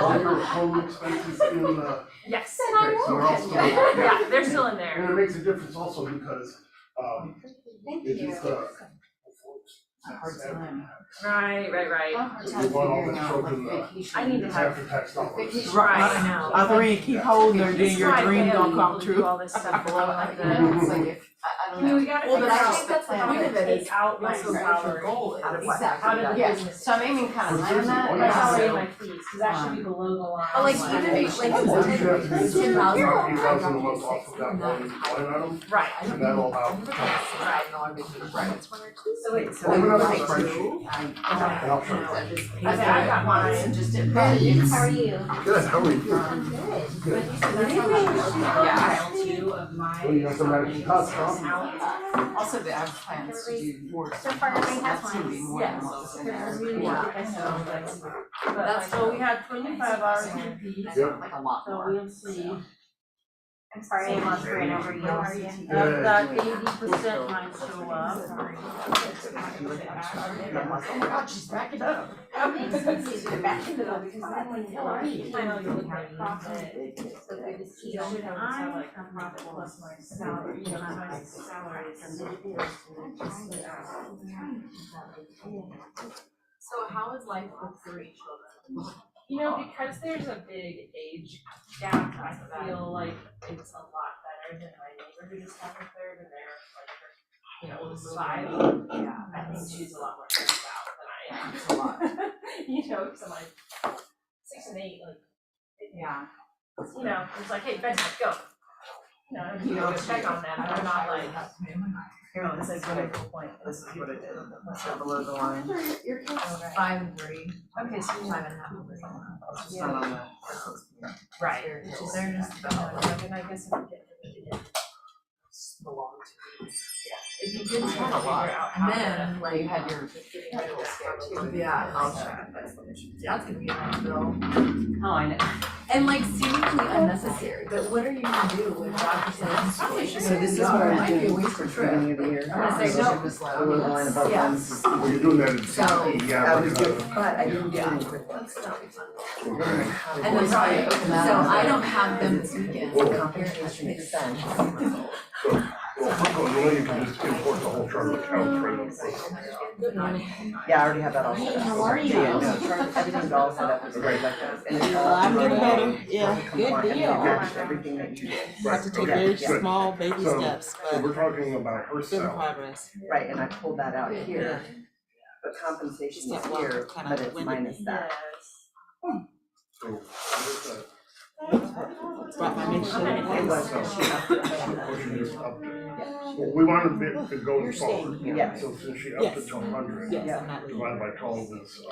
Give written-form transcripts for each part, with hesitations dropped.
All your home expenses in the. Yes. Okay, so they're all still in there. Yeah, they're still in there. And it makes a difference also because, it is the. Hard time. Right. We want all the children, I need to have. after tax dollars. Right, I know. Other keep holding her, then This is your why I dream pay don't people come to true. do all this stuff below like It's like if, I don't know. we gotta Well, but figure I out think that's the point of it take is, out my what's your salary. goal is. Out of Exactly. the Yeah, business. so I'm aiming kind of high on that. My My salary and so- my fees, cause that should be below the line. Oh, like even if, like, All you have to do is $10,000. 10,000 a month off of that one line item, Right. and that'll allow. Right. So wait, so. Well, we're not Like, spreadsheet. I And I'll show you. I got mine. Just Good, how are you? Good, how are you? I'm good. Yeah. Two of my. Well, you have to manage the cost, huh? Also, the have plans to do more. So far, everybody has That's gonna be plans. more Yes. than what's in there. That's, so we had 25 hours in peak. Yep. Like a lot So more. we'll see. I'm sorry, I lost ran over you. Of that 80% might show up. Oh my God, she's backing up. I know you're looking at profit. So good to see You you. should have like profit plus my salary, my salary is. So how is life with 3 children? Because there's a big age gap, I feel like it's a lot better than my neighbor who just had her third and they're like, oldest 5. Yeah. I think she's a lot more stressed out than I am. It's a lot. Cause I'm like 6 and 8, like, Yeah. it's like, hey, bedtime, go. You know, check on them, they're not like, this is what I point, this is what it is. Let's go below the line. Your kids 5 and 3. Okay, so 5 and a half. It's Yeah. not on the. right, they're just, and I guess if we get Belong to. it'd be good to figure Quite a lot. out how And to. then, like, you had your medical scare too. Yeah, I'll check. That's gonna be a nice bill. Oh, I know. And like seemingly unnecessary, but what are you gonna do when doctor says? So this is what I was Might be a doing waste for for the trip. beginning of the year. I'm gonna say no. I would line above Yeah. them. Well, you're doing that in So, CE, yeah. I was we're good, gonna- but I didn't do any quick ones. Let's not be fun. we're gonna have And then so I don't have them this weekend. The computation expense. Well, you can just import the whole chart of accounts right on. Yeah, I already have that all set up. Hey, how are you? Yeah, no, everything's all set up, it's great like this. And it's all. I'm getting better, yeah, good compliant, deal. and it matched everything that you did. Have to take Okay, very good. small baby So- steps, So but we're talking about her it's been salary. progress. Right, and I pulled that out Yeah. here. But compensation is here, but it's minus that. So what is that? Brought my makeshift. It was, So, motion is up to, well, we wanted it to go forward. Yeah. So since she upped it Yes. to 100, Yes, I'm not leaving. divided by 12 is,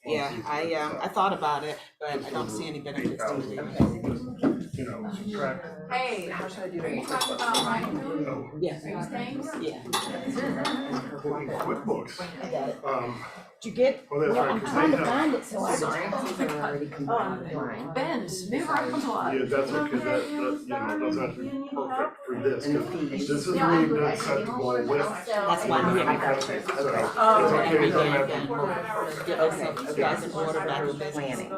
Yeah, I thought about it, but I don't see any benefits to it. Subtract. Hey, how should I do that? You talking about my Yeah, things? yeah. Well, in QuickBooks, I got it. did you get? well, that's right, I'm 'cause trying they to have, find it, so I. Sorry. These are already combined line. Ben, move right on the line. yeah, that's okay, that, doesn't have to be perfect for this, And the 'cause fees. this is really good set to go with. That's why I'm here. I got you. So, it's Okay. okay, Oh, it doesn't every have day to again. be perfect. Get myself, you guys in order back in business. Planning.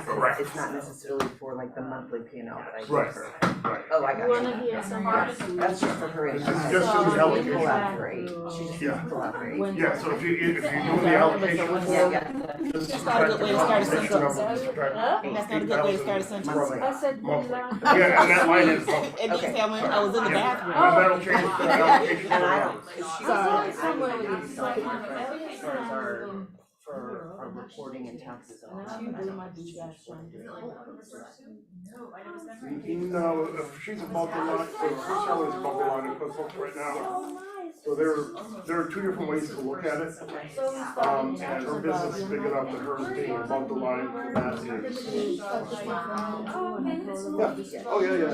Correct. It's not necessarily for like the monthly P and L that I give Right, her. right. Oh, I got One you. of you, some Yes, that's just for her This income. is just for the Pull allocation. out for 8. She just Yeah. pull out for 8. Yeah, so if you do the allocation. Yeah, yeah. Just That's not a good way to start a subtract sentence. the subtract That's not a good way to start a sentence. monthly. I said, Monthly. Yeah, and that line is monthly. And you tell me I was in the Yeah. bathroom. And that'll change the allocation. And I don't. For our reporting and taxes. and all that. No, if she's a multi-line, so her salary is multi-line in QuickBooks right now. So there are 2 different ways to look at it. And her business is big enough that hers being a multi-line, that is. Yeah, oh, yeah.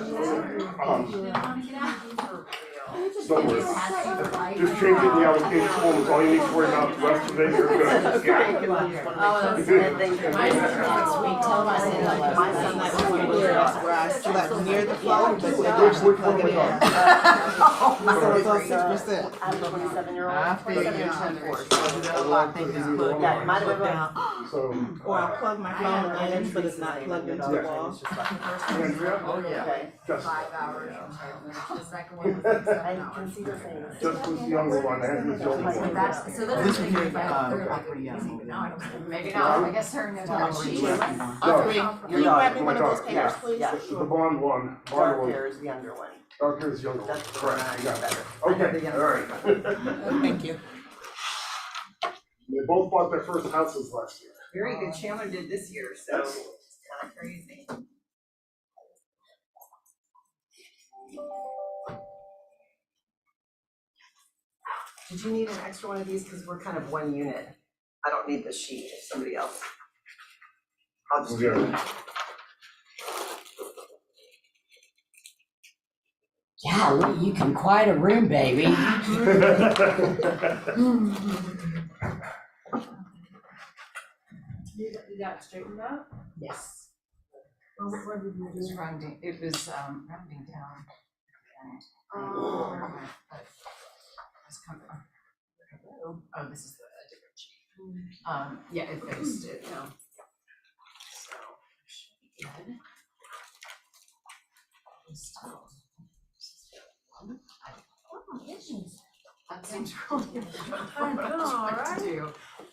Don't worry. Just change it in the application form, is all you need to worry about, the rest of it, you're good. Oh, that's good. Mine's next week, tell them I said hello. My son, that was one of those jobs where I slept near the floor, but we Which one we got? So it's all 6%. I have a 27-year-old. I feel you, 10-4, so I do that a lot, they just plug Yeah, in, might have plug been- down. So, Or I'll plug my phone in, but it's not plugged into the wall. Andrea, Oh, yeah. Okay. Justin, 5 hours. The second one was like 7 I hours. can see the things. Justin's the younger one, Andrew's the older So one. that's, so then I'm This thinking one if I here, have a third, I'm like, pretty young. no, I don't, maybe not, I guess her and Tell she them was. where you want. Can you No, grab me my one of those dog, papers, please? Yeah. The blonde one, Dark blonde one, hair is the younger one. dark hair is the younger one, That's the correct, one I you got it. better. Okay, all right. Thank you. They both bought their first houses last year. Very good, Chandler did this year, so it's Excellent. kind of crazy. Did you need an extra one of these, because we're kind of one unit? I don't need the sheet, if somebody else. I'll just. Yeah. Golly, you can quite a room, baby. You got it straightened out? Yes. Where did you It was rounding, it was rounding down. And but it was coming. Oh, this is a different sheet. Yeah, it faced it, no. So, should be good. Still. That seems really I know, right? to do.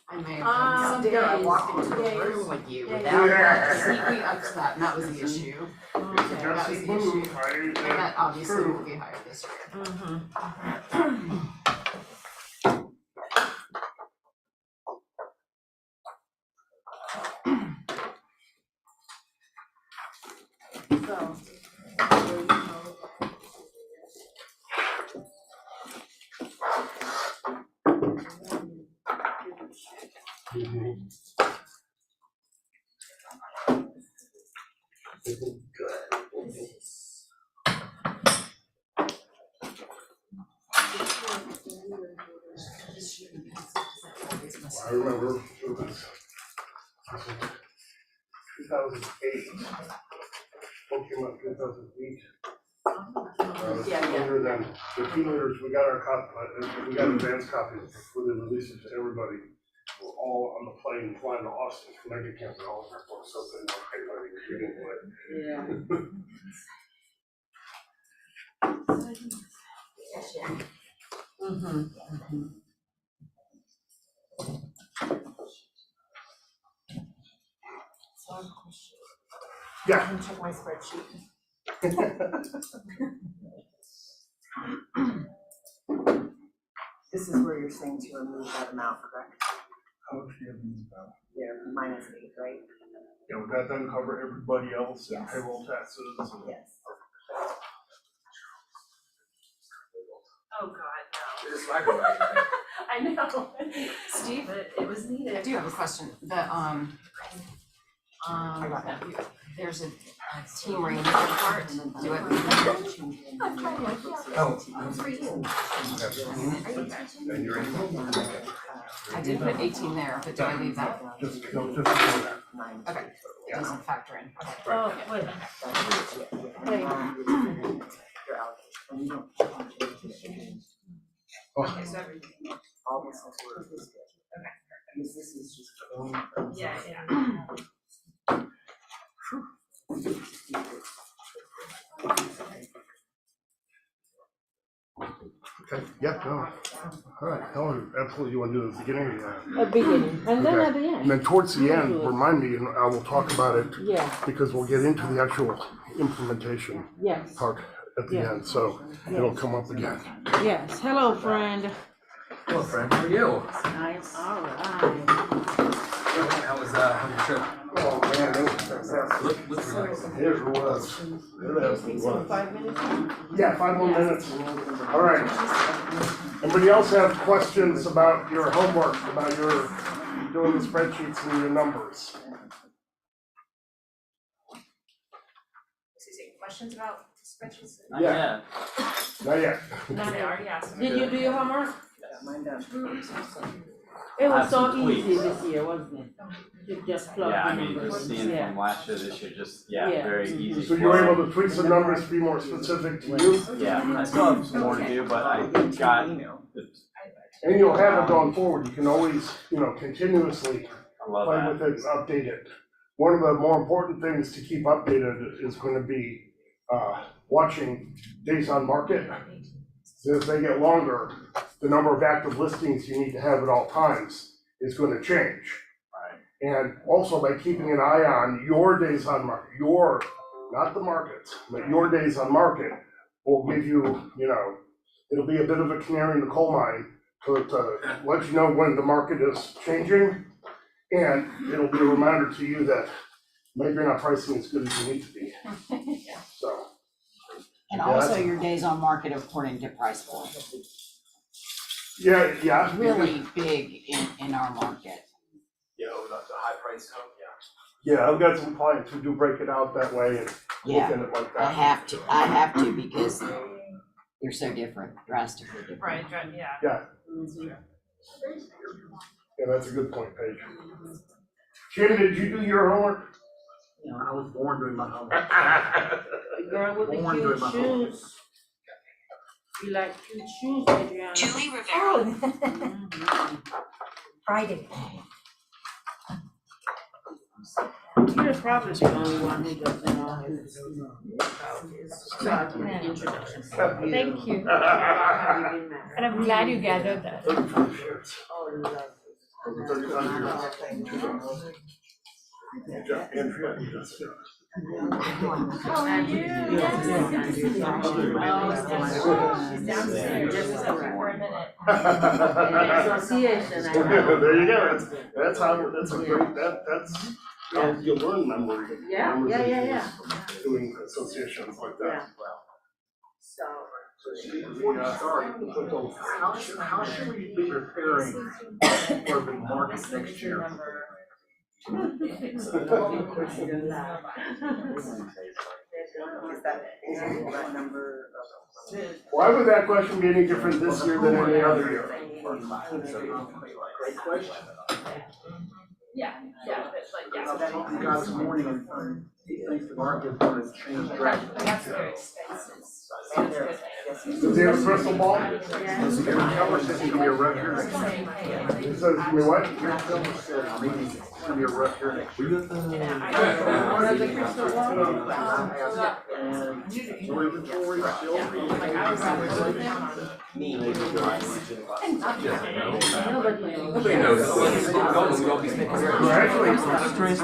I may have done Some someday I days- walked into days- a room with you yeah, without yeah. sneaking up to that, and that was the issue. It's a That was Justin the move, issue. I, And that obviously true. will be higher this year. I remember it was 2008. Book came up 2008. Yeah, yeah. Later than the 2 leaders, we got our we got advanced copies before they released it to everybody. We're all on the plane flying to Austin, Connecticut, and all of our folks, so they know everybody reading it. Yeah. Yeah. I can check my spreadsheet. This is where you're saying to remove that amount, correct? How much do you have in the balance? Yeah, -8, right? Yeah, would that then cover everybody else and Yes. payroll taxes and? Yes. Oh, God, no. It's like a I know. Steve, it was I needed. do have a question, there's a team range part, do it. Oh. And you're ready? I did put 18 there, but do I leave that? Just before that. Okay, it doesn't factor in, okay. Oh, wait. Wait. Your allocation. Okay, so everything. All this is good. Okay. Because this is just. Yeah, yeah. Okay, yeah, no. All right, Helen, absolutely, you want to do the beginning or the end? A beginning, and then Okay. at the And end, then towards the end, remind me, and I will talk about it, yeah, because we'll get into the actual implementation yes, part at the Yeah. end, so it'll come up again. yes, hello, friend. Hello, friend. How are you? I'm all right. How's your trip? Oh, man, that was fantastic. Look relaxed. It was. It absolutely was. 5 minutes? Yeah, 5 more minutes. All right. Anybody else have questions about your homework, about your doing the spreadsheets and your numbers? Susie, questions about spreadsheets? Yeah. Not yet. No, they already asked me. Did you do your homework? Mine done. It I was have so some easy tweaks. this year, wasn't it? To just plug Yeah, the I mean, numbers. just seeing Yeah. from last year, this year, just, Yeah. very easy. So you're able to tweak some numbers to be more specific to you, Yeah, I still have some more to do, but I got the, and you'll have it going forward. You can always, continuously I love play that. with it and update it. One of the more important things to keep updated is gonna be, watching days on market. So as they get longer, the number of active listings you need to have at all times is gonna change. Right. And also by keeping an eye on your days on market, not the markets, but your days on market will give you, it'll be a bit of a canary in the coal mine to let you know when the market is changing. And it'll be a reminder to you that maybe you're not pricing as good as you need to be. So, And also your days on market according to price point. yeah. Really big in our market. Yeah, over the high price home, Yeah, I've got some clients who do break it out that way and look Yeah, at it like I that. have to because they're so different, drastically different. Right, yeah. Yeah, that's a good point, Paige. Jim, did you do your homework? I was born doing my homework. The girl with the Born cute doing my homework. shoes. You like cute shoes, Adriana? Julie Rivera. Friday. You're probably the only one who doesn't know who's, so I'll give you the introduction. Thank you. How you been married? And I'm glad you gathered that. Oh, lovely. How are you? She's downstairs, just for a minute. Association, I know. There you go, that's a great, that's, you'll learn memory. Yeah, memories yeah, of yeah, things, yeah. Doing associations like Yeah. that. So. Before you start, how should we be preparing for the market next year? Why would that question be any different this year than any other year? Great question. Yeah, that's like, I talked to you guys this morning and he thinks the market is going to change drastically. that's their expenses. Does he have a crystal ball? Your teller says it's going to be a rough year next year. He says, give me what? Your teller said maybe it's going to be a rough year next year. What are the crystal balls? And so inventory still. Nobody Nobody knows. Actually,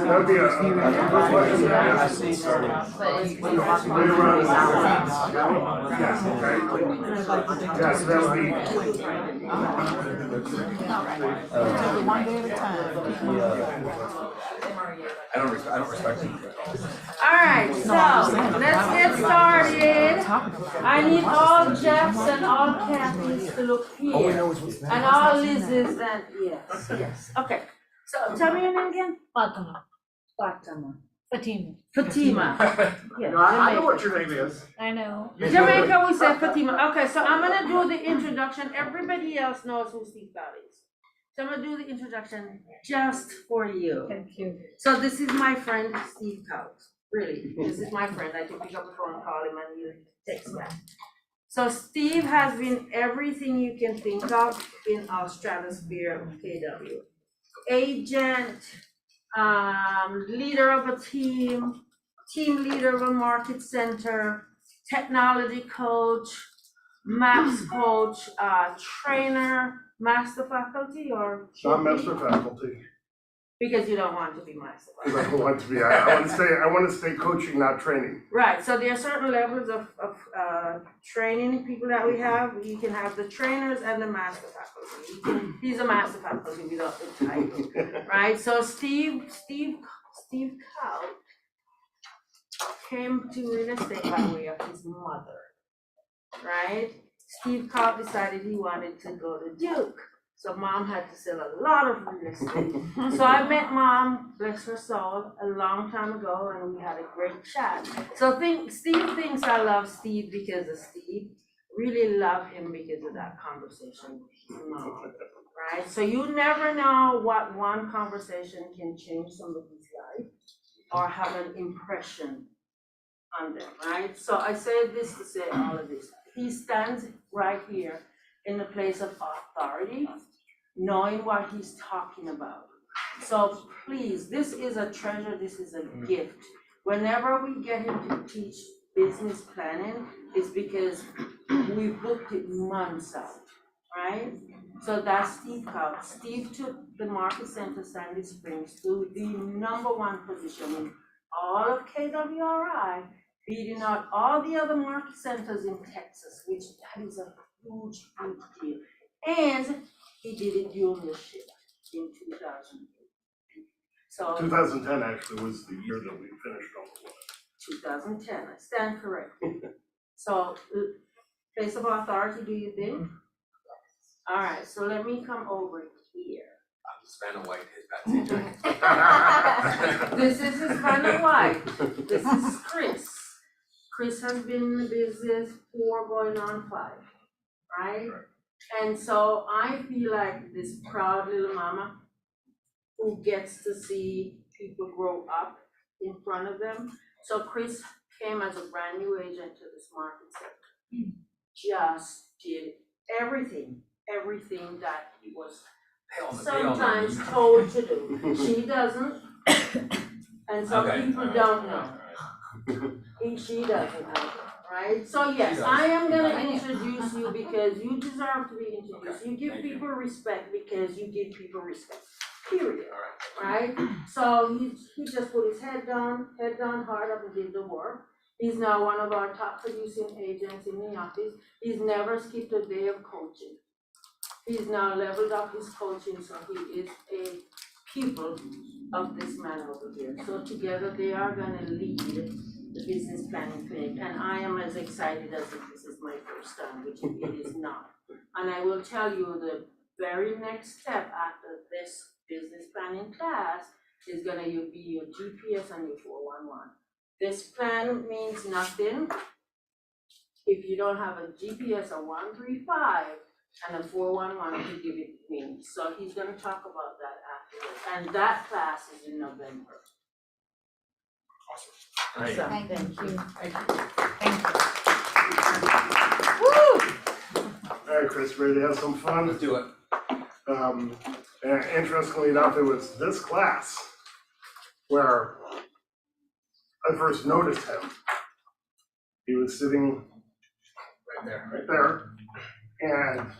that'd be a good question to ask. Right around yeah, okay. Yeah, so that would be. One day at a time. I don't respect it. Alright, so let's get started. I need all Jeffs and all Kathys to look here. And all Liz's and, yes. Okay, so tell me your name again? Fatima. Fatima. Yeah, I know what your name is. I know. Jamaica, we said Fatima. Okay, so I'm gonna do the introduction. Everybody else knows who Steve Cloud is. So I'm gonna do the introduction just for you. Thank you. So this is my friend Steve Cloud. Really, this is my friend. I can pick up the phone and call him and you text back. So Steve has been everything you can think of in our stratosphere of KW. Agent, leader of a team leader of a market center, technology coach, maps coach, trainer, master faculty, or? Not master faculty, Because you don't want to be master because faculty. I want to be, I want to stay coaching, not training. Right, so there are certain levels of training people that we have. You can have the trainers and the master faculty. He's a master faculty without the title, right? So Steve Cow came to real estate by way of his mother, right? Steve Cobb decided he wanted to go to Duke. So mom had to sell a lot of real estate. So I met mom, bless her soul, a long time ago, and we had a great chat. So Steve thinks I love Steve because of Steve. Really love him because of that conversation with mom, right? So you never know what one conversation can change somebody's life or have an impression on them, right? So I say this to say all of this. He stands right here in the place of authority, knowing what he's talking about. So please, this is a treasure, this is a gift. Whenever we get him to teach business planning, it's because we booked it months out, right? So that's Steve Cox. Steve took the Market Center Sandy Springs to the #1 position in all of KWRI, beating out all the other market centers in Texas, which that is a huge, huge deal. And he did it during the shift in 2008. So 2010 actually was the year that we finished #1. 2010, I stand corrected. So, place of authority, do you think? All right, so let me come over here. I'm just Vanna White, his bad teacher. This is Hispanic White. This is Chris. Chris has been in the business 4 going on 5, right? And so I feel like this proud little mama who gets to see people grow up in front of them. So Chris came as a brand new agent to this market center. Just did everything that he was sometimes told to do. She doesn't, and some people don't know. She doesn't know, right? So yes, I am gonna introduce you because you deserve to be introduced. You give people respect because you give people respect, period, right? So he just put his head down, hard up and did the work. He's now one of our top producing agents in the office. He's never skipped a day of coaching. He's now leveled up his coaching, so he is a pupil of this man over here. So together they are gonna lead the business planning clinic, and I am as excited as if this is my first time, which it is not. And I will tell you the very next step after this business planning class is gonna be your GPS and your 411. This plan means nothing if you don't have a GPS, a 135, and a 411 to give it means. So he's gonna talk about that afterwards, and that class is in November. Great. So, Thank you. All right, Chris, ready to have some fun? Let's do it. And interestingly enough, it was this class where I first noticed him. He was sitting right there, and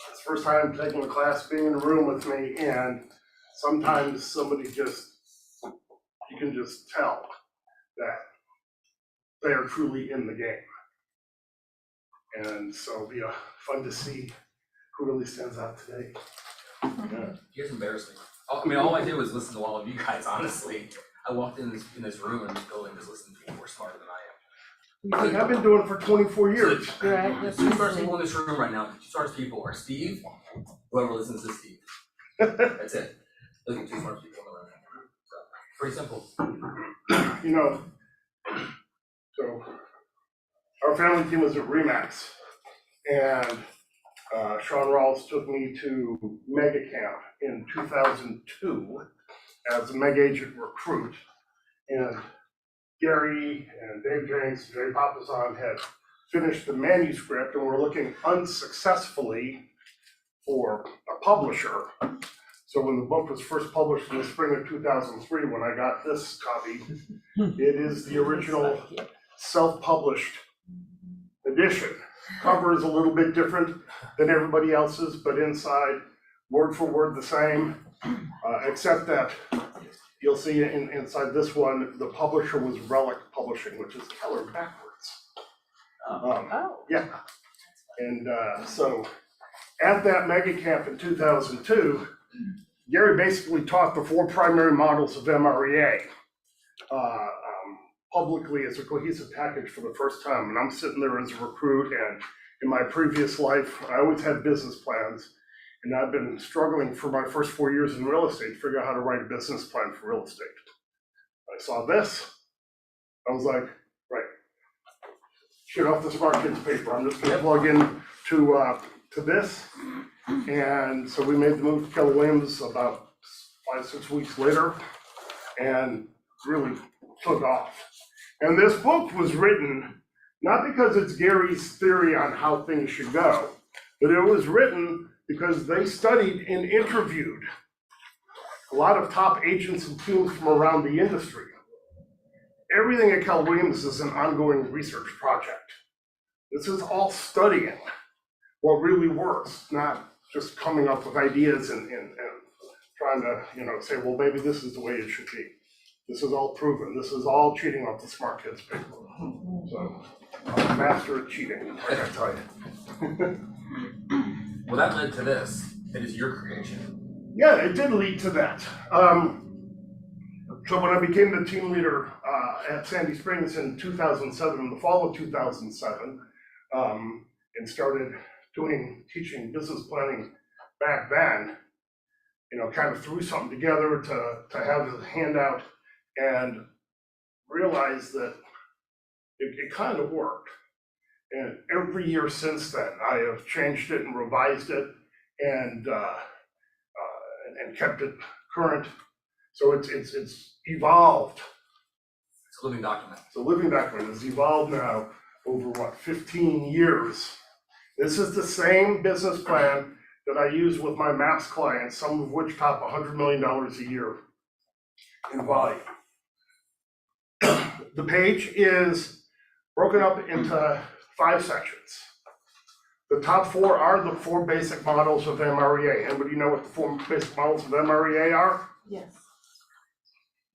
it's the first time taking a class, being in a room with me, and sometimes somebody you can just tell that they are truly in the game. And so it'll be fun to see who really stands out today. You guys embarrass me. I mean, all I did was listen to all of you guys, honestly. I walked in this room and this building, just listened to people who are smarter than I am. I've been doing it for 24 years. right, The two smartest people in this room right now, the two smartest people are Steve, whoever listens to Steve. That's it. Those are the two smartest people in the room. So, pretty simple. You know, so our family team was at Remax, and Sean Rawls took me to Mega Camp in 2002 as a Mega Agent recruit, and Gary and Dave James and Jay Papasan had finished the manuscript and were looking unsuccessfully for a publisher. So when the book was first published in the spring of 2003, when I got this copy, it is the original self-published edition. Cover is a little bit different than everybody else's, but inside, word for word the same, except that you'll see inside this one, the publisher was Relic Publishing, which is colored backwards. Yeah, and so at that mega camp in 2002, Gary basically taught the 4 primary models of MREA publicly as a cohesive package for the first time. And I'm sitting there as a recruit, and in my previous life, I always had business plans. And I've been struggling for my first 4 years in real estate to figure out how to write a business plan for real estate. I saw this, I was like, right, shit off the Smart Kids paper, I'm just gonna plug in to this. And so we made the move to Keller Williams about 5-6 weeks later, and really took off. And this book was written, not because it's Gary's theory on how things should go, but it was written because they studied and interviewed a lot of top agents and teams from around the industry. Everything at Keller Williams is an ongoing research project. This is all studying what really works, not just coming up with ideas and trying to, say, well, maybe this is the way it should be. This is all proven. This is all cheating off the Smart Kids paper. So, I'm a master at cheating, I gotta tell you. Well, that led to this. It is your creation. Yeah, it did lead to that. So when I became the team leader at Sandy Springs in 2007, in the fall of 2007, and started teaching business planning back then, kind of threw something together to have as a handout and realized that it kind of worked. And every year since then, I have changed it and revised it and kept it current. So it's evolved. It's a living document. It's a living document. It's evolved now over 15 years. This is the same business plan that I use with my MAPS clients, some of which top $100 million a year in volume. The page is broken up into 5 sections. The top 4 are the 4 basic models of MREA. Anybody know what the 4 basic models of MREA are? Yes,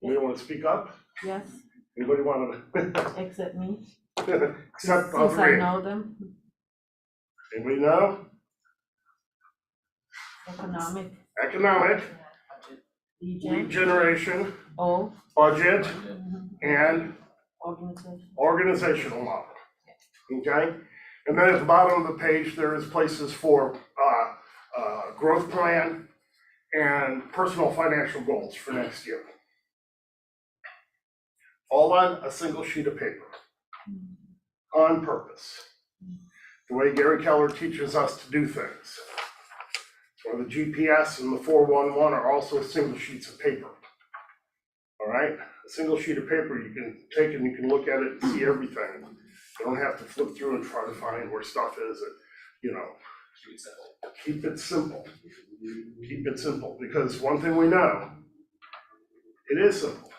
Anybody want to speak up? yes, Anybody want to? except me, Except all since I 3. know them, Anybody know? economic, Economic, region, lead generation, O, budget, and organization. organizational model. Okay? And then at the bottom of the page, there is places for growth plan and personal financial goals for next year. All on a single sheet of paper, on purpose. The way Gary Keller teaches us to do things. So the GPS and the 411 are also single sheets of paper. All right? A single sheet of paper you can take and you can look at it and see everything. You don't have to flip through and try to find where stuff is. Keep it simple. Keep it simple, because one thing we know, it is simple.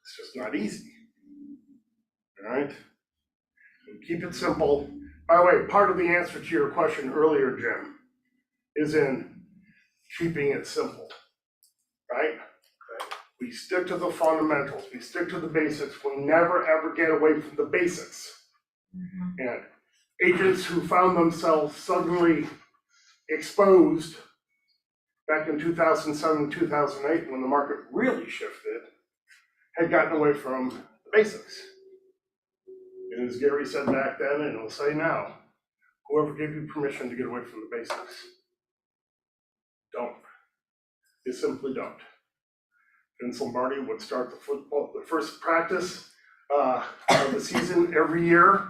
It's just not easy. All right? Keep it simple. By the way, part of the answer to your question earlier, Jim, is in keeping it simple, right? We stick to the fundamentals. We stick to the basics. We never ever get away from the basics. And agents who found themselves suddenly exposed back in 2007, 2008, when the market really shifted, had gotten away from the basics. And as Gary said back then, and he'll say now, whoever gave you permission to get away from the basics, don't. You simply don't. Vince Lombardi would start the first practice of the season every year.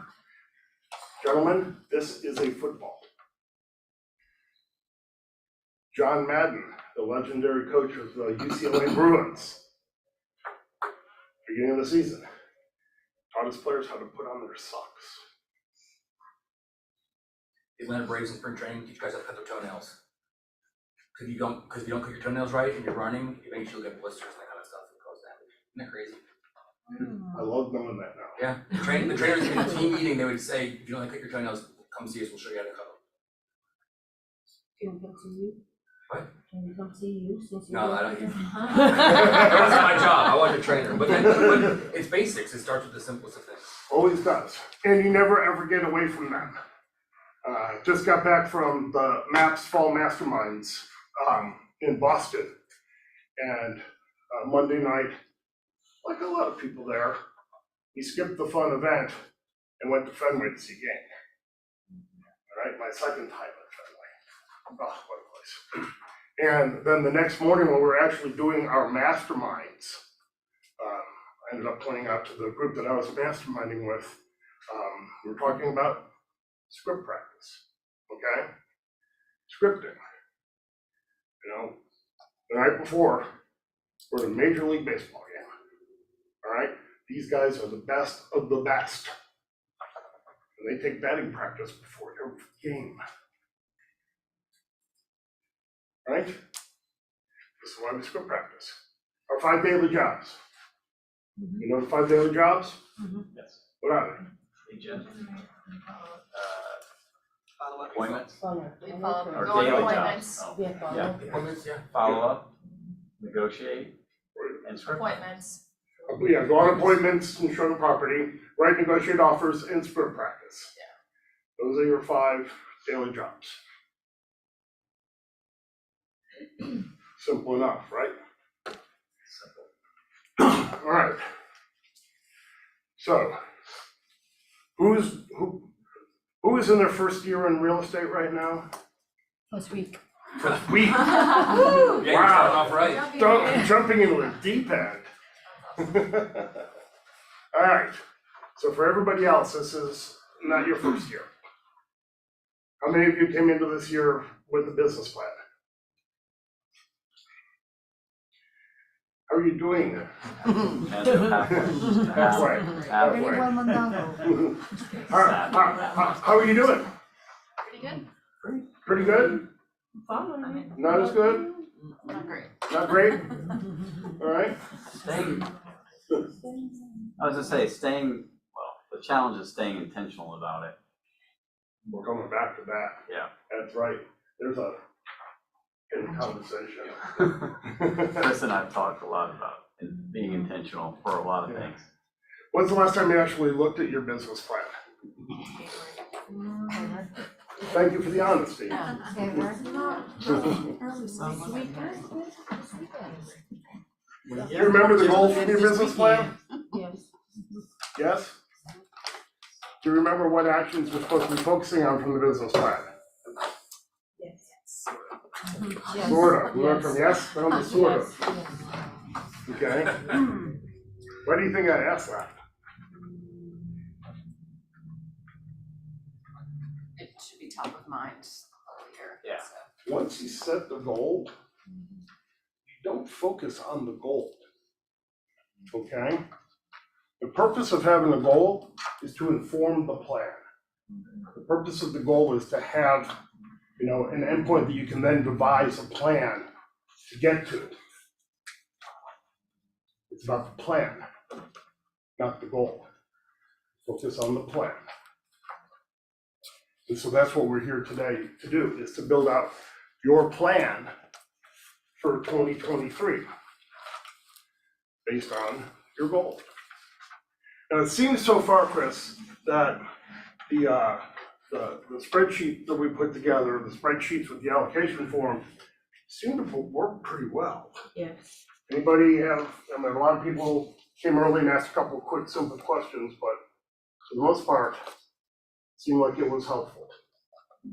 Gentlemen, this is a football. John Madden, the legendary coach of the UCLA Bruins, beginning of the season, taught his players how to put on their socks. The Atlanta Braves in spring training teach guys how to cut their toenails. Because if you don't cut your toenails right and you're running, eventually you'll get blisters and that kind of stuff that cause damage. Isn't that crazy? I love knowing that now. Yeah, the trainers in a team meeting, they would say, if you don't cut your toenails, come see us, we'll show you how to cut them. Can we come see you? What? Can we come see you since you? No, I don't. That wasn't my job, I wasn't a trainer, but it's basics, it starts with the simplest of things. Always does. And you never ever get away from that. Just got back from the MAPS Fall Masterminds in Boston. And Monday night, like a lot of people there, we skipped the fun event and went to Fenway to see a game. All right, my second time at Fenway. Oh, what a place. And then the next morning when we were actually doing our masterminds, I ended up pointing out to the group that I was masterminding with, we were talking about script practice, okay? Scripting. You know, the night before, we're at a Major League Baseball game, all right? These guys are the best of the best. And they take batting practice before every game. Right? This is why we script practice. Our 5 daily jobs. You know the 5 daily jobs? Yes. What are Agent. Follow-up. Appointments, We follow, or go on daily appointments, jobs. Yeah, Oh, yeah. Appointments, yeah. Follow up, negotiate, they? and script. appointments. Yeah, go on appointments and show the property, write, negotiate offers, and script practice. Yeah. Those are your 5 daily jobs. Simple enough, right? All right. So, who is in their first year in real estate right now? Last week. We, Yeah, you're starting off right. jumping into the deep end. All right, so for everybody else, this is not your first year. How many of you came into this year with a business plan? How are you doing? And halfway. Halfway. How are you doing? Pretty good. Pretty good? Not as good? Not great. Not great? All right. Staying, I was gonna say, well, the challenge is staying intentional about it. We're coming back to that. Yeah. That's right. There's a hidden conversation. Chris and I've talked a lot about being intentional for a lot of things. When's the last time you actually looked at your business plan? Thank you for the honesty. You remember the goals from your business plan? Yes. Yes? Do you remember what actions you're supposed to be focusing on from the business plan? Yes. Sort of. We went from yes down to sort of. Okay? Why do you think I asked that? It should be top of mind earlier. Yeah. So. Once you set the goal, you don't focus on the goal. Okay? The purpose of having a goal is to inform the plan. The purpose of the goal is to have, an endpoint that you can then devise a plan to get to. It's about the plan, not the goal. Focus on the plan. And so that's what we're here today to do, is to build out your plan for 2023 based on your goal. Now, it seems so far, Chris, that the spreadsheet that we put together, the spreadsheets with the allocation form, seem to work pretty well. Yes. Anybody have, a lot of people came early and asked a couple of quick, simple questions, but for the most part, it seemed like it was helpful.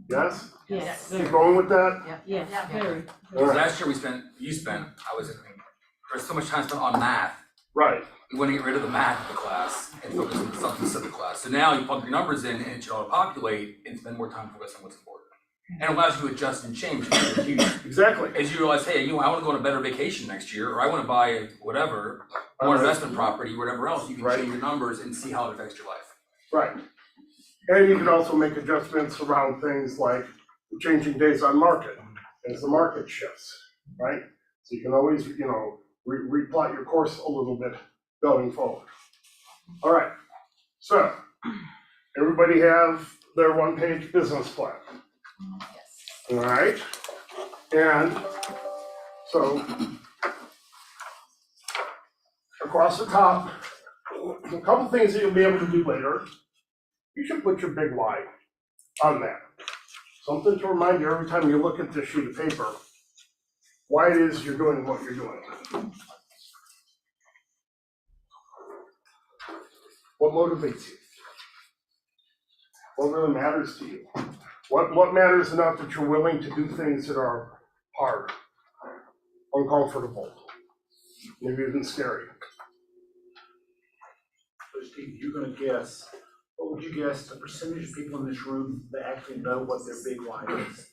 Yes? Yes. Keep going with that? Yes, very. All right. Last year there's so much time spent on math. Right. We want to get rid of the math of the class and focus on the substance of the class. So now you plug your numbers in and it should auto-populate and spend more time focusing on what's important. And it allows you to adjust and change Exactly. as you realize, hey, I want to go on a better vacation next year, or I want to buy whatever, more investment property, whatever else. You can change your numbers and see how it affects your life. Right. And you can also make adjustments around things like changing days on market as the market shifts, right? So you can always, replot your course a little bit going forward. All right, so everybody have their one-page business plan. All right, and so across the top, a couple things that you'll be able to do later. You should put your big why on that. Something to remind you every time you look at this sheet of paper, why it is you're doing what you're doing. What motivates you? What really matters to you? What matters enough that you're willing to do things that are hard, uncomfortable, maybe even scary. So Steve, you're gonna guess, what would you guess the percentage of people in this room that actually know what their big why is?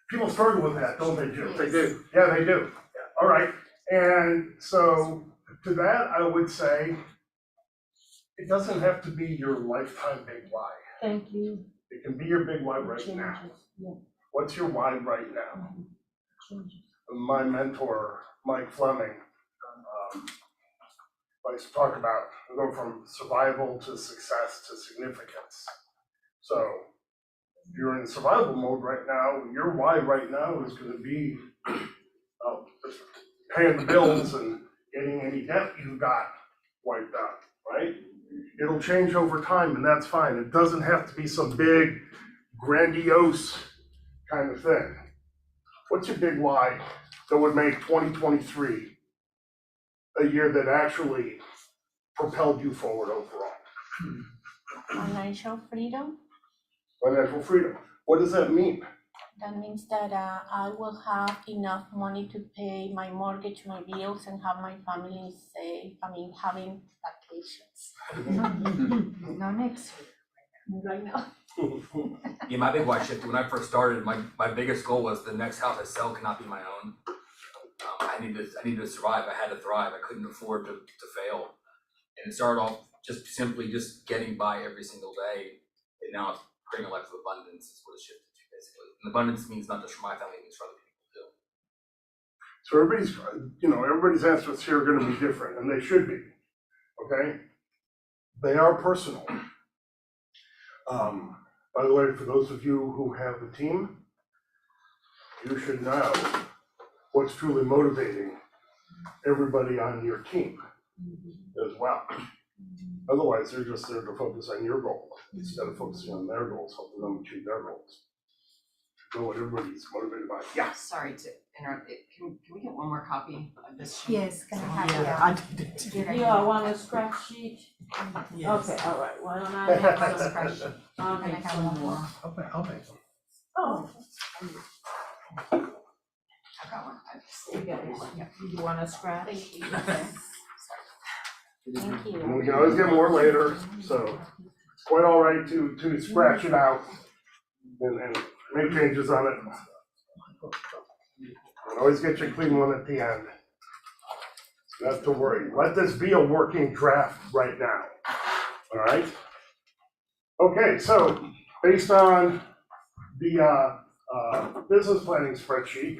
People struggle with that, don't they, Jim? They do. Yeah, they do. All right, and so to that, I would say, it doesn't have to be your lifetime big why. Thank you. It can be your big why right now. What's your why right now? My mentor, Mike Fleming, likes to talk about go from survival to success to significance. So if you're in survival mode right now, your why right now is gonna be just paying the bills and getting any debt you've got wiped out, right? It'll change over time and that's fine. It doesn't have to be some big, grandiose kind of thing. What's your big why that would make 2023 a year that actually propelled you forward overall? Financial freedom. Financial freedom. What does that mean? That means that I will have enough money to pay my mortgage, my bills, and have my family safe. I mean, having vacations. No, next. Right now. Yeah, my big why shifted. When I first started, my biggest goal was the next house I sell cannot be my own. I needed to survive. I had to thrive. I couldn't afford to fail. And it started off just simply just getting by every single day. And now it's creating a life of abundance is what it shifted to basically. And abundance means not just for my family, it means for other people too. So everybody's answers here are gonna be different, and they should be, okay? They are personal. By the way, for those of you who have a team, you should know what's truly motivating everybody on your team as well. Otherwise, they're just there to focus on your goal instead of focusing on their goals, helping them achieve their goals. Know what everybody's motivated by. Yeah. Sorry to interrupt, can we get one more copy of this sheet? Yes, can I have Yeah, I did it too. You want a scratch sheet? Yes. Okay, all right, why don't I make some? Scratch sheet. I'll Can I make have some one more. more? I'll make them. Oh, I've got one. you guys, you want a scratch? Thank you. Thank you. And we can always get more later, so it's quite all right to scratch it out and make changes on it. And always get your clean one at the end. Not to worry. Let this be a working draft right now. All right? Okay, so based on the business planning spreadsheet,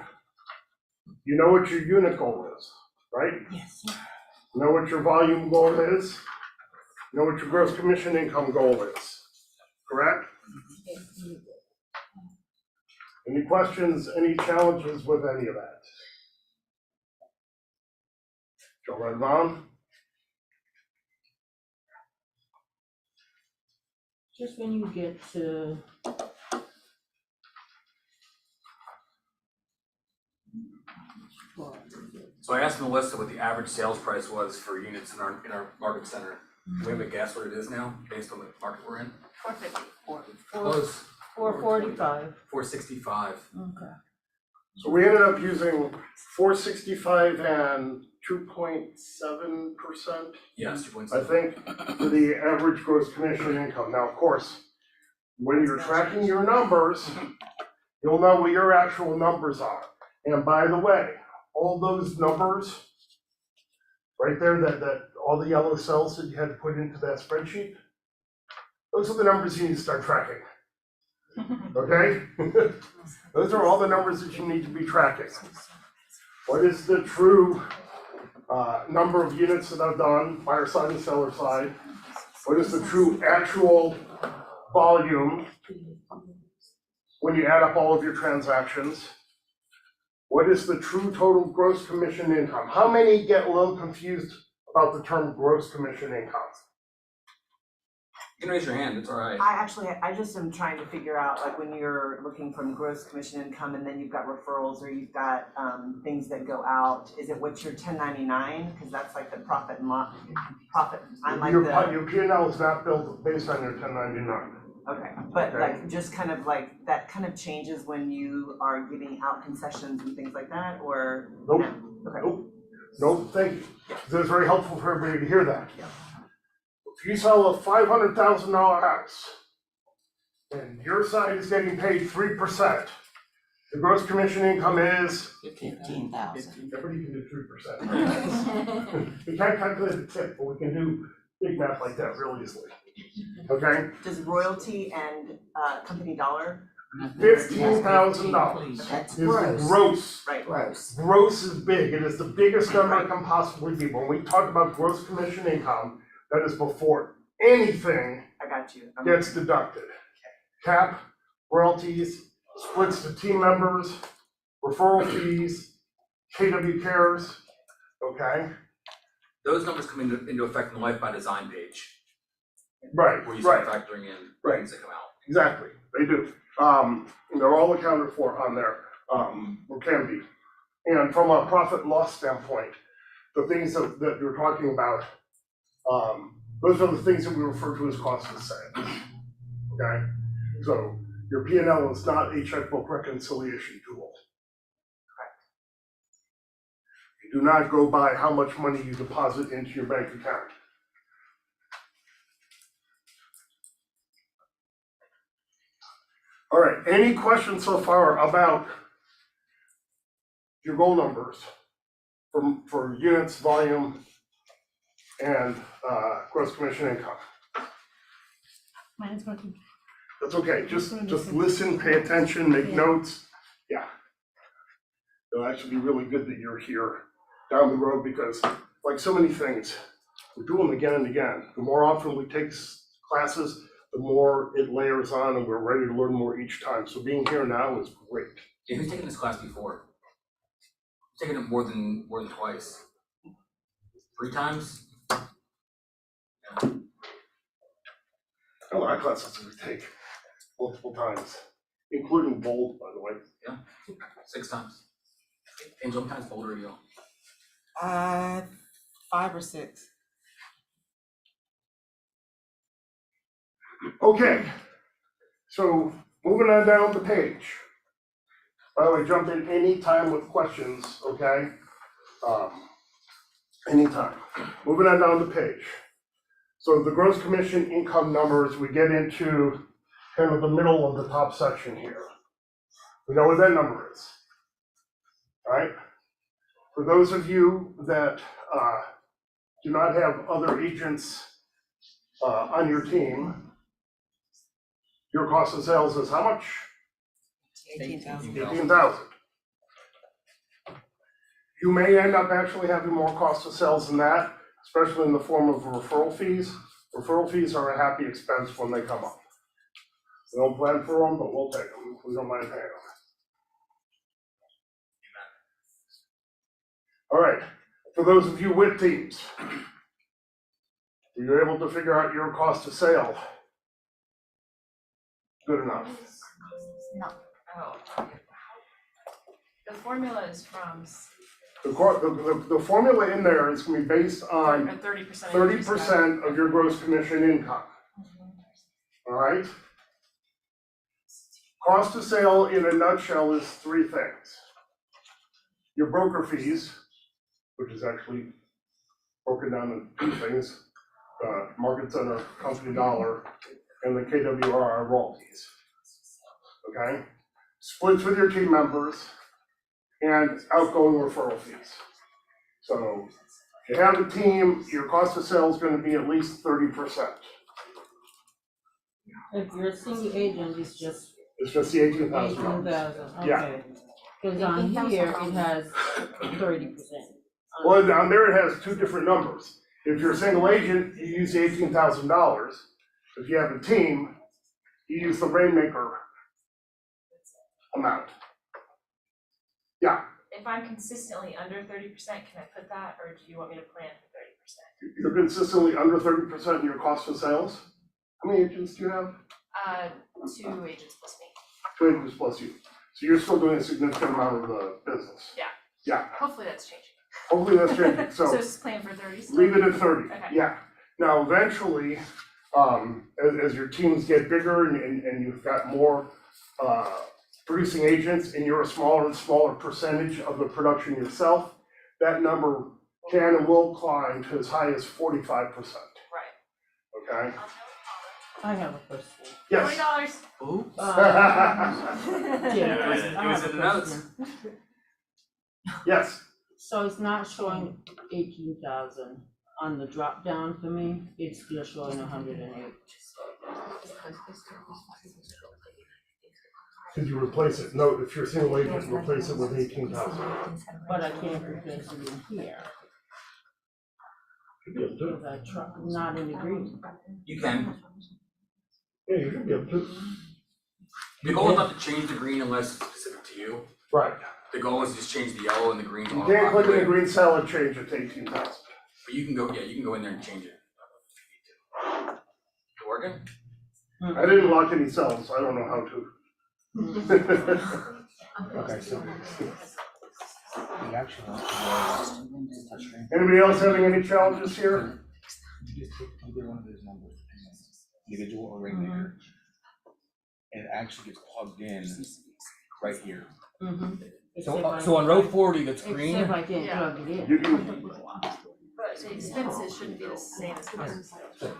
you know what your unit goal is, right? Yes. You know what your volume goal is? You know what your gross commission income goal is, correct? Any questions, any challenges with any of that? Joe, right on? Just when you get to. So I asked Melissa what the average sales price was for units in our market center. Do we have a guess what it is now, based on the market we're in? 450. Close, 445. 465. Okay. So we ended up using 465 and 2.7%, Yes, 2.7. I think, for the average gross commission income. Now, of course, when you're tracking your numbers, you'll know what your actual numbers are. And by the way, all those numbers right there, that all the yellow cells that you had to put into that spreadsheet, those are the numbers you need to start tracking. Okay? Those are all the numbers that you need to be tracking. What is the true number of units that I've done, buyer side and seller side? What is the true actual volume when you add up all of your transactions? What is the true total gross commission income? How many get a little confused about the term gross commission income? You can raise your hand, it's all right. I just am trying to figure out, like, when you're looking from gross commission income and then you've got referrals or you've got things that go out, is it what's your 1099? Because that's like the profit and loss, profit, I'm like Your the, P&L is not built based on your 1099. Okay, but Okay. like, just kind of like, that kind of changes when you are giving out concessions and things like that, or? Nope. No? Okay. Nope, thank you. That's very helpful for everybody to hear that. Yeah. If you sell a $500,000 house and your side is getting paid 3%, the gross commission income is, 15,000. everybody can do 3%. We can't calculate the tip, but we can do big math like that real easily. Okay? Does royalty and company dollar? $15,000 That's is the gross. gross. Right. Gross. Gross is big, it is the biggest number it can possibly be. When we talk about gross commission income, that is before anything I got you. gets deducted. Cap, royalties, splits to team members, referral fees, KW cares, okay? Those numbers come into effect in the Life by Design page, Right, where you right, start factoring in Right. things that come out. exactly, they do. They're all accounted for on there, or can be. And from a profit and loss standpoint, the things that you're talking about, those are the things that we refer to as cost of sales, okay? So your P&L is not a checkbook reconciliation tool. You do not go by how much money you deposit into your bank account. All right, any questions so far about your goal numbers for units, volume, and gross commission income? Mine is working. That's okay, just listen, pay attention, make notes, yeah. It'll actually be really good that you're here down the road, because like so many things, we do them again and again. The more often we take classes, the more it layers on and we're ready to learn more each time. So being here now is great. Yeah, who's taken this class before? Who's taken it more than twice? 3 times? A lot of classes we take multiple times, including bold, by the way. 6 times. Angel, how many times bolder are you? 5 or 6. Okay, so moving on down the page. By the way, jump in anytime with questions, okay? Anytime. Moving on down the page. So the gross commission income numbers, we get into kind of the middle of the top section here. We know what that number is, right? For those of you that do not have other agents on your team, your cost of sales is how much? 18,000. 18,000. You may end up actually having more cost of sales than that, especially in the form of referral fees. Referral fees are a happy expense when they come up. We don't plan for them, but we'll take them. We don't mind paying them. All right, for those of you with teams, were you able to figure out your cost of sale? Good enough. No. Oh. The formula is from The formula in there is gonna be based on 30%. 30% of your gross commission income, all right? Cost of sale in a nutshell is 3 things. Your broker fees, which is actually broken down in 2 things, market center, company dollar, and the KWRI royalties, okay? Splits with your team members, and outgoing referral fees. So if you have a team, your cost of sales is gonna be at least 30%. If you're a single agent, it's just It's just the $18,000. 18,000, Yeah. okay. Cause on here, it has 30%. Well, down there it has 2 different numbers. If you're a single agent, you use the $18,000. If you have a team, you use the Rainmaker amount. Yeah, If I'm consistently under 30%, can I put that, or do you want me to plan for 30%? you're consistently under 30% in your cost of sales. How many agents do you have? 2 agents plus me. 2 agents plus you. So you're still doing a significant amount of the business. Yeah. Yeah, Hopefully that's changing. hopefully that's changing, So so just plan for 30. leave it at 30, Okay. yeah. Now, eventually, as your teams get bigger and you've got more, producing agents and you're a smaller and smaller percentage of the production yourself, that number can and will climb to as high as 45%. Right. Okay? I have a question. Yes. $20. It was in the notes. Yes. So it's not showing 18,000 on the drop down for me, it's still showing 108. Could you replace it? No, if you're a single agent, replace it with 18,000. But I can't replace it in here, You'd be able to. because not in the green. You can. Yeah, you should be able to. The goal is not to change the green unless it's specific to you. Right. The goal is to just change the yellow and the green You to can't click in the auto-populate. green cell and change it to 18,000. But you can go, yeah, you can go in there and change it if you need to. It working? I didn't lock any cells, so I don't know how to. Okay, so the actual touchscreen. Anybody else having any challenges here? You just take either one of those numbers, individual or rainmaker, and it actually gets plugged in right here. So on row 40, that's green. Except I can't plug it in. You can, But the expenses shouldn't be the same as the.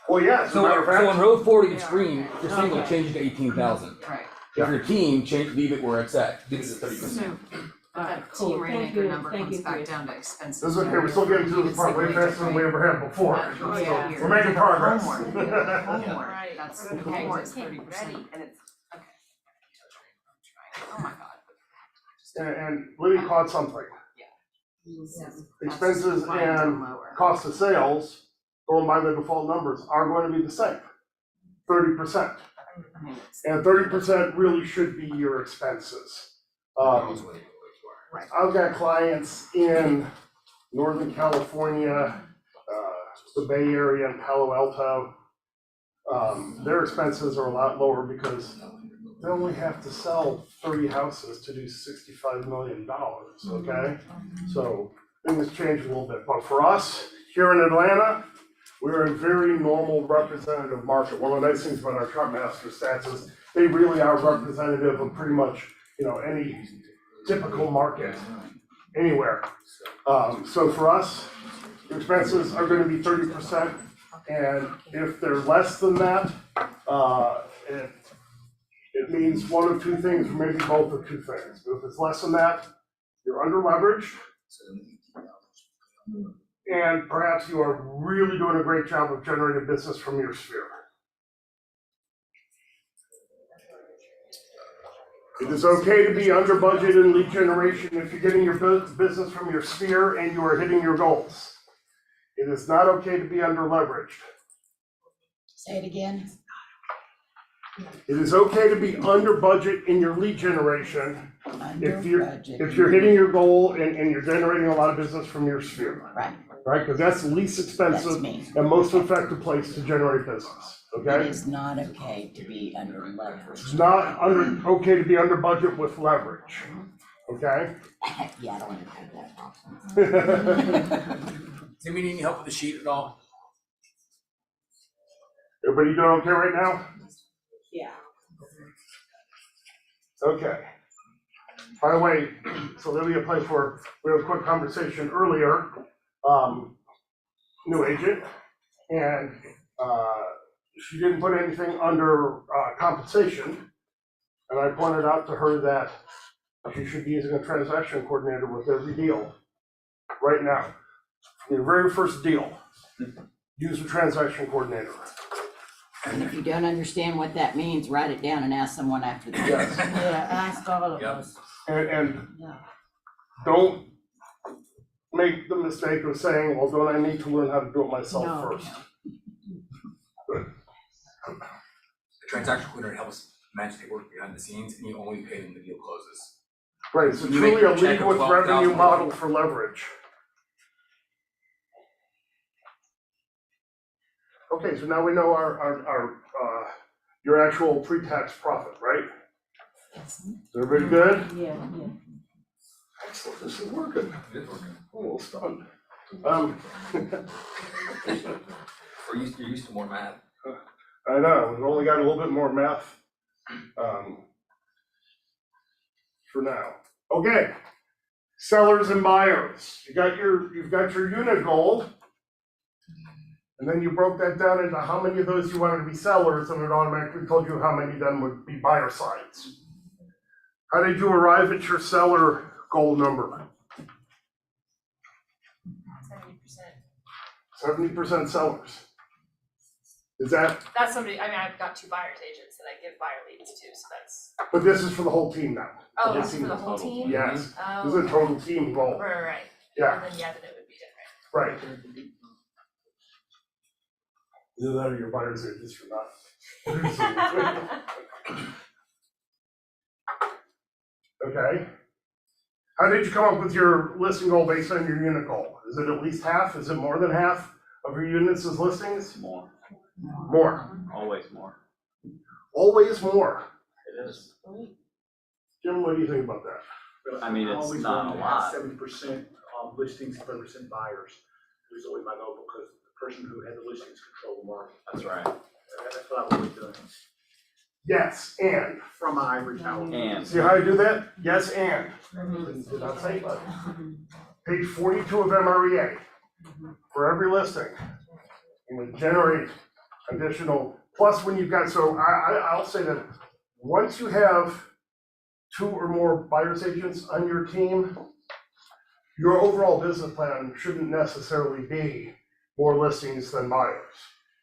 well, yeah, as a matter of fact, row 40, it's green. If you're single, change it to 18,000. Right. If you're a team, leave it where it's at. Leave it at 30%. So Alright, that cool. team Thank rainmaker you. number Thank comes you, back Chris. down to expenses. this is okay, we're still getting through this part way faster than we ever have before. Yeah. We're making progress. Homework, homework. Right. That's, Good okay, homework. it's 30%. And it's, Oh my God. And Lydia caught something. Expenses and cost of sales, going by the default numbers, are going to be the same, 30%. And 30% really should be your expenses. I've got clients in Northern California, the Bay Area and Palo Alto. Their expenses are a lot lower because they only have to sell 30 houses to do $65 million, okay? So things change a little bit, but for us, here in Atlanta, we're a very normal representative market. One of the nice things about our chart master stats is they really are representative of pretty much, any typical market anywhere. So for us, expenses are gonna be 30%, and if they're less than that, it means one of two things, or maybe both of two things. But if it's less than that, you're under leveraged, and perhaps you are really doing a great job of generating business from your sphere. It is okay to be under budget in lead generation if you're getting your business from your sphere and you are hitting your goals. It is not okay to be under leveraged. Say it again. It is okay to be under budget in your lead generation Under if you're budget. hitting your goal and you're generating a lot of business from your sphere, Right, right? Because that's the least that's expensive me. and most effective place to generate business, It okay? is not okay to be under leverage. It's not okay to be under budget with leverage, okay? Yeah, I don't want to have that problem. Does anybody need any help with the sheet at all? Everybody doing okay right now? Yeah. Okay. By the way, so there'll be a place where we had a quick conversation earlier, new agent, and she didn't put anything under compensation. And I pointed out to her that she should be using a transaction coordinator with every deal right now. From your very first deal, use a transaction coordinator. And if you don't understand what that means, write it down and ask someone after the Yes. Yeah, ask all of Yep. us. And Yeah. don't make the mistake of saying, well, don't I need to learn how to do it myself No. first? The transaction coordinator helps manage the work behind the scenes, and you only pay them when the deal closes. Right, so You make truly a a check lead of with revenue $12,000. model for leverage. Okay, so now we know our your actual pre-tax profit, right? Is everybody good? Yeah. Excellent, this is working. It is working. I'm a little stunned. You're used to more math. I know, we've only got a little bit more math, for now. Okay, sellers and buyers. You've got your unit goal. And then you broke that down into how many of those you wanted to be sellers, and it automatically told you how many then would be buyer sides. How did you arrive at your seller goal number? 70%. 70% sellers. Is that, That's somebody, I mean, I've got 2 buyers agents that I give buyer leads to, so that's, but this is for the whole team now. oh, The this is for the whole total. team? Yes, Oh, this is a total team goal. right. Yeah, Then yeah, then it would be different. right. Either that or your buyers agents or not. Okay. How did you come up with your listing goal based on your unit goal? Is it at least half? Is it more than half of your units as listings? More, More. always more. Always more. It is. Jim, what do you think about that? I mean, it's not a lot. 70% listings, 30% buyers. It was always my goal because the person who had the listings control the market. That's right. That's what I was doing. Yes, and. From my ivory tower. And See how I do that? Yes, and. Did not say but. Page 42 of MREA. For every listing, you would generate additional, plus when you've got, so I'll say that once you have 2 or more buyer's agents on your team, your overall business plan shouldn't necessarily be more listings than buyers.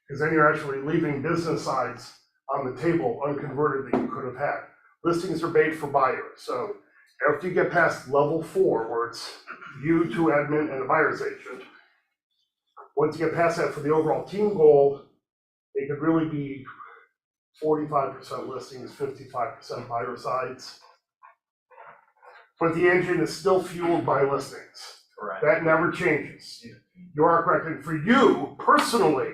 Because then you're actually leaving business sides on the table unconverted that you could have had. Listings are made for buyers. So after you get past level 4, where it's you, 2 admin, and a buyer's agent, once you get past that for the overall team goal, it could really be 45% listings, 55% buyer sides. But the engine is still fueled by listings. correct. That never changes. You are correct. And for you personally,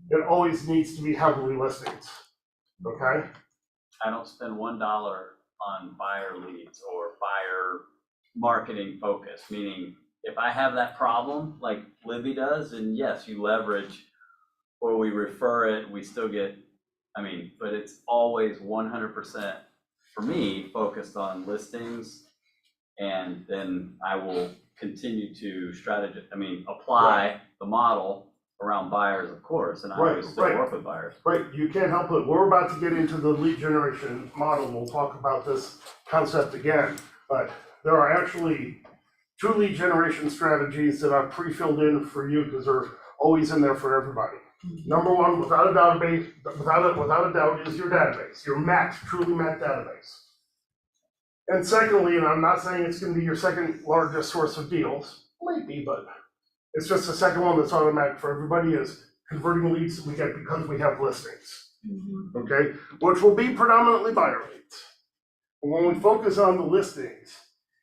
it always needs to be heavily listings. Okay? I don't spend $1 on buyer leads or buyer marketing focus, meaning if I have that problem like Libby does, and yes, you leverage or we refer it, we still get, but it's always 100% for me focused on listings, and then I will continue to apply the model around buyers, of course, and I always still work with buyers. Right, you can't help it. We're about to get into the lead generation model. We'll talk about this concept again, but there are actually 2 lead generation strategies that I've pre-filled in for you because they're always in there for everybody. Number 1, without a doubt, is your database, your truly met database. And secondly, and I'm not saying it's going to be your second largest source of deals, might be, but it's just the second one that's automatic for everybody is converting leads that we get because we have listings. Okay, which will be predominantly buyer leads. And when we focus on the listings,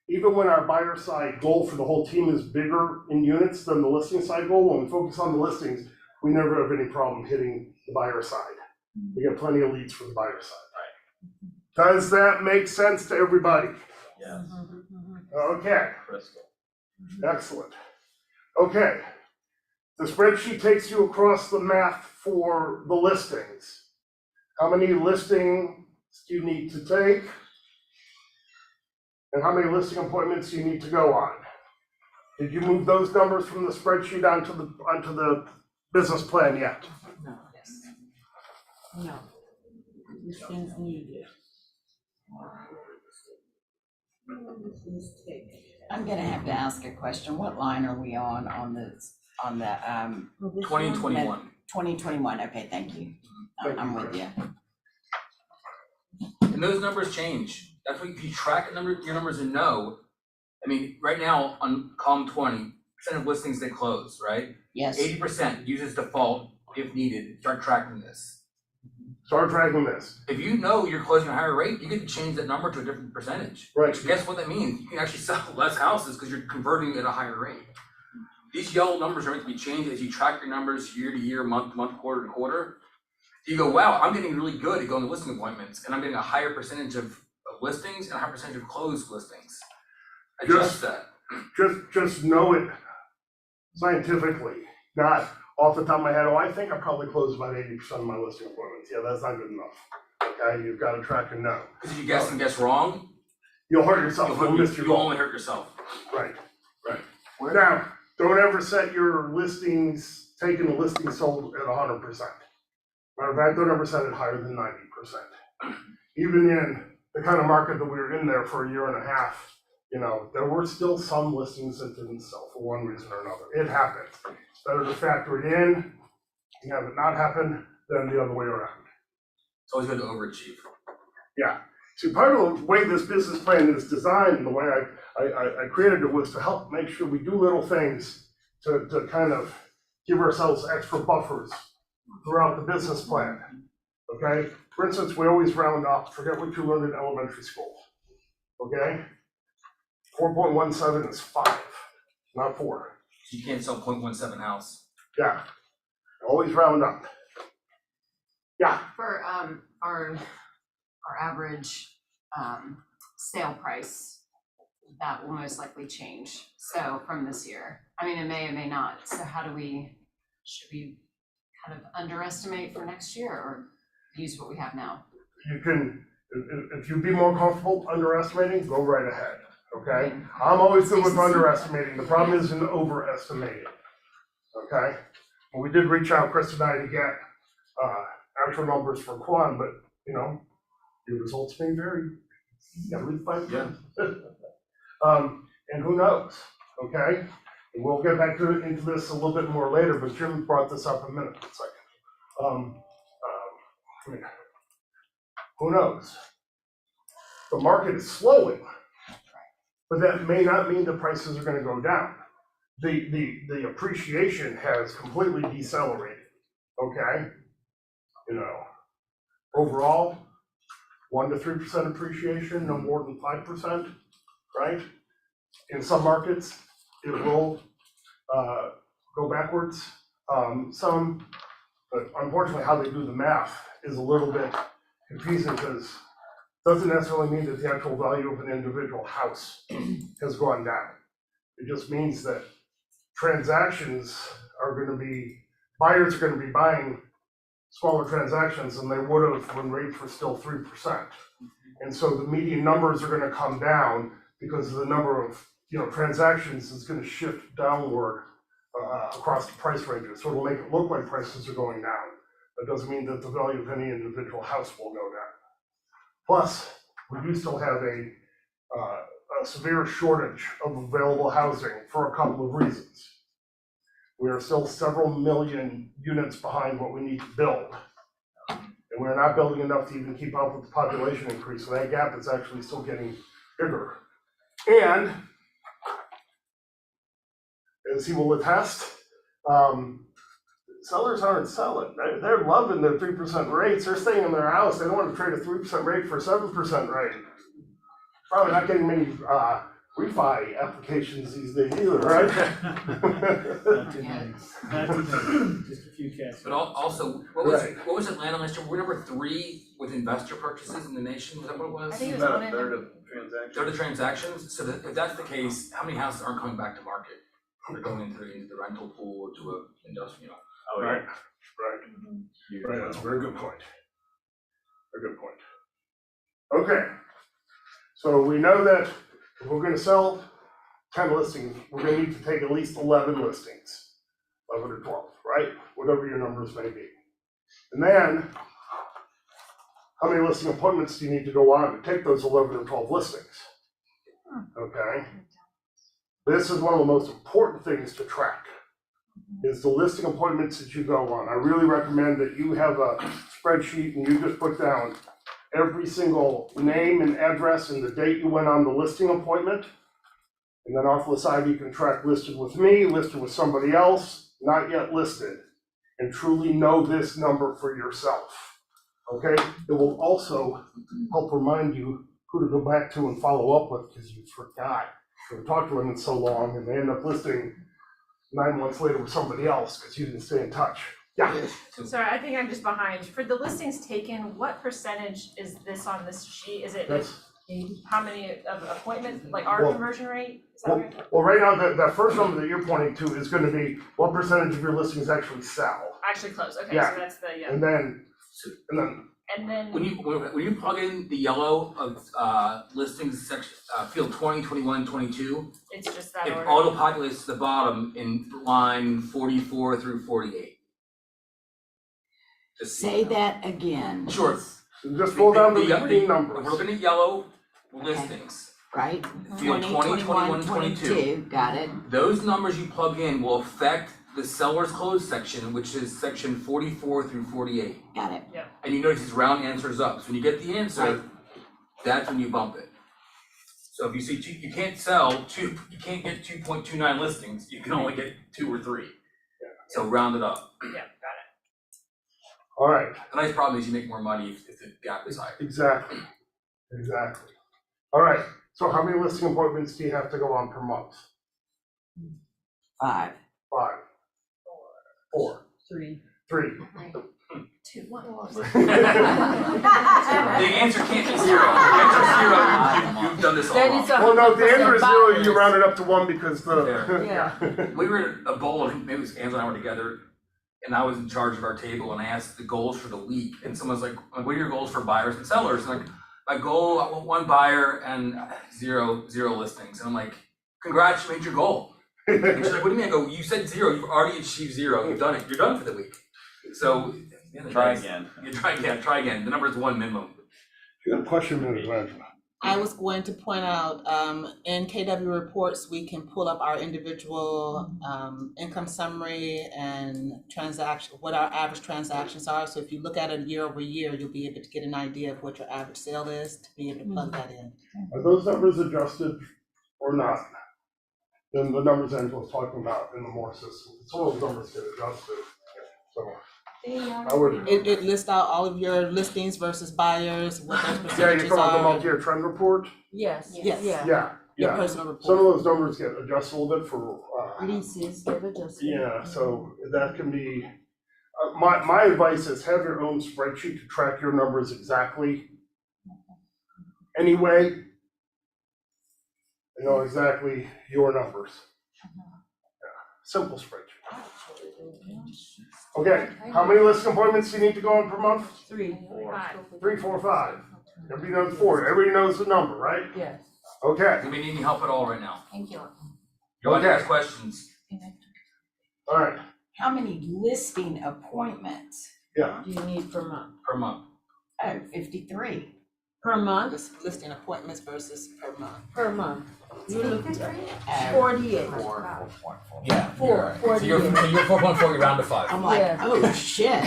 even when our buyer side goal for the whole team is bigger in units than the listing side goal, when we focus on the listings, we never have any problem hitting the buyer side. We get plenty of leads for the buyer side. Right. Does that make sense to everybody? Yes. Okay. Crystal. Excellent. Okay. The spreadsheet takes you across the map for the listings. How many listings do you need to take? And how many listing appointments do you need to go on? Did you move those numbers from the spreadsheet onto the business plan yet? No. No. Listings needed. I'm gonna have to ask a question. What line are we on this, on the, 2021. 2021? Okay, thank you. I'm with you. And those numbers change. That's what, if you track your numbers and know, right now on column 20, percent of listings they close, right? Yes. 80% uses default if needed. Start tracking this. Start tracking this. If you know you're closing a higher rate, you can change that number to a different percentage. Right. Which guess what that means? You can actually sell less houses because you're converting at a higher rate. These yellow numbers are meant to be changed as you track your numbers year to year, month to month, quarter to quarter. You go, wow, I'm getting really good at going to listing appointments, and I'm getting a higher percentage of listings and a higher percentage of closed listings. Adjust that. Just know it scientifically, not, off the top of my head, I think I probably closed about 80% of my listing appointments. Yeah, that's not good enough. Okay, you've got to track and know. Because if you guess and guess wrong, You'll hurt yourself, you'll miss your you'll goal. only hurt yourself. Right. Now, don't ever set your listings, taking the listing sold at 100%. Matter of fact, don't ever set it higher than 90%. Even in the kind of market that we were in there for a year and a half, there were still some listings that didn't sell for one reason or another. It happened. It's better to factor it in and have it not happen than the other way around. It's always good to overachieve. Yeah. See, part of the way this business plan is designed and the way I created it was to help make sure we do little things to kind of give ourselves extra buffers throughout the business plan. Okay? For instance, we always round up, forget what you learned in elementary school. Okay? 4.17 is 5, not 4. So you can't sell 0.17 house. Yeah. Always round up. Yeah. For our average sale price, that will most likely change. So from this year, I mean, it may, it may not. So should we kind of underestimate for next year or use what we have now? You can, if you'd be more comfortable underestimating, go right ahead. Okay? I'm always good with underestimating. The problem is in overestimating. Okay? Well, we did reach out, Chris and I, to get actual numbers for Quan, but your results may vary. You gotta read 5 times. And who knows? Okay? And we'll get back into this a little bit more later, but Jim brought this up a minute. It's like, who knows? The market is slowing, but that may not mean the prices are gonna go down. The appreciation has completely decelerated, okay? Overall, 1 to 3% appreciation, no more than 5%, right? In some markets, it will go backwards. Some, but unfortunately, how they do the math is a little bit confusing because it doesn't necessarily mean that the actual value of an individual house has gone down. It just means that transactions are going to be, buyers are going to be buying smaller transactions than they would have when rates were still 3%. And so the median numbers are going to come down because the number of transactions is going to shift downward across the price ranges. So it'll make it look like prices are going down. That doesn't mean that the value of any individual house will go down. Plus, we do still have a severe shortage of available housing for a couple of reasons. We are still several million units behind what we need to build. And we're not building enough to even keep up with the population increase. So that gap is actually still getting bigger. And, as he will attest, sellers aren't selling. They're loving their 3% rates. They're staying in their house. They don't want to trade a 3% rate for a 7% rate. Probably not getting many refi applications these days either, right? Just a few cash. But also, what was Atlanta last year? We're number 3 with investor purchases in the nation. Was that what it was? I think it was About one a in third the, of transactions. Third of transactions. So if that's the case, how many houses aren't coming back to market? They're going into the rental pool or to a industrial. Oh, Right, yeah. right, that's a very good point. Very good point. Okay, so we know that if we're gonna sell 10 listings, we're gonna need to take at least 11 listings, 11 or 12, right? Whatever your numbers may be. And then, how many listing appointments do you need to go on to take those 11 or 12 listings? Okay? This is one of the most important things to track, is the listing appointments that you go on. I really recommend that you have a spreadsheet and you just put down every single name and address and the date you went on the listing appointment. And then off to the side, you can track listed with me, listed with somebody else, not yet listed, and truly know this number for yourself. Okay? It will also help remind you who to go back to and follow up with because you forgot. You talked to them in so long and they end up listing 9 months later with somebody else because you didn't stay in touch. Yeah. sorry, I think I'm just behind. For the listings taken, what percentage is this on this sheet? Is it? That's how many of appointments, like our Well- conversion rate, is that right? Well, right now, that first number that you're pointing to is gonna be what percentage of your listings actually sell. Actually close, okay, Yeah. so that's the, yeah, And then, and then. When you plug in the yellow of listings section, field 20, 21, 22, It's just that it order. auto populates to the bottom in line 44 through 48. Just Say that again, Sure. just pull down the The- repeating We're numbers. looking at yellow listings, right? field 20, 21, 22. Got it. Those numbers you plug in will affect the seller's close section, which is section 44 through 48. Got it. And you notice these round answers up, so when you get the answer, that's when you bump it. So if you see you can't get 2.29 listings, you can only get 2 or 3. So round it up. Yeah, got it. All right, The nice problem is you make more money if the gap is higher. exactly. All right, so how many listing appointments do you have to go on per month? 5. 5. 4. 3. 3. 2, 1. The answer can't be 0. The answer is 0. You've done this all Then wrong. it's a Well, no, the answer is 0, you backwards. round it up to 1 because the. Yeah. We were at a bowl, I think maybe it was Angela and I were together, and I was in charge of our table, and I asked the goals for the week, and someone's like, what are your goals for buyers and sellers? And like, my goal, I want 1 buyer and 0 listings, and I'm like, congrats, you made your goal. And she's like, what do you mean? I go, you said 0, you've already achieved 0, you've done it, you're done for the week. So, Try again. You try again, the number is 1 minimum. You got a question, Angela? I was going to point out, in KW reports, we can pull up our individual income summary and what our average transactions are. So if you look at it year over year, you'll be able to get an idea of what your average sale is to be able to plug that in. Are those numbers adjusted or not? Then the numbers Angela's talking about in the Moore system, some of those numbers get adjusted, so. I would, It lists out all of your listings versus buyers, what those yeah, you're percentages talking about the are. multi-year trend report? Yes. Yes. Yeah. Yeah, Your yeah. personal report. Some of those numbers get adjusted a little bit for, Leases get adjusted. yeah, so that can be, my advice is have your own spreadsheet to track your numbers exactly. Anyway, you know exactly your numbers. Yeah, simple spreadsheet. Okay, how many listing appointments do you need to go on per month? 3. 3, 4, 5. Everybody knows 4. Everybody knows the number, right? Yes. Okay, Anybody need any help at all right now? Thank you. You want to ask questions? all right, How many listing appointments? yeah. Do you need per month? Per month. Oh, 53. Per month? Listing appointments versus per month. Per month. You look at Oh, 48. Yeah. Four, you're right. So you're 48. 4.4, you round to 5. I'm like, Yeah. oh, shit.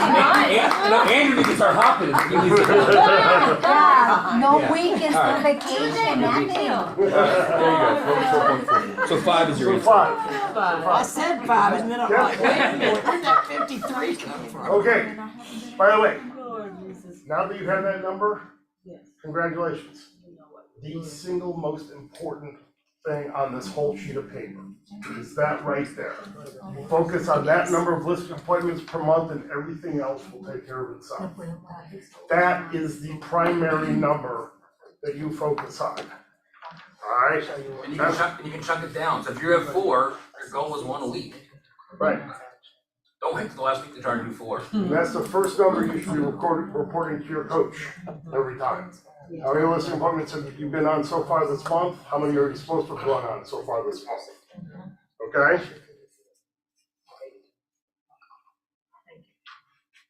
Andrew needs to start hopping. He needs to- Yeah, no Yeah. weekends, All no right. vacation, nothing. There you go, 4.4. So 5 is your So answer. 5. I said 5, and then I'm like, wait a minute, where'd that 53 come from? Okay, by the way, now that you have that number, congratulations. The single most important thing on this whole sheet of paper is that right there. Focus on that number of listing appointments per month and everything else will take care of itself. That is the primary number that you focus on. All right? And you can chunk it down. So if you have 4, your goal is 1 a week. Right. Don't wait till the last week to try to do 4. And that's the first number you should be reporting to your coach every time. How many listing appointments have you been on so far this month? How many are you supposed to be on so far this month? Okay?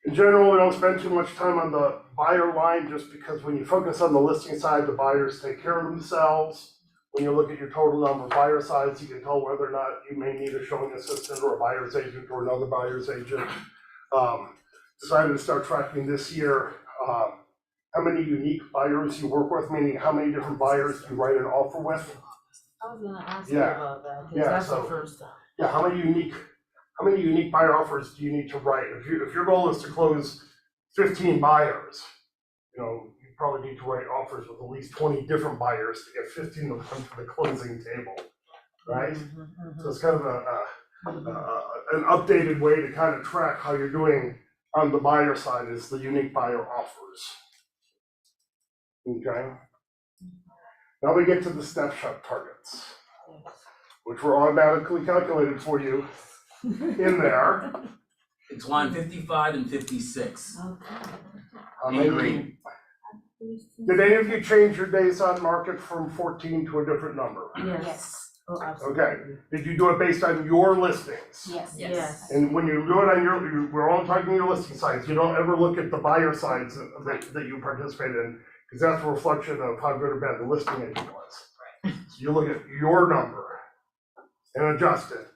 In general, we don't spend too much time on the buyer line just because when you focus on the listing side, the buyers take care of themselves. When you look at your total number of buyer sides, you can tell whether or not you may need a showing assistant or a buyer's agent or another buyer's agent. Decided to start tracking this year how many unique buyers you work with, meaning how many different buyers you write an offer with. I was gonna ask you Yeah. about that, Yeah, cause that's the so- first time. Yeah, how many unique buyer offers do you need to write? If your goal is to close 15 buyers, you know, you probably need to write offers with at least 20 different buyers to get 15 of them to the closing table, right? So it's kind of an updated way to kind of track how you're doing on the buyer side is the unique buyer offers. Okay? Now we get to the snapshot targets, which were automatically calculated for you in there. It's line 55 and 56. How many- Did any of you change your days on market from 14 to a different number? Yes. Oh, absolutely. Okay, did you do it based on your listings? Yes. Yes. And when you do it on we're all talking your listing sites, you don't ever look at the buyer sides that you participate in, because that's a reflection of how good or bad the listing agent was. So you look at your number and adjust it.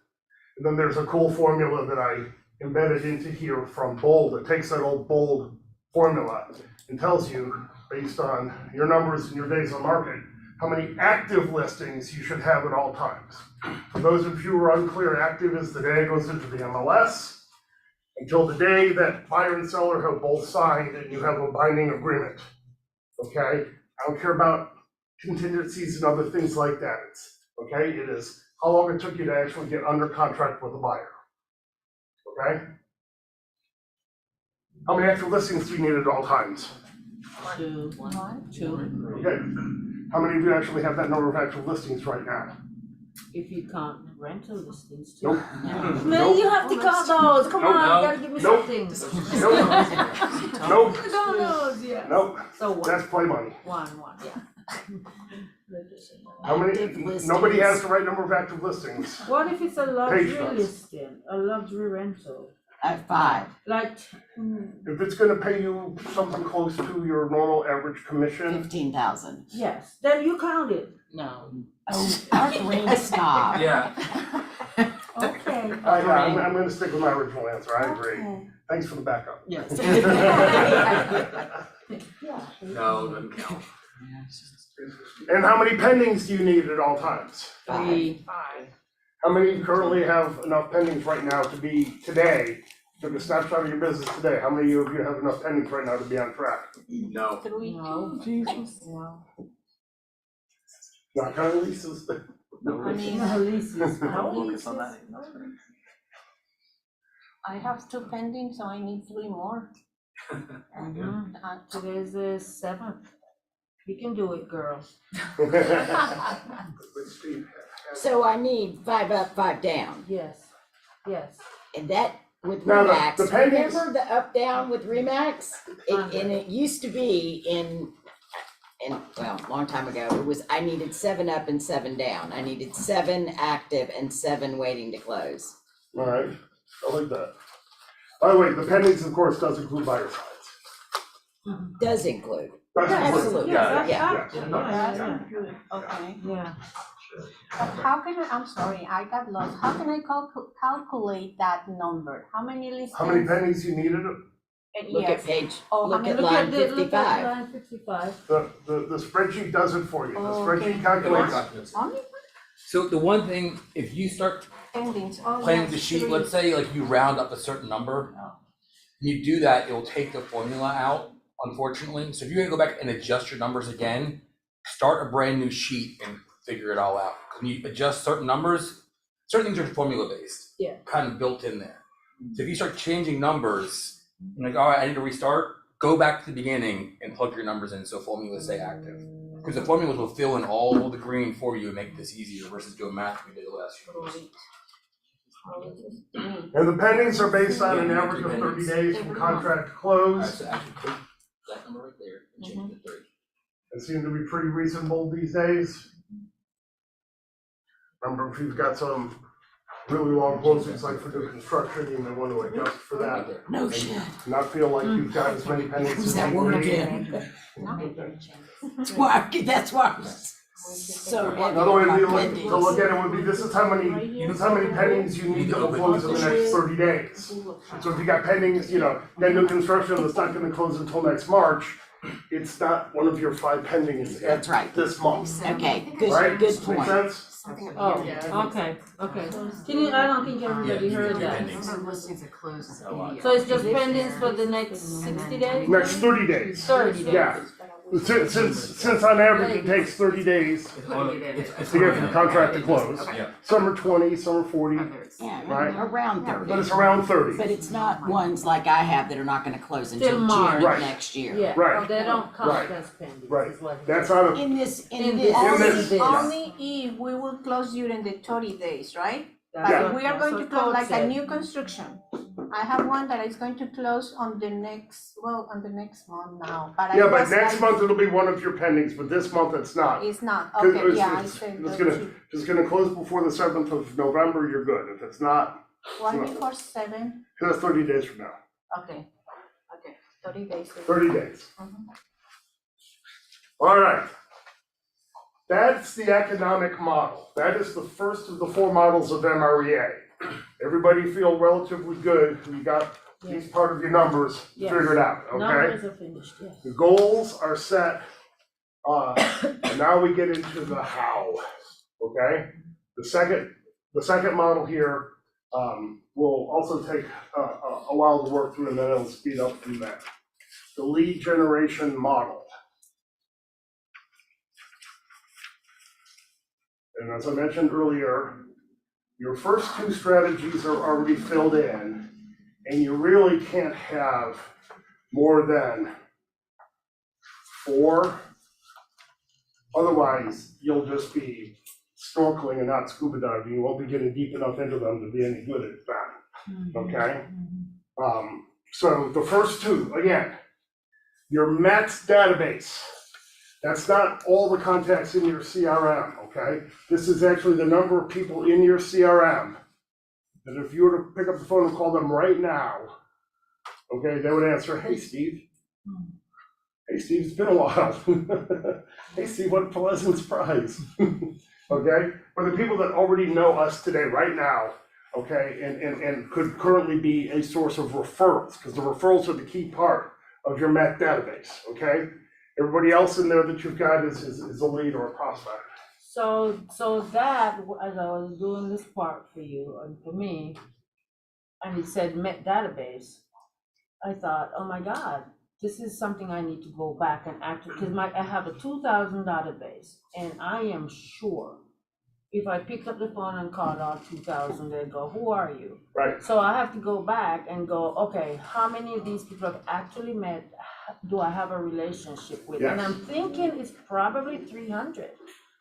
And then there's a cool formula that I embedded into here from Bold. It takes that old Bold formula and tells you, based on your numbers and your days on market, how many active listings you should have at all times. For those of you who are unclear, active is the day it goes into the MLS until the day that buyer and seller have both signed and you have a binding agreement. Okay? I don't care about contingencies and other things like that. Okay? It is how long it took you to actually get under contract with a buyer. Okay? How many active listings do you need at all times? Two. Okay. How many of you actually have that number of active listings right now? If you count rental listings too. Nope. Man, Nope. you have to count those, come Nope. on, you gotta give me Nope. something. Nope. Nope. Count those, yeah. Nope. So one, That's play money. one, yeah. How many, Active nobody listings. has the right number of active listings. What if it's a Page luxury notes. listing, a luxury rental, At 5. like, If it's gonna pay you something close to your normal average commission, 15,000. yes, then you count it. No. Oh, our green stop. Yeah. Okay. I'm gonna stick with my original answer, I agree. Okay. Thanks for the backup. Yes. No, doesn't count. And how many pendings do you need at all times? 3. How many currently have enough pendings right now to be today? Took a snapshot of your business today. How many of you have enough pendings right now to be on track? No. 3. No. Jesus. No. Not counting leases. I mean, No leases. No No leases. leases. I have 2 pending, so I need 3 more. Today's the 7th. You can do it, girl. So I need 5 up, 5 down. Yes, yes. And that with No, no, Remax, the pendings- remember the up down with Remax? And it used to be well, a long time ago, it was, I needed 7 up and 7 down. I needed 7 active and 7 waiting to close. All right, I like that. By the way, the pendings, of course, does include buyer sides. Does include. Does include. Absolutely, Yes, yeah. absolutely, okay. yeah. But how can I'm sorry, I got lost. How can I calculate that number? How many listings? How many pendings you needed? Look at Yes. page, Oh, how look many- at line Look at 55. line 55. The spreadsheet does it for you. The Oh, spreadsheet okay. calculates. Only So the one thing, if you start pendings. Oh, playing yes, the sheet, 3. let's say like you round up a certain number. You do that, it will take the formula out, unfortunately. So if you're gonna go back and adjust your numbers again, start a brand new sheet and figure it all out. When you adjust certain numbers, certain things are formula based. Yeah. Kind of built in there. So if you start changing numbers, you're like, all right, I need to restart, go back to the beginning and plug your numbers in so formulas stay active. Because the formulas will fill in all the green for you and make this easier versus doing math we did the last few years. And the pendings are based on an average of 30 days from contract to Alright, close. so actually take that number right there and change it to 3. It seems to be pretty reasonable these days. Remember, if you've got some really long closings like for new construction, you may want to adjust for Right that. there. No shit. Not feel like you've got as many pendings Use as that you word need. again. That's why I'm so heavy Another way on my to pendings. look at it would be, this is how many pendings you need to close in the next 30 days. So if you got pendings, that new construction that's not gonna close until next March, it's not one of your 5 pendings That's right. this month, Okay, right? good Make point. sense? Oh, okay. Can you, I don't think everybody heard that. Listings that close So it's just pendings for the next 60 days? Next 30 days. 30 days. Yeah. Since on average it takes 30 days It's to get the contract to close. Okay. Yeah. Some are 20, some are 40, Yeah, Right. around 30. but it's around 30. But it's not ones like I have that are not gonna close Till until June March. of Right. next year. Yeah, Right. they don't count Right. as pending, Right. is what he That's said. out of, In this, In in this- this. this- Only if we will close during the 30 days, right? That's Yeah. But what- we are that's going what to close code like a said. new construction. I have one that is going to close on the next month now, but I yeah, but was next like, month it'll be one of your pendings, but this month it's not. it's not, 'Cause okay, it's- yeah, I it's- said it's those gonna- two. If it's gonna close before the 7th of November, you're good. If it's not, One before 7, that's 30 days from now. okay, 30 days. 30 days. Mhm. All right. That's the economic model. That is the first of the 4 models of MREA. Everybody feel relatively good. You got these part of your numbers Yes. figured out, okay? Numbers are finished, yes. The goals are set, and now we get into the how, okay? The second model here, will also take a while to work through, and then it'll speed up from there. The lead generation model. And as I mentioned earlier, your first 2 strategies are already filled in, and you really can't have more than 4. Otherwise, you'll just be snorkeling and not scuba diving. You won't be getting deep enough into them to be any good at that, okay? So the first 2, again, your METS database. That's not all the contacts in your CRM, okay? This is actually the number of people in your CRM that if you were to pick up the phone and call them right now, okay, they would answer, hey, Steve. Hey, Steve, it's been a while. Hey, Steve, what a pleasant surprise. Okay? For the people that already know us today, right now, okay, and could currently be a source of referrals, because the referrals are the key part of your MET database, okay? Everybody else in there that you've got is a lead or a prospect. So that, as I was doing this part for you and for me, and it said Met database, I thought, oh my God, this is something I need to go back and actually, because I have a 2,000 database, and I am sure if I picked up the phone and called all 2,000, they'd go, who are you? Right. So I have to go back and go, okay, how many of these people have actually met? Do I have a relationship with? And Yes. I'm thinking it's probably 300,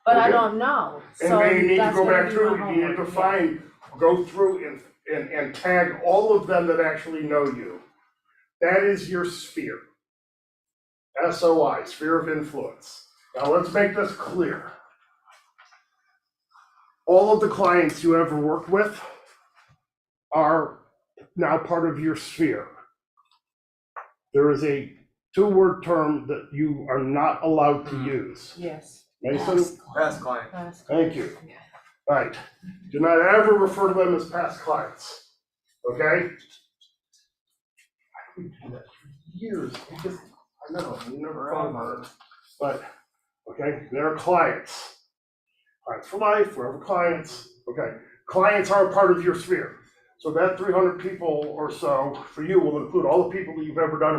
but I Okay. don't know. And So then you need to that's go gonna back be through, my you need to homework, yeah. go through and tag all of them that actually know you. That is your sphere. SOI, sphere of influence. Now let's make this clear. All of the clients you ever worked with are now part of your sphere. There is a 2-word term that you are not allowed to use. Yes. Mason? Past client. That's Thank you. Right. Do not ever refer to them as past clients, okay? I would do that for years, because I know, you never thought about it. But, okay, they're clients. Clients for life, forever clients, okay? Clients are a part of your sphere. So that 300 people or so for you will include all the people that you've ever done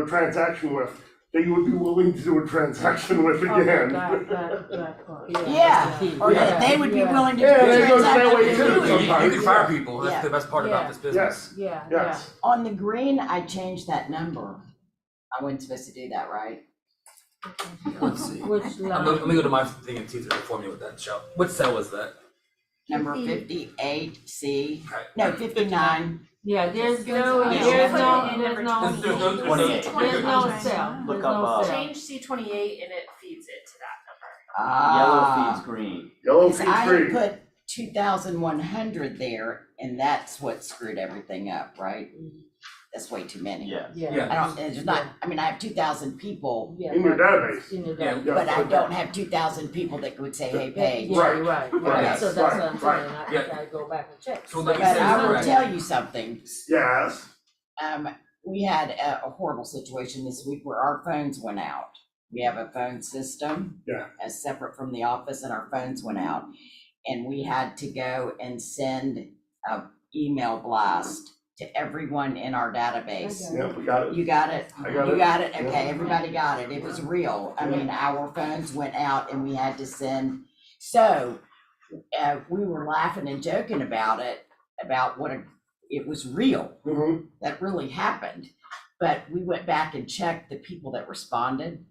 a transaction with, that you would be willing to do a transaction with again. That part, Yeah, or Yeah. they would be Yeah. willing to. Yeah, do it goes that transaction way with too you. sometimes. You can fire people, that's Yeah. the best part about Yeah. this business. Yeah, Yes. On the green, I changed that number. I wasn't supposed to do that, right? Let's see. Which Let me go to my thing and see if it'll inform me with that show. What cell was that? Number 58C, Okay. no, 59. Yeah, there's Yeah. no There's cell. There's no 28. There's no cell. Look There's up, no cell. Change C28 and it feeds it to that number. Yellow feeds green. Yellow Because feeds I green. had put 2,100 there, and that's what screwed everything up, right? That's way too many. Yeah. Yeah. I don't, there's not, I mean, I have 2,000 people, Yeah. In your database. In your Yeah. database. but I don't have 2,000 people that would say, hey, Paige. Yeah, Right. right, Right. right, so that's what I'm Right. saying, I Yeah. gotta go back and check. So like you But said, I will correct. tell you something, Yes. we had a horrible situation this week where our phones went out. We have a phone system. Yeah. As separate from the office, and our phones went out. And we had to go and send a email blast to everyone in our database. Yeah, we got it. You got it? I got You it. got it? Okay, Yeah. everybody got it. It was real. I mean, our phones went out and we had to send. So, we were laughing and joking about it, about it was real. Mhm. That really happened. But we went back and checked the people that responded.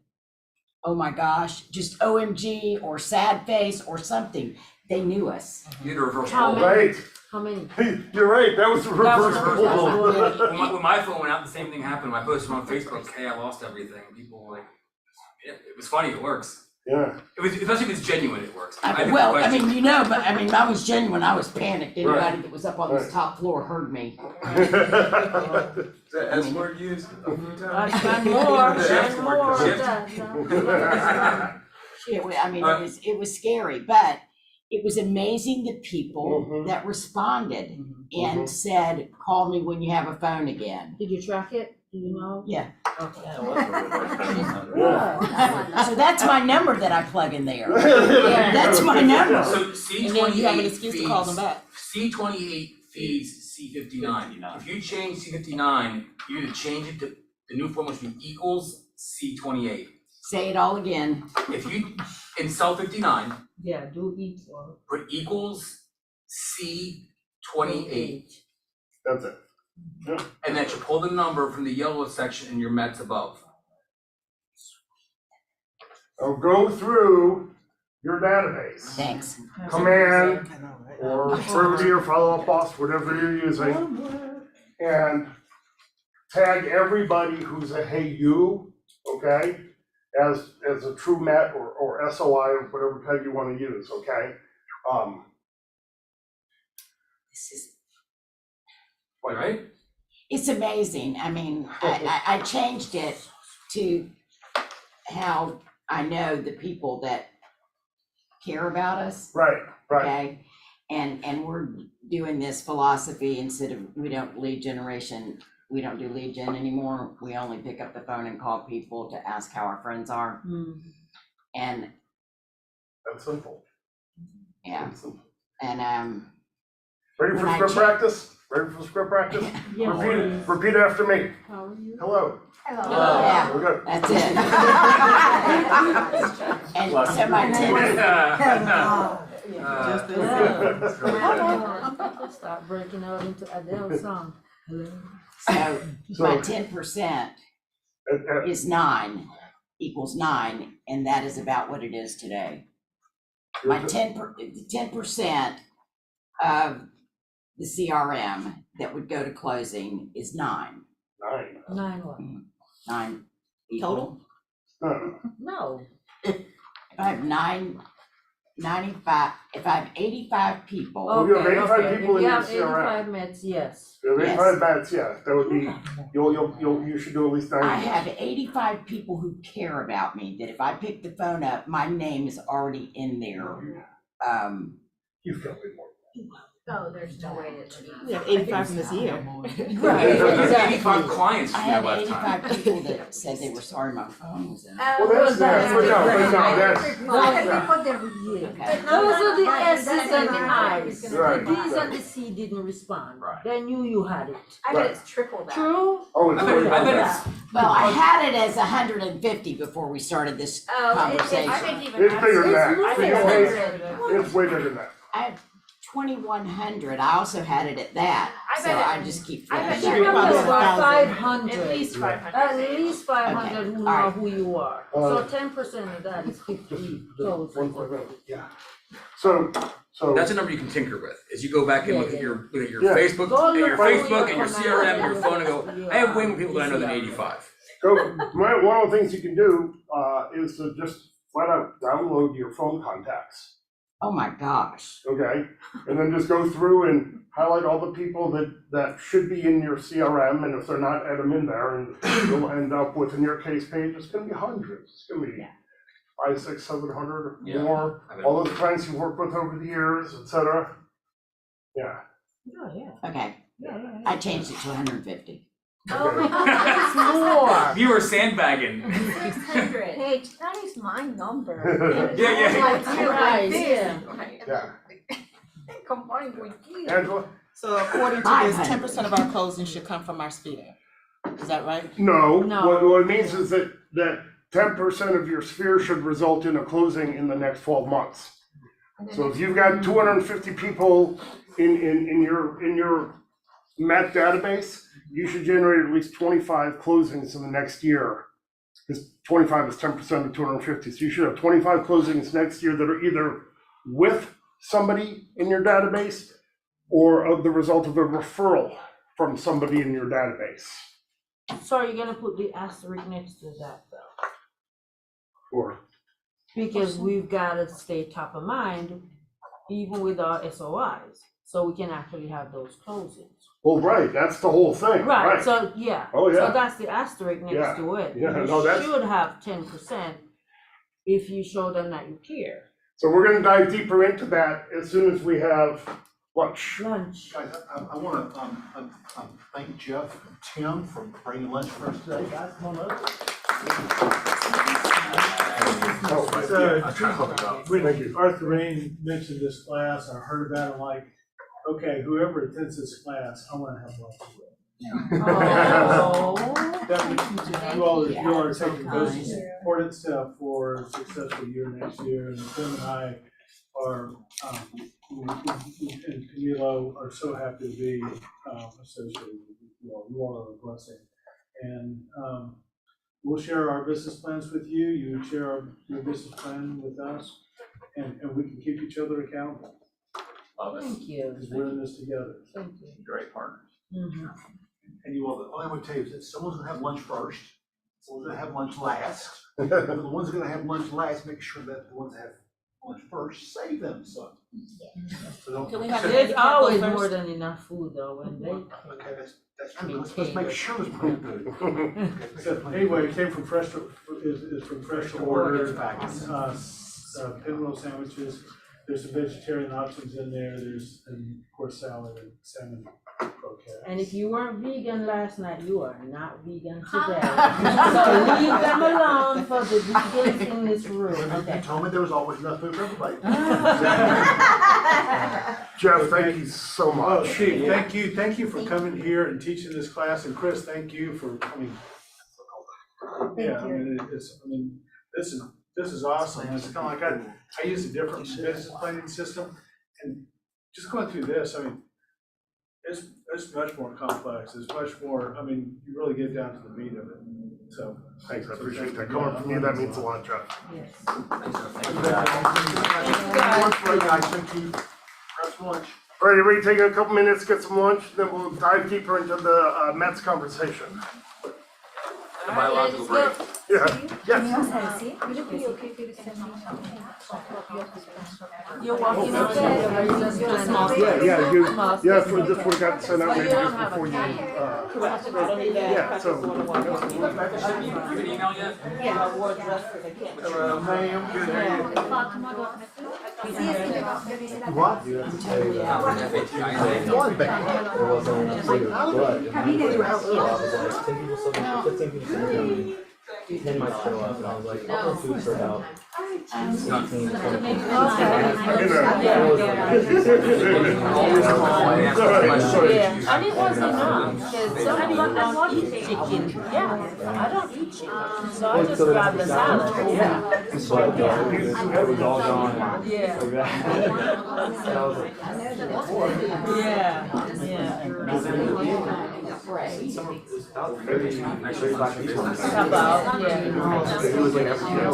Oh my gosh, just OMG or sad face or something. They knew us. You need a reverse How goal. many? Right, How many? you're right, that was a reverse reverse goal. When my phone went out, the same thing happened. When I posted on Facebook, hey, I lost everything. People were like, yeah, it was funny, it works. Yeah, It was, especially if it's genuine, it works. I didn't Well, I question. mean, you know, but I mean, I was genuine. I was panicked. Anybody Right. that was up on this Right. top floor heard me. Is that S word used a few times? And more, Shift. and more. Shift. I mean, it was scary, but it was amazing the people Mhm. that responded and Mhm. said, call me when you have a phone again. Did you track it? Do you know? Yeah. Okay. So that's my number that I plug in there. Yeah. That's my number. So C And then you have an 28 excuse to call them feeds, back. C28 feeds C59. If you change C59, you need to change it to, the new form must be equals C28. Say it all again. If you, in cell 59, Yeah, do equal. put equals C28, That's it. and that should pull the number from the yellow section in your mets above. Now go through your database, Thanks. command, or refer to your follow-up boss, whatever you're using, and tag everybody who's a hey you, okay? As a true met or SOI, or whatever tag you wanna use, okay? This is, Right? it's amazing. I mean, I changed it to how I know the people that care about us. Right, right, Okay, and we're doing this philosophy instead of, we don't do lead gen anymore. We only pick up the phone and call people to ask how our friends are. And, that's simple. yeah, That's simple. and, Ready for When I script check- practice? Ready for script practice? Yeah. Repeat after me. How are you? Hello. yeah, We're good. that's it. And so my Start breaking out into Adele song. so So, my 10% is 9, equals 9, and that is about what it is today. My 10% of the CRM that would go to closing is 9. 9. 9 what? 9 Total? equal. No. If I have 95, if I have 85 people, Oh, you have 85 Okay, people if in you your have CRM. 85 meds, yes. If Yes. 85 bats, yeah, that would be, you should do at least 90. I have 85 people who care about me, that if I pick the phone up, my name is already in there. You've got me more. No, there's no way it's. We have 85 from this year. Right, exactly. 85 clients I from that had lifetime. 85 people that said they were sorry my phone was out. Well, that's, that's, but no, that's, Okay. Those are the S's and the I's. The Right, D's and right. the C didn't respond. Right. They knew you had it. I bet it's triple that. True? oh, it's I bet way it's, Well, I had it as 150 before we started this Oh, conversation. I think even It's bigger than that. It's It's more. way- It's way bigger than that. I have 2,100, I also had it at that, I so bet it- I just keep. I bet filling You it. probably Probably about 1,000. 500. At least 500. At least 500 who know alright. who you are. So 10% of that is 50 close. Yeah. So, That's a number you can tinker with, is you go back and Yeah, look at yeah. your, Yeah. Facebook, Go and your look for Facebook and your your CRM and your phone and go, command. I have way more people that I know than 85. so one of the things you can do, is to just flat out download your phone contacts. Oh my gosh. Okay, and then just go through and highlight all the people that should be in your CRM, and if they're not, add them in there, and you'll end up with, in your case page, it's gonna be hundreds, it's gonna be 500, 600, 700 or Yeah. more, I mean- all those friends you've worked with over the years, et cetera. Yeah, Oh, yeah. Okay, I changed it to 150. Oh my okay. God, that's more. You were sandbagging. 600. Hey, that is my number. Yeah, yeah. Like you right there. Yeah, Combined with you. Angela? So according to this, 10% of our closings should come from our sphere. Is that right? No, No. what it means is that 10% of your sphere should result in a closing in the next 12 months. So if you've got 250 people in your Met database, you should generate at least 25 closings in the next year. Because 25 is 10% of 250, so you should have 25 closings next year that are either with somebody in your database or of the result of a referral from somebody in your database. So you're gonna put the asterisk next to that though, Or, because we've gotta stay top of mind, even with our SOIs, so we can actually have those closings. well, right, that's the whole thing, Right, right? so, yeah. Oh, yeah. So that's the asterisk Yeah, next to it. yeah, no, that's- You should have 10% if you show them that you care. So we're gonna dive deeper into that as soon as we have lunch. Lunch. Guys, I wanna, thank Jeff and Tim for bringing lunch for us today. Guys, come on up. Thank you. Arthur Rain mentioned this class, I heard that, I'm like, okay, whoever attends this class, I wanna have lunch with. Oh. That means you all are taking this important step for a successful year next year, and Tim and I are, and Camilo are so happy to be, associated with you all. You all are a blessing. And, we'll share our business plans with you, you share your business plan with us, and we can keep each other accountable, Love it. Thank you. because we're in this together. Thank you. Great partners. Mhm. And you all, all I would tell you is that someone's gonna have lunch first, someone's gonna have lunch last. And the ones that are gonna have lunch last, make sure that the ones that have lunch first, save them some. So don't. Can we have There's always first? more than enough food though, when they. Okay, that's true, let's make sure it's pretty good. So anyway, it came from Fresh to, is from Fresh to Order, pinroll sandwiches, there's some vegetarian options in there, there's, and of course, salad and salmon croquette. And if you weren't vegan last night, you are not vegan today. So leave them alone for the vegans in this room, You okay? told me there was always enough food for everybody. Jeff, thank you so Oh, much. Steve, thank you for coming here and teaching this class, and Chris, thank you for coming. Yeah, I mean, this is awesome, it's kind of like I use a different business planning system, and just going through this, I mean, it's much more complex, it's much more, I mean, you really get down to the meat of it, so. Thanks, I appreciate that. Coming from you, that means a lot, Jeff. Yes. Thank you. Grab lunch. All right, everybody take a couple minutes, get some lunch, then we'll dive deeper into the Mets conversation. Am I allowed to go break? Yeah, yes. Would it be okay for you to send me something? You're walking up there, or you're just doing small? Yeah, Small yeah, for this would have got sent out Well, maybe you don't just have a before you, Correct. I don't need that. yeah, so. You have an email yet? Yeah. What? One back. Ten might show up, and I was like, I'll put food for about 18, 20. Yeah, and it wasn't enough, because some people don't eat chicken, yeah, I don't eat chicken, so I just grab the salad, yeah. But it was all gone. Yeah. Like that. And I was like, Yeah, it's about 35 people. How about, yeah. It was like every day.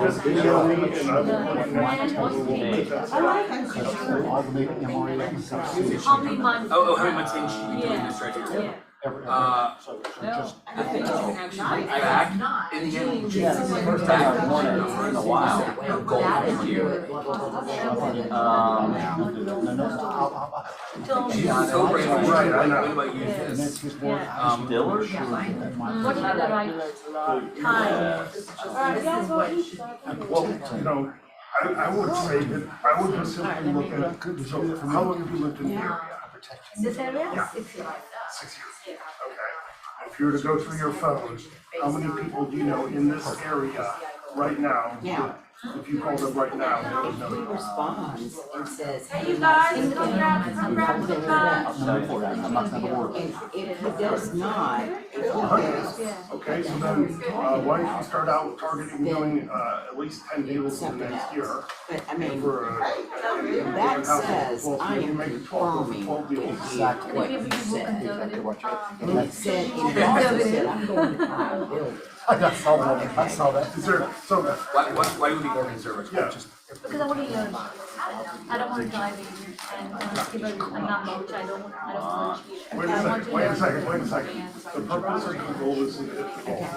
Just email me and I will make that. How many months? Oh, how many months in she doing this right here? I think you can actually back in June. First time I've won it in a while. Gold year. She's so brave. Right, I know. What about you? Dillard? What did I write? Time. Well, you know, I would say that, I would just simply look at, so how long have you lived in the area? This area? Yeah. 6 years. 6 years. Okay. If you were to go through your phone, how many people do you know in this area right now that if you called up right now, they would If know. he responds and says, Hey, hey, you my guys, symptoms, come grab the cup. and if he does not, if he goes, Okay, so then, why don't you start out targeting doing, at least 10 deals in the next year? but I And mean, for that says I am confirming twelve with deals. you what you said. And it said, and it also said, I'm going to buy a building. I saw that, I saw that. Is there, so, Why do we be more conservative? yeah, Because I want to learn. I don't want to drive in and give a number which I don't want to achieve. wait a second. The purpose of the goal is to hit the goal.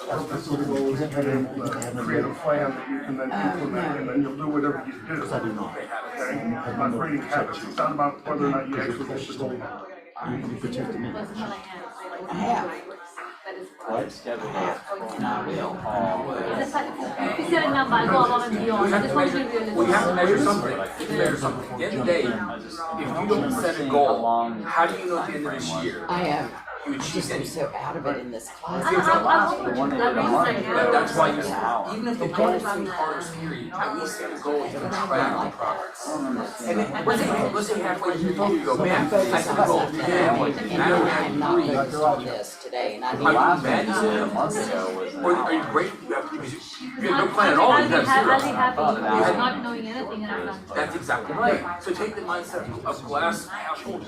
The purpose of the goal is to be able to create a plan that you can then implement, and then you'll do whatever you do. I do not. Okay? I'm not creating habits. It's not about whether or not you actually hit the goal. You protected me. I have, And I will. If you set a number, I'll go above and beyond. I just want to be realistic. Well, you have to measure something, you have to measure something. At the end of the day, if you don't set a goal, how do you know at the end of this year I am, you I achieved just am anything? so out of it in this class. But that's why you, even if the goal is too hard or scary, at least set a goal you can track the progress. And then, let's say halfway through the year, you go, man, I set a goal of 10, And now I I am have not 3. focused on this today, and I need. Are you mad you said it a month ago? Or are you grateful you have, because you had no plan at all, you have I'll be 0. happy, not knowing anything and I've done. That's exactly right. So take the mindset of glass half full.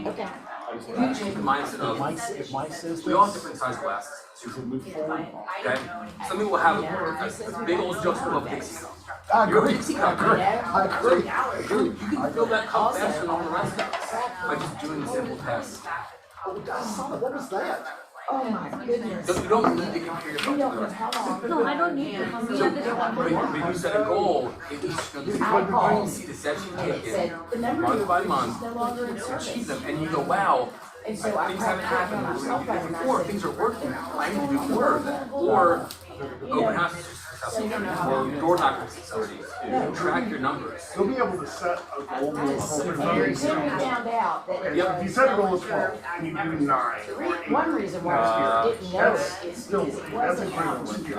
Okay. You change the mindset of, If Mike says we all have this, different size glasses. we should move forward. Okay? Some people have a big old adjustable of Dixie cup. I You're a agree, Dixie I cup. agree, I agree, I agree. You can fill that cup faster than all the rest of us by just doing simple tests. What was that? Oh my goodness. So you don't need to compare yourself to the rest. No, I don't need to. For me, at this point. When you set a goal, at least you can see the steps you take in month by month to achieve them, and you go, wow, And so I things haven't happened myself right before, things are working, I need to do more of that. Or open houses are successful, or door knockers are successful. Track your numbers. You'll be able to set a goal to appropriate Then we values. found out that it If you was. set a goal of 12 and you do 9 or 8, One reason why I didn't know that's it is still, because it that's a wasn't great on skill.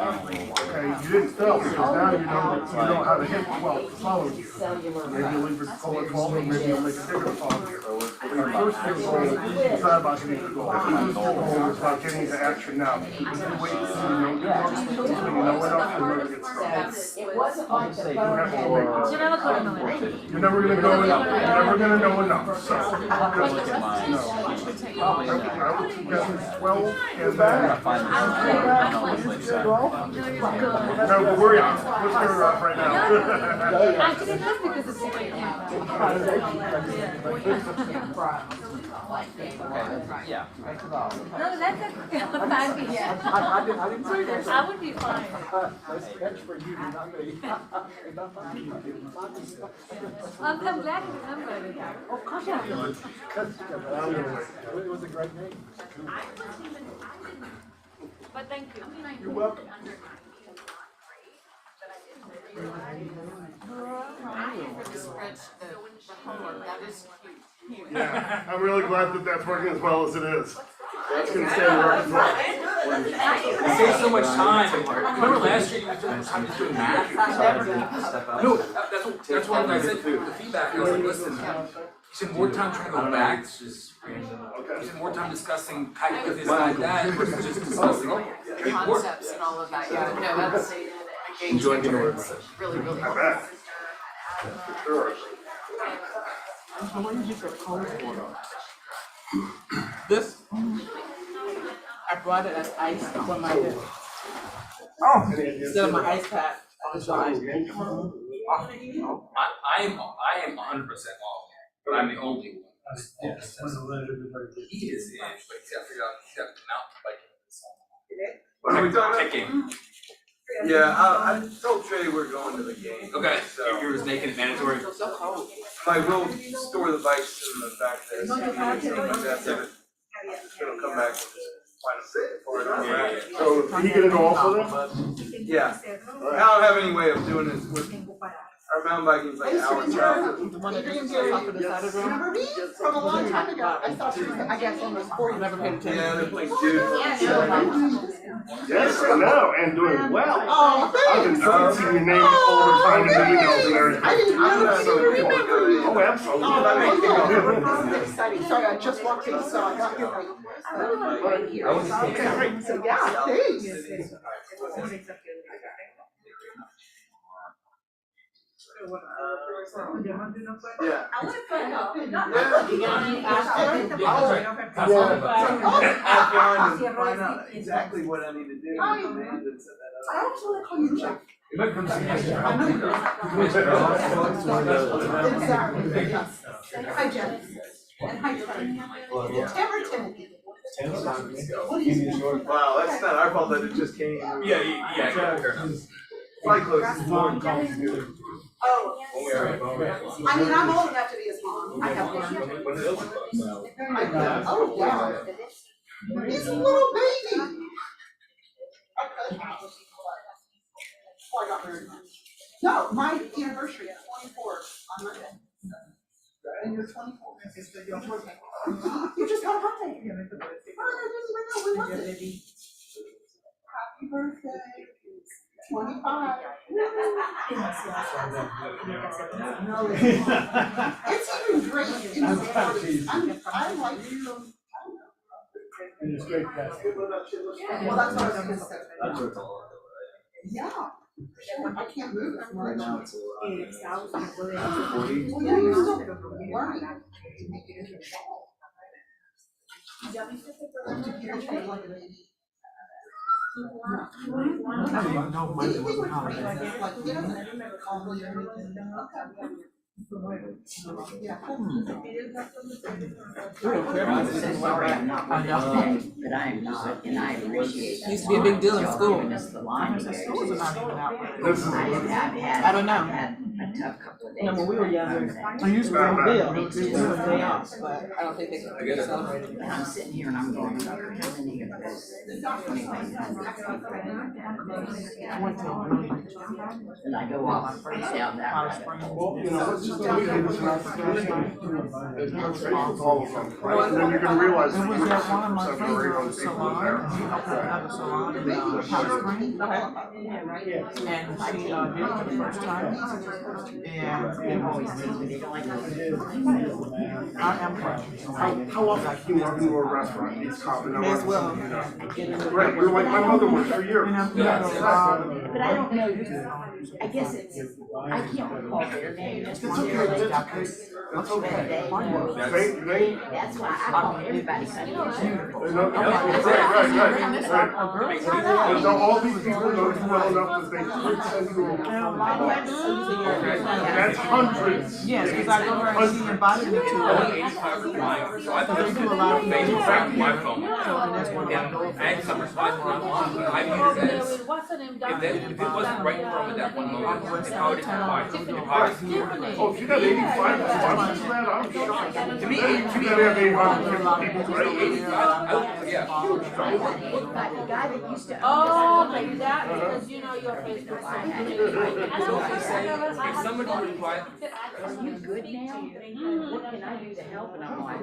Okay, you didn't fail because now you know how to hit 12 the following year. cellular. Maybe you'll leave the goal at 12, or maybe you'll make it bigger the following year. But your first big goal is not about getting the goal. Your first big goal is about getting to action now. Because if you wait until you know enough to know to get started. It wasn't like the phone had. You're never gonna know it. You're never gonna know enough, you're never gonna know enough, so. Probably I would suggest 12 and no, but worry on, let's get her off right now. Actually, that's because it's secret. Yeah. No, that's a bad thing. I didn't say that. I would be fine. That's for you, not me. I'm glad you remembered it. Of course I do. It was a great name. But thank you. You're welcome. Yeah, I'm really glad that that's working as well as it is. That's gonna stay working as well. It saves so much time. Remember last year you spent time just doing math? No, that's what I said, the feedback, I was like, listen, you spend more time trying to go back, you spend more time discussing how you get this like that versus just discussing Concepts and all of that, yeah, no, that's enjoying the engagement, words. really, really. I bet. For sure. This, I brought it as ice on my desk. Oh. Still in my ice pack. So I am 100% off, but I'm the only one. He is in, but he's got to figure out, he's got to mountain biking this summer. What are we talking about? Kicking. Yeah, I told Trey we're going to the game. Okay, So you're just making it mandatory. I will store the bikes in the back there. So that's it. It'll come back and just find a sit for it. So, are you gonna go off with it? Yeah. I don't have any way of doing this with, our mountain biking is like an hour travel. the one that just off of the side of the room. Remember me from a long time ago? I thought she was, I guess, almost 40. Never paid attention. Yeah, they're playing dude. Yes and no, and doing well. Oh, I've been seeing your name all the time in the emails and everything. I didn't know you remember. Oh, absolutely. Oh, that's exciting. Sorry, I just walked in, so I got here late. Okay, great. So, yeah, thanks. Yeah. I wanna find out. Yeah, find out exactly what I need to do. And set that up. I also want to call you Jeff. It might come to me. Exactly, yes. Hi, Jeff. And hi, Tony. Tim or Timothy? What do you think? Wow, that's not our fault that it just came. Yeah, fair enough. Probably close to one. Oh, I mean, I'm old enough to be his mom. I have one. When did it open? Oh, yeah. He's a little baby. Okay. Oh, I got married. No, my anniversary is 24 on Monday. And you're 24. You just got a birthday. Oh, I didn't even know. When was it? Happy birthday. 25. It's even great in the parties. I'm like, And it's great, guys. well, that's what I was gonna say. Yeah. I can't move it right now. Well, yeah, you're still learning to make it into a ball. I didn't know Monday was a holiday. Sorry, I'm not working today, but I am not, and I appreciate that. Used to be a big deal in school. Giving us the line to go to. I don't know. I've had a tough couple of days. No, when we were younger, I used to be a deal. It was a day off. but I don't think they celebrated. And I'm sitting here and I'm going, how many of those, the 2100? And I go off down that rabbit hole. Well, you know, let's just leave it as an opportunity. It's not safe with all of them, right? And then you're gonna realize. It was at one of my friends' salon, he opened another salon in Powder Springs. And she did it for the first time. And it was, I am proud. How often can you walk into a restaurant, it's common, May as well. you know? Right, you're like, my mother was for years. But I don't know, I guess it's, I can't recall their name necessarily. That's okay. They know. They. That's why I call everybody Sunday. Right. But all these people know you well enough that they could send you a That's hundreds. Yes, because I go there and she invited me to. I'm 85 for mine, so I thought They do a lot of they do back to my phone. So that's one of my goals. And I had some response when I'm on, but I view it as, if it wasn't right in front of that one moment, it probably didn't apply. It probably. Oh, if you got 85 responses to that, I'm shocked. To me, You gotta have 800 people, right? 85, yeah. The guy that used to. Oh, like that, because you know your Facebook. If somebody replied, Are you good now? What can I do to help? And I'm like,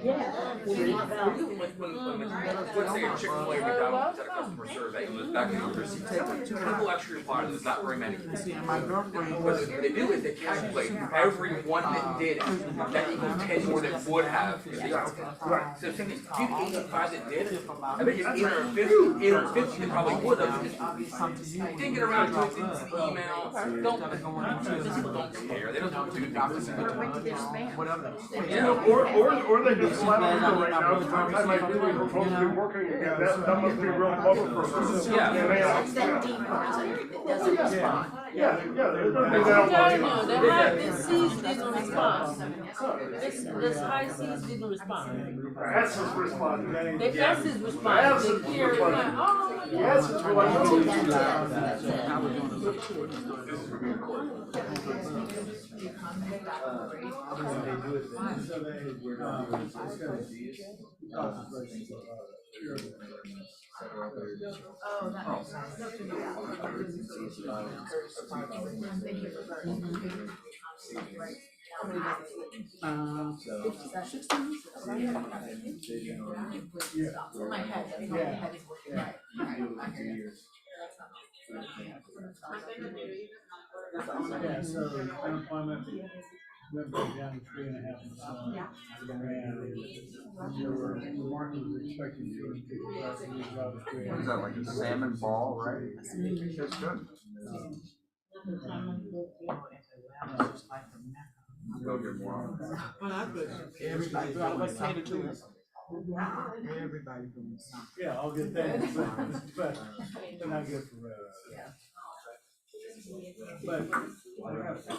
yeah. let's say a Chick-fil-A or McDonald's had a customer survey, it was back in the people actually replied, there's not very many. See, and my girlfriend What they do is they calculate every one that did it, that equals 10 more that would have. If they- Right. So if you give 85 that did it, I bet you 8 or 50 that probably would have. Didn't get around to it, didn't see the email, people don't care, they don't do things. Yeah, or they just let them go right now, the time I really were supposed to be working, and that must be real bubble for them. Yeah. And they are- It's that deep person that doesn't respond. Yeah, they don't I'm do telling that. you, the high, this seas didn't respond. This high seas didn't respond. That's his response. They, that's his response, they hear, like, oh, Yes, it's what I know. My head, my head is working. Right. Yeah, so unemployment went back down to 3.5%. And the market was expecting 250,000 new jobs created. What is that, like a salmon ball, right? That's good. Go get more. Everybody always cater to us. Everybody doing something. Yeah, all good things, but they're not good for us. But I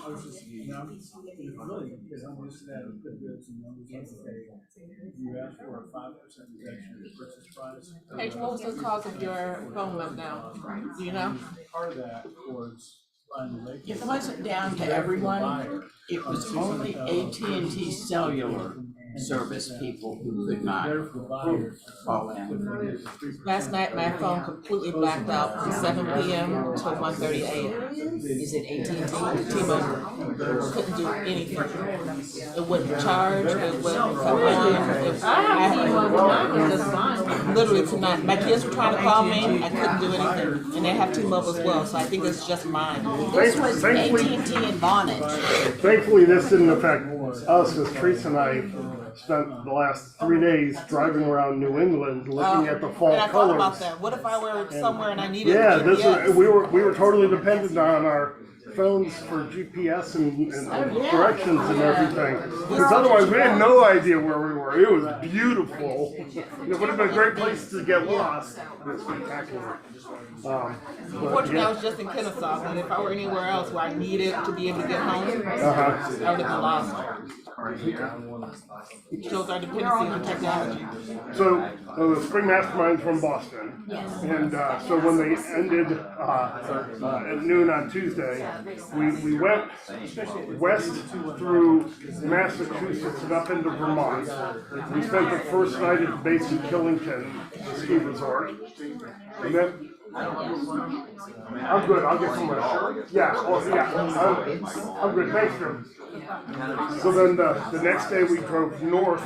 was just, you know, really, because I'm used to that, the goods and numbers, you ask for a 5% reduction in the purchase price. Hey, what was the cause of your phone went down? Do you know? Part of that was finding the If it wasn't down to everyone, it was only AT&T cellular service people who could not call in. Last night, my phone completely blacked out from 7 p.m. to 1:30 a.m. Is it AT&T? T-Mobile couldn't do anything. It wouldn't charge, it wouldn't come on. Literally tonight, my kids were trying to call me, I couldn't do anything. And they have T-Mobile as well, so I think it's just mine. This was AT&T in Vonage. Thankfully, this didn't affect us, because Teresa and I spent the last 3 days driving around New England looking at the fall And I colors. thought about that. What if I were somewhere and I needed Yeah, GPS? we were totally dependent on our phones for GPS and directions and everything. Because otherwise, we had no idea where we were. It was beautiful. It would have been a great place to get lost. It was spectacular. Unfortunately, I was just in Kennesaw, but if I were anywhere else where I needed to be able to get home, I would have been lost. It shows our dependency on technology. So the Spring Mastermind's from Boston. Yes. And so when they ended at noon on Tuesday, we went west through Massachusetts and up into Vermont. We spent the first night at the base in Killington, the ski resort. And then I'm good, I'll get somewhere. Yeah, I'm good, thanks, Jim. So then the next day we drove north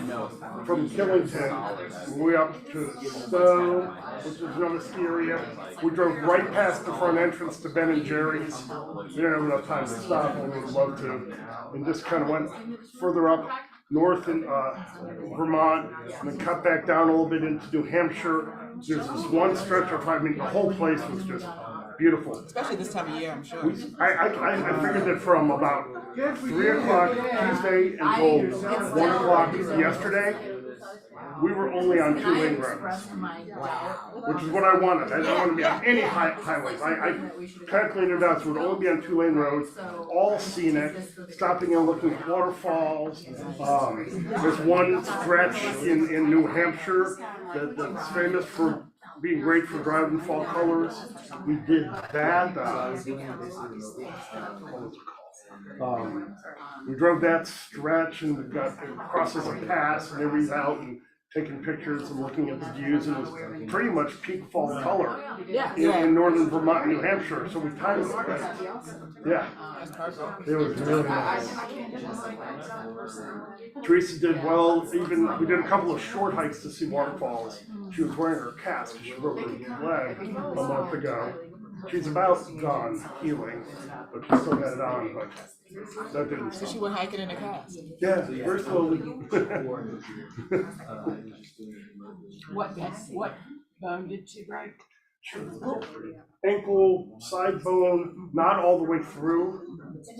from Killington, way up to Stowe, which is another ski area. We drove right past the front entrance to Ben and Jerry's. We didn't have enough time to stop, and we would love to. And just kind of went further up north in Vermont, and then cut back down a little bit into New Hampshire. There's this one stretch of, I mean, the whole place was just beautiful. Especially this time of year, I'm sure. I figured that from about 3 o'clock Tuesday until 1 o'clock yesterday, we were only on 2-lane roads, which is what I wanted. I didn't want to be on any highways. I calculated out so it would only be on 2-lane roads, all scenic, stopping and looking at waterfalls. There's one stretch in New Hampshire that's famous for being great for driving fall colors. We did that. We drove that stretch and we got crosses a pass and everybody's out and taking pictures and looking at the views, and it was pretty much peak fall color in northern Vermont and New Hampshire, so we timed it right. Yeah, it was really nice. Teresa did well, even, we did a couple of short hikes to see waterfalls. She was wearing her cast because she broke her leg a month ago. She's about done healing, but she still had it on, but that didn't So stop. she went hiking in a cast? Yeah, very slowly. What bone did she break? Ankle, side bone, not all the way through,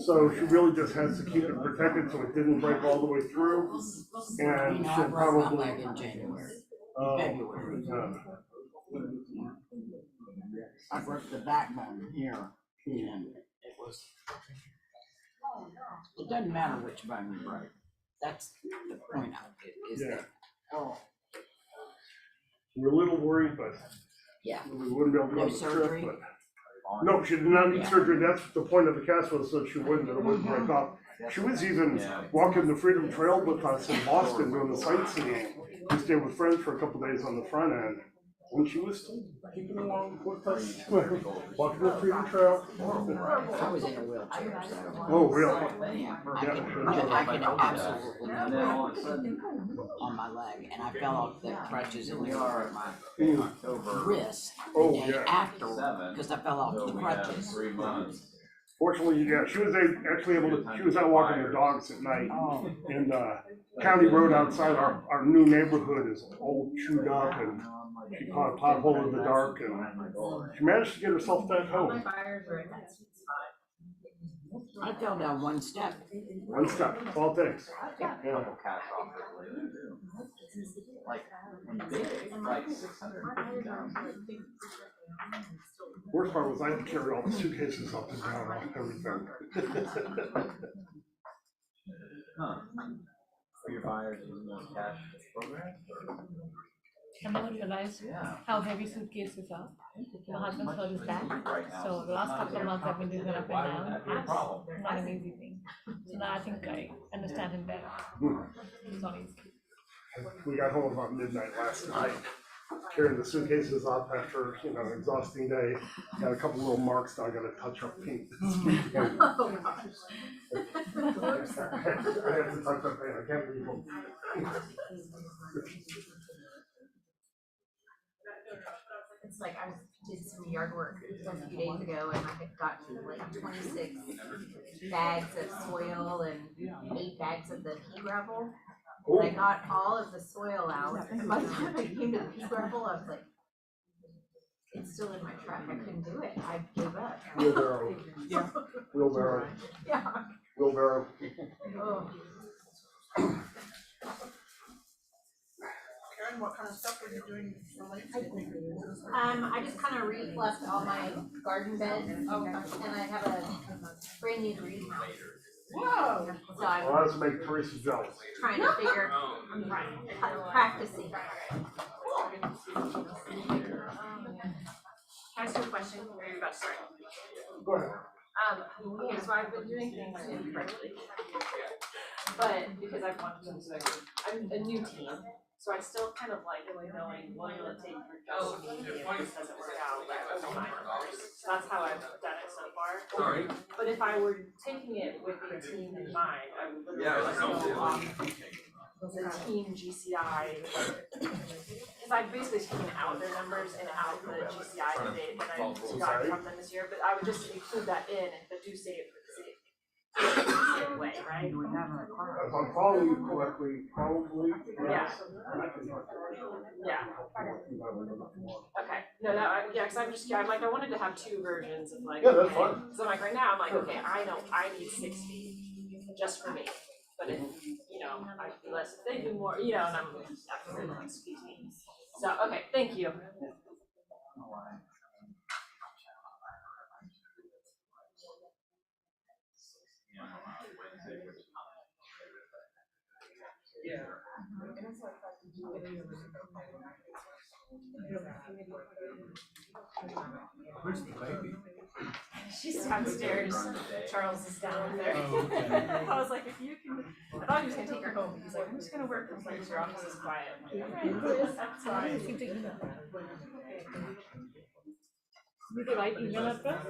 so she really just has to keep it protected so it didn't break all the way through. And she'll probably. In January. February. I broke the backbone here, and it was. It doesn't matter which bone you break. That's the point of it, is that. Oh. We're a little worried, but. Yeah. We wouldn't be able to go No on the trip, surgery? but. No, she did not need surgery. That's the point of the cast was so she wouldn't, it wouldn't break off. She was even walking the Freedom Trail with us in Boston doing the sightseeing. We stayed with friends for a couple days on the front end. when she was still keeping along with us, walking the Freedom Trail. I was in a wheelchair, so. Oh, really? Yeah, I can absolutely And then all of a sudden, on my leg, and I fell off the crutches and they were my October wrist the Oh, day yeah. after, 7, because I fell off so the we had crutches. 3 months. Fortunately, yeah, she was actually able to, she was out walking her dogs at night. Oh. And, county road outside our new neighborhood is all chewed up and she caught a pothole in the dark and she managed to get herself back All my home. buyers are in that sweet spot. I fell down one step. One step, that's all it takes. Yeah. Cash offers later too. Like, big, like 650,000. Worst part was I had to carry all the suitcases up and down off everything. Huh. For your buyers using those cash programs or? I never realized how heavy suitcases are. My husband's hurt his back, so the last couple of months I've been doing it up and down. It's not an easy thing. So now I think I understand him better. It's not easy. We got home about midnight last night, carrying the suitcases up after, an exhausting day. Got a couple little marks, now I gotta touch up paint this weekend. Oh, gosh. I have to touch up paint, I can't leave them. It's like I did some yard work a few days ago and I had gotten like 26 bags of soil and 8 bags of the pea gravel. And I got all of the soil out, and by the time I came to the pea gravel, I was like, it's still in my truck, I couldn't do it, I gave up. Wheelbarrow. Yeah. Wheelbarrow. Yeah. Wheelbarrow. Oh. Karen, what kind of stuff were you doing related to? I just kind of refluffed all my garden beds, and I have a brand new greenhouse. Whoa! So I'm Well, let's make Teresa jealous. trying to figure, I'm practicing. Can I ask you a question? Or are you about to start? Go ahead. Okay, so I've been doing things incorrectly. But because I've wanted to, I'm a new team, so I still kind of like knowing what will it take for just me if this doesn't work out, like I'll find first. So that's how I've done it so far. Sorry. But if I were taking it with the team in mind, I would Yeah, literally go off the team GCI. Because I've basically taken out their numbers and out the GCI that I got from them this year, but I would just include that in, but do say it for the same. Same way, right? If I'm following you correctly, probably, yes. Yeah. Okay, no, that, yeah, cause I wanted to have 2 versions of like. Yeah, that's okay. fine. So like right now, I'm like, okay, I know, I need 60 just for me, but if, I do less, if they do more, and I'm, excuse me. So, okay, thank you. Where's the baby? She's downstairs, Charles is down there. Oh, okay. I was like, if you can, I thought he was gonna take her home, he's like, I'm just gonna work from here, your office is quiet. I'm like, alright, that's fine. Would you like email address?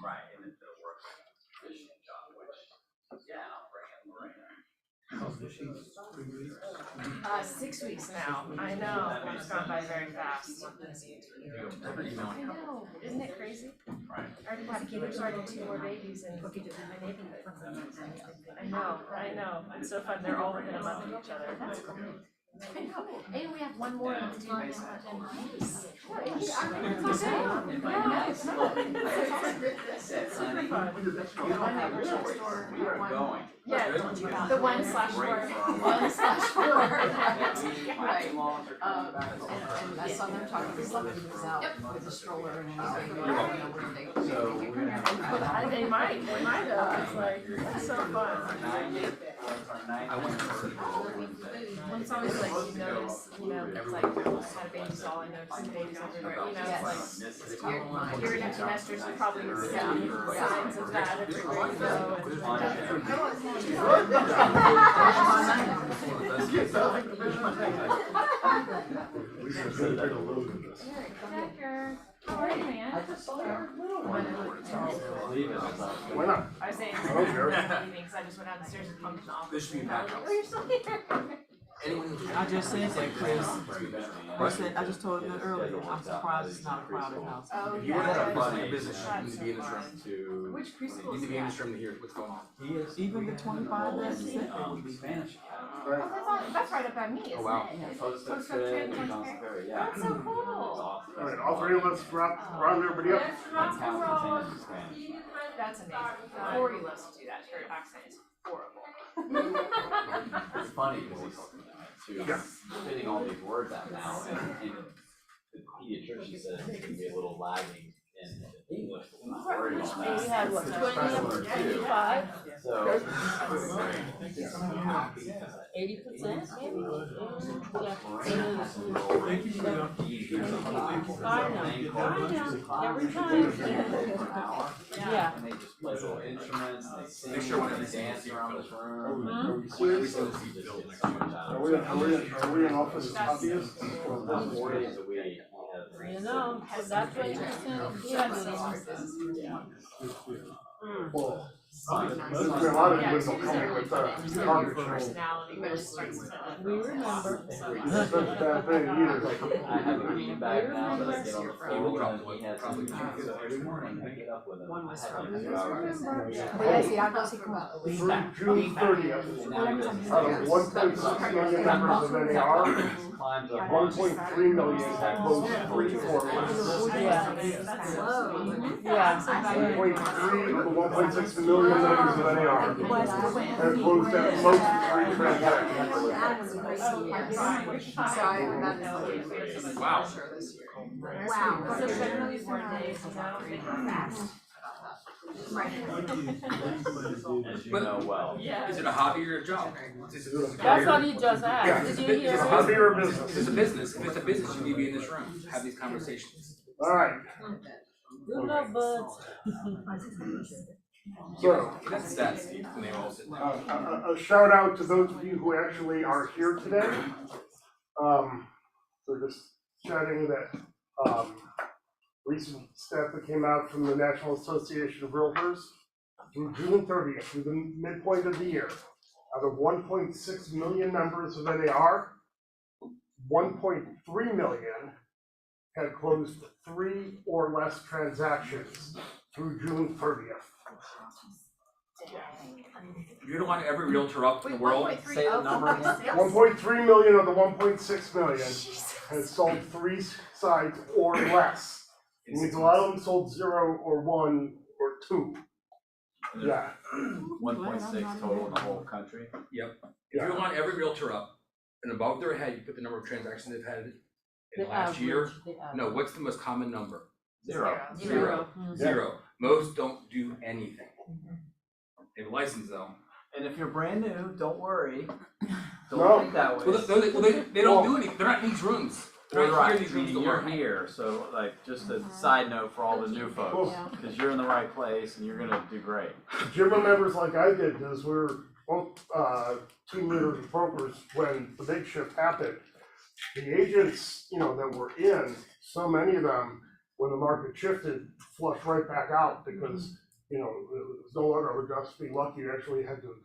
Right, and it's a work fishing job, which, yeah, I'll bring it, Mrea. 6 weeks now, I know, it's gone by very fast. I know, isn't it crazy? I already have kids, starting 2 more babies and my neighborhood. I know, it's so fun, they're all within a month of each other, that's great. I know, and we have one more in the month. Super fun. We are going. Yeah, the 1/4. 1/4. Right. And I saw them talking to somebody who was out with a stroller and everything. So we're gonna. They might have, it's like, it's so fun. I went to Well, it's always like, you notice, it's like, I had a baby, so all I noticed is babies everywhere, it's like, you're an empty nester, you probably see signs of that everywhere you go. How are you, man? Why not? I was saying, I don't care. because I just went out the stairs and come to the office. This should be back house. Oh, you're still here. I just said that, Chris. I said, I just told you that earlier, I'm surprised it's not a crowded house. Oh, If you want to have fun in your business, you need to be in this room. Which preschool You need is to be in that? this room to hear what's going on. Even the 25 that you said they would be. Oh, that's right up by me, isn't it? Oh, wow. Post up trend, that's so cool. Alright, all three of us round everybody up. Let's rock and roll. That's amazing. Corey loves to do that, her accent is horrible. It's funny because he's spitting all these words out now, and the pediatrician says it's gonna be a little lagging in English, but we're not worried about that. We had what, Because it's fresh learner too. 25? So. 80% maybe? I know, every time. Yeah. And they just play little instruments, and they sing, Make sure and they dance around this room. Are we in office hobbyists? 4 days a week. You know, so that's what you're Well, there's been a lot of individuals coming with target personality, but it starts to. We remember. That's a bad thing either. I have a bean bag now that I get on the field, and he has some, so every morning I get up with him. I have like 2 hours. Through June 30th, out of 1.6 million members of NAR, 1.3 million had closed 3 or less. That's low. Yeah. 1.3 of the 1.6 million members of NAR had closed at most 3 transactions. Wow. Wow. So generally 4 days, you know, they go fast. As you know well. Yeah. Is it a hobby or a job? That's what he just Yeah. asked. Did you hear It's a him? Hobby or business? It's a business. If it's a business, you need to be in this room, have these conversations. Alright, Good luck, bud. so. That's that, Steve, when they all sit down. A shout out to those of you who actually are here today. We're just chatting that, recent stat that came out from the National Association of Realtors. Through June 30th, through the midpoint of the year, out of 1.6 million members of NAR, 1.3 million had closed 3 or less transactions through June 30th. You don't want every realtor up in the world. Say the number again. 1.3 million of the 1.6 million has sold 3 sites or less. It means a lot of them sold 0 or 1 or 2. Yeah. 1.6 total in the whole country. Yep. If you want every realtor up and above their head, you put the number of transactions they've had in the last year. No, what's the most common number? 0. Zero. Zero. Most don't do anything. They have a license though. And if you're brand new, don't worry. No. Don't think that way. Well, they don't do anything. They're not in these rooms. They're not here in these rooms to You're learn. here, so like, just a side note for all the new folks, because you're in the right place and you're gonna do great. Gym members like I did, because we're both team leaders and brokers when the big shift happened. The agents, that were in, so many of them, when the market shifted, flushed right back out because, it was no longer would just be lucky, you actually had to,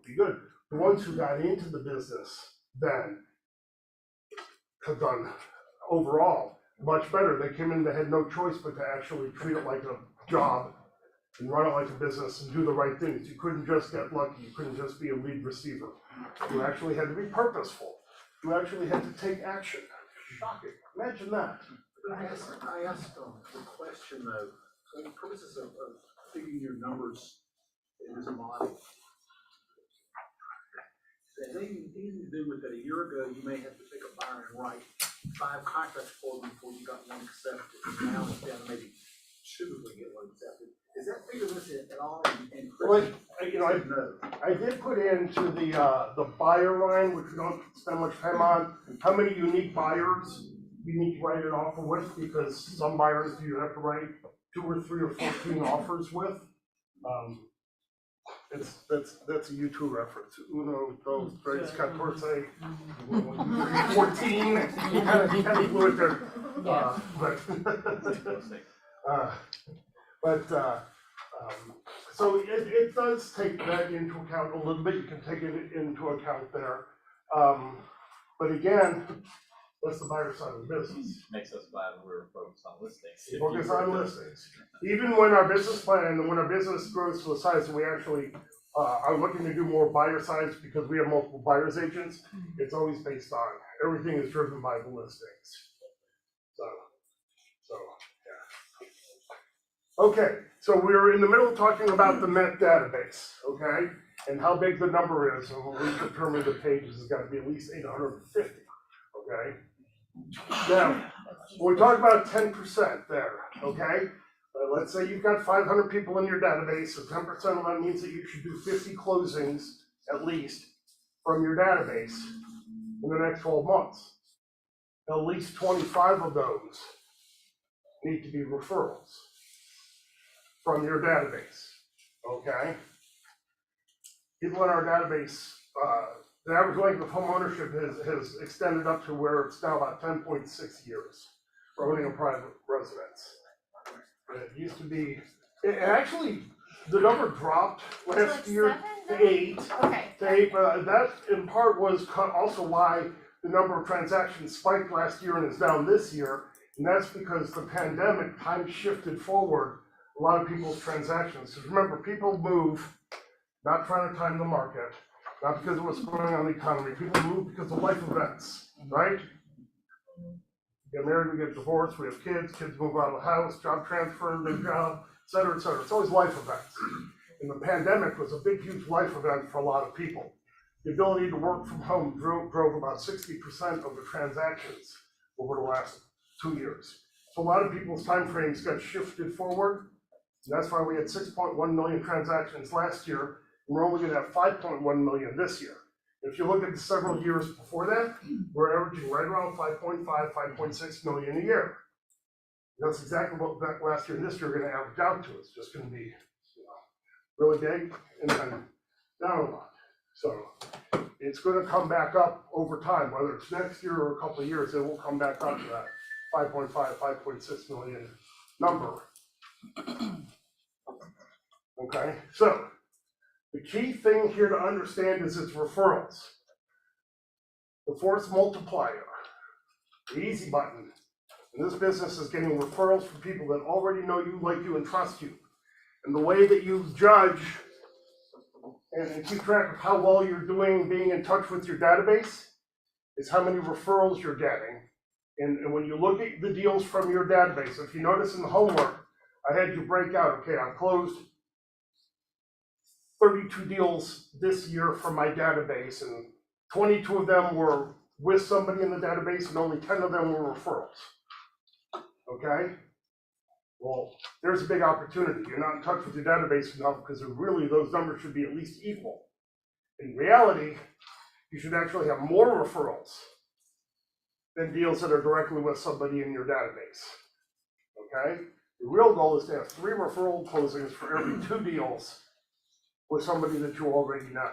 be good. The ones who got into the business then have done overall much better. They came in, they had no choice but to actually treat it like a job and run it like a business and do the right things. You couldn't just get lucky, you couldn't just be a lead receiver. You actually had to be purposeful. You actually had to take action. Shocking, imagine that. I asked the question though, for the purposes of figuring your numbers in this model. It has anything to do with that a year ago, you may have to pick a buyer and write 5 contracts for them before you got one accepted. Now it's down to maybe 2 if we get one accepted. Is that figure this at all? And Well, I did put into the buyer line, which we don't spend much time on, how many unique buyers you need to write an offer with, because some buyers you have to write 2 or 3 or 14 offers with. That's a U2 reference. Uno, dos, tres, catorce, 14. You kind of blew it there. So it does take that into account a little bit. You can take it into account there. But again, that's the buyer side of the business. Makes us glad we're focused on listings. Focus on listings. Even when our business plan and when our business grows to a size that we actually are looking to do more buyer sides because we have multiple buyers agents, it's always based on, everything is driven by the listings. So yeah. Okay, so we're in the middle of talking about the Met database, okay? And how big the number is, and we determine the pages has got to be at least 850, okay? Now, when we talk about 10% there, okay? Let's say you've got 500 people in your database, so 10% of that means that you should do 50 closings at least from your database in the next 12 months. At least 25 of those need to be referrals from your database, okay? People in our database, the average length of home ownership has extended up to where it's now about 10.6 years for owning a private residence. It used to be, actually, the number dropped last year to 8. Okay. That in part was also why the number of transactions spiked last year and is down this year. And that's because the pandemic time shifted forward a lot of people's transactions. Because remember, people move, not trying to time the market, not because of what's going on in the economy. People move because of life events, right? We get married, we get divorced, we have kids move out of the house, job transfer, new job, et cetera, et cetera. It's always life events. And the pandemic was a big, huge life event for a lot of people. The ability to work from home drove about 60% of the transactions over the last 2 years. So a lot of people's timeframes got shifted forward. And that's why we had 6.1 million transactions last year. And we're only gonna have 5.1 million this year. If you look at the several years before that, we're averaging right around 5.5, 5.6 million a year. That's exactly what that last year and this year are gonna average out to. It's just gonna be, really big and then down a lot. So it's gonna come back up over time, whether it's next year or a couple of years, it will come back up to that 5.5, 5.6 million number. Okay, so the key thing here to understand is it's referrals. The force multiplier, the easy button in this business is getting referrals from people that already know you, like you, and trust you. And the way that you judge and keep track of how well you're doing being in touch with your database is how many referrals you're getting. And when you look at the deals from your database, if you notice in the homework, I had you break out, okay, I've closed 32 deals this year from my database, and 22 of them were with somebody in the database, and only 10 of them were referrals. Okay? Well, there's a big opportunity. You're not in touch with your database enough because really those numbers should be at least equal. In reality, you should actually have more referrals than deals that are directly with somebody in your database. Okay? The real goal is to have 3 referral closings for every 2 deals with somebody that you already know.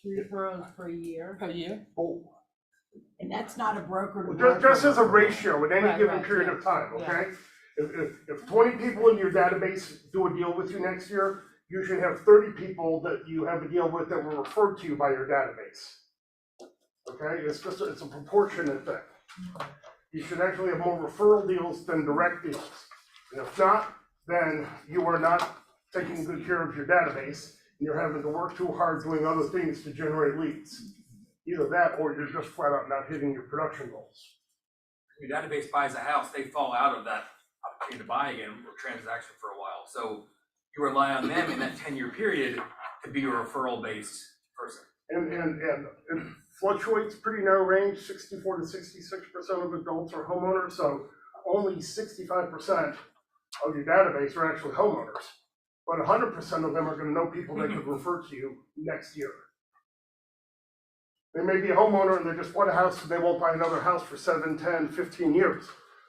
3 referrals per year? Per year? Oh. And that's not a broker to broker. Just as a ratio in any given period of time, okay? If 20 people in your database do a deal with you next year, you should have 30 people that you have a deal with that were referred to you by your database. Okay, it's a proportionate thing. You should actually have more referral deals than direct deals. And if not, then you are not taking good care of your database, and you're having to work too hard doing other things to generate leads. Either that, or you're just flat out not hitting your production goals. Your database buys a house, they fall out of that opportunity to buy again or transaction for a while. So you rely on them in that 10-year period to be a referral-based person. And it fluctuates pretty narrow range, 64 to 66% of adults are homeowners, so only 65% of your database are actually homeowners. but 100% of them are gonna know people they could refer to you next year. They may be a homeowner and they just bought a house and they won't buy another house for 7, 10, 15 years,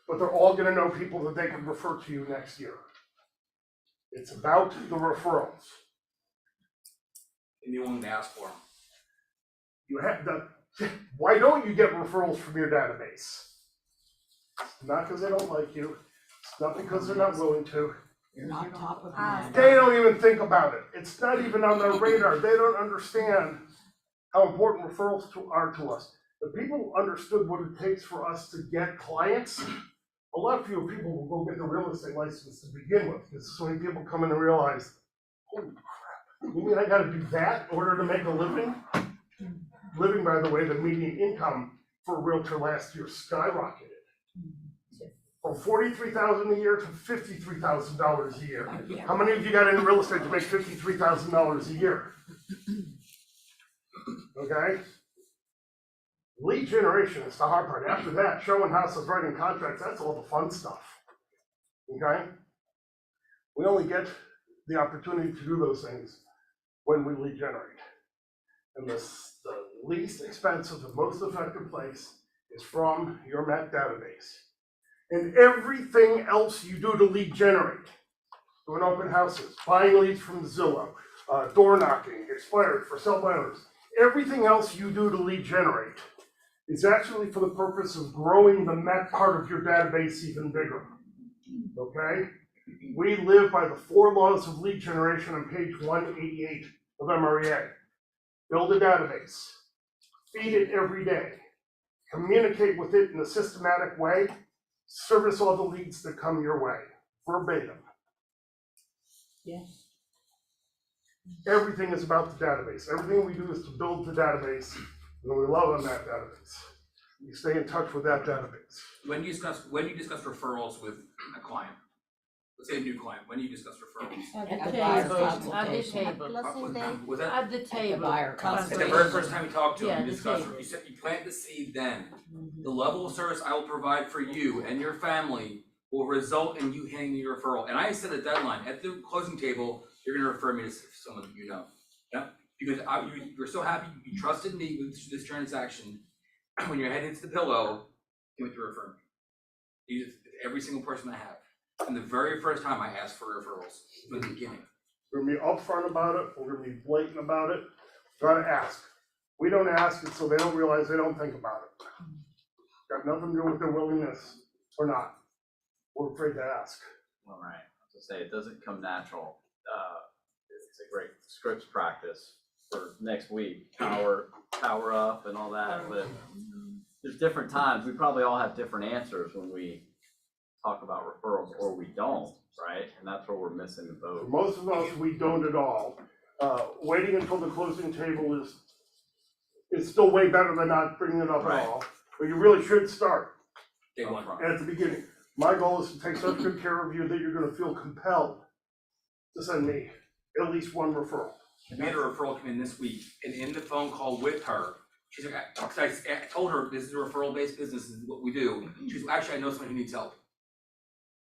but they're all gonna know people that they can refer to you next year. It's about the referrals. And you won't ask for them. You have the, why don't you get referrals from your database? It's not because they don't like you, it's not because they're not willing to. You're not top of mind. They don't even think about it. It's not even on their radar. They don't understand how important referrals are to us. If people understood what it takes for us to get clients, a lot fewer people will go get the real estate license to begin with, because so many people come in and realize, holy crap, you mean I gotta do that in order to make a living? Living, by the way, the median income for a realtor last year skyrocketed. From $43,000 a year to $53,000 a year. How many of you got into real estate to make $53,000 a year? Okay? Lead generation is the hard part. After that, showing houses, writing contracts, that's all the fun stuff. Okay? We only get the opportunity to do those things when we lead generate. And the least expensive and most effective place is from your Met database. And everything else you do to lead generate, doing open houses, buying leads from Zillow, door knocking, expired, for sale by owners, everything else you do to lead generate is actually for the purpose of growing the Met part of your database even bigger. Okay? We live by the 4 laws of lead generation on page 188 of Mrea. Build a database, feed it every day, communicate with it in a systematic way, service all the leads that come your way, verbatim. Yes. Everything is about the database. Everything we do is to build the database, and we love on that database. We stay in touch with that database. When do you discuss referrals with a client? Let's say a new client, when do you discuss referrals? At the buyer table, at the consultation. table, Was that? at the table. buyer At the consultation. very first time you talked to Yeah, them, you the discussed, table. you said, you plant the seed then. The level of service I will provide for you and your family will result in you handing me a referral. And I set a deadline, at the closing table, you're gonna refer me to someone that you know. Yep, because you're so happy, you trusted me with this transaction. When your head hits the pillow, you went to refer me. You just, every single person I have. And the very first time I asked for referrals, from the beginning. We're gonna be upfront about it, we're gonna be blatant about it, gotta ask. We don't ask it so they don't realize they don't think about it. Got nothing to do with their willingness or not. We're afraid to ask. All right, to say it doesn't come natural. It's a great scripts practice for next week, power up and all that, but there's different times. We probably all have different answers when we talk about referrals, or we don't, right? And that's where we're missing the boat. Most of us, we don't at all. Waiting until the closing table is still way better than not bringing it up at all. But you really should start Day one. at the beginning. My goal is to take such good care of you that you're gonna feel compelled to send me at least one referral. We had a referral come in this week, and in the phone call with her, she's like, I told her this is a referral-based business, this is what we do. She's actually, I know someone who needs help.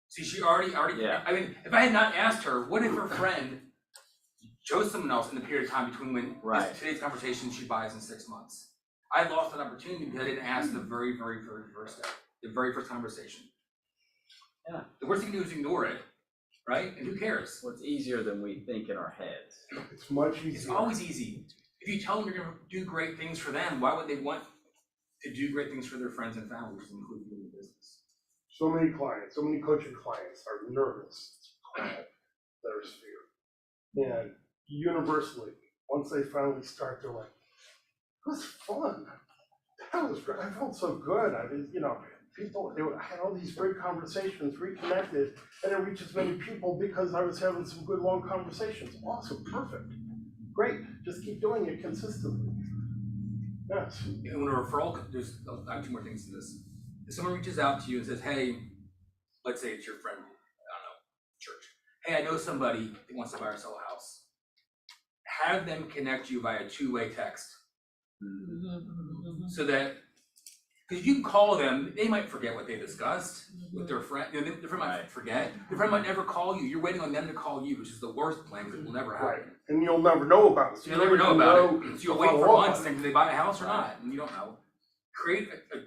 See, she already, Yeah. I mean, if I had not asked her, what if her friend chose someone else in the period of time between when today's conversation she buys in 6 months? I lost an opportunity because I didn't ask the very, very, very first step, the very first conversation. Yeah. The worst thing you do is ignore it, right? And who cares? Well, it's easier than we think in our heads. It's much easier. It's always easy. If you tell them you're gonna do great things for them, why would they want to do great things for their friends and families, including in the business? So many clients, so many coaching clients are nervous. There's fear. And universally, once they finally start, they're like, it was fun. That was great. I felt so good. I mean, people, I had all these great conversations, reconnected, and it reached as many people because I was having some good long conversations. Awesome, perfect. Great, just keep doing it consistently. Yes. And when a referral, I have 2 more things to this. If someone reaches out to you and says, hey, let's say it's your friend, I don't know, church. Hey, I know somebody that wants to buy or sell a house. Have them connect you via 2-way text. So that Cause you can call them, they might forget what they discussed with their friend, you know, their friend might forget, their friend might never call you, you're waiting on them to call you, which is the worst plan, because it will never happen. And you'll never know about it. So You'll never know about it, so you'll wait for follow up months, on it. and do they buy a house or not, and you don't know. Create a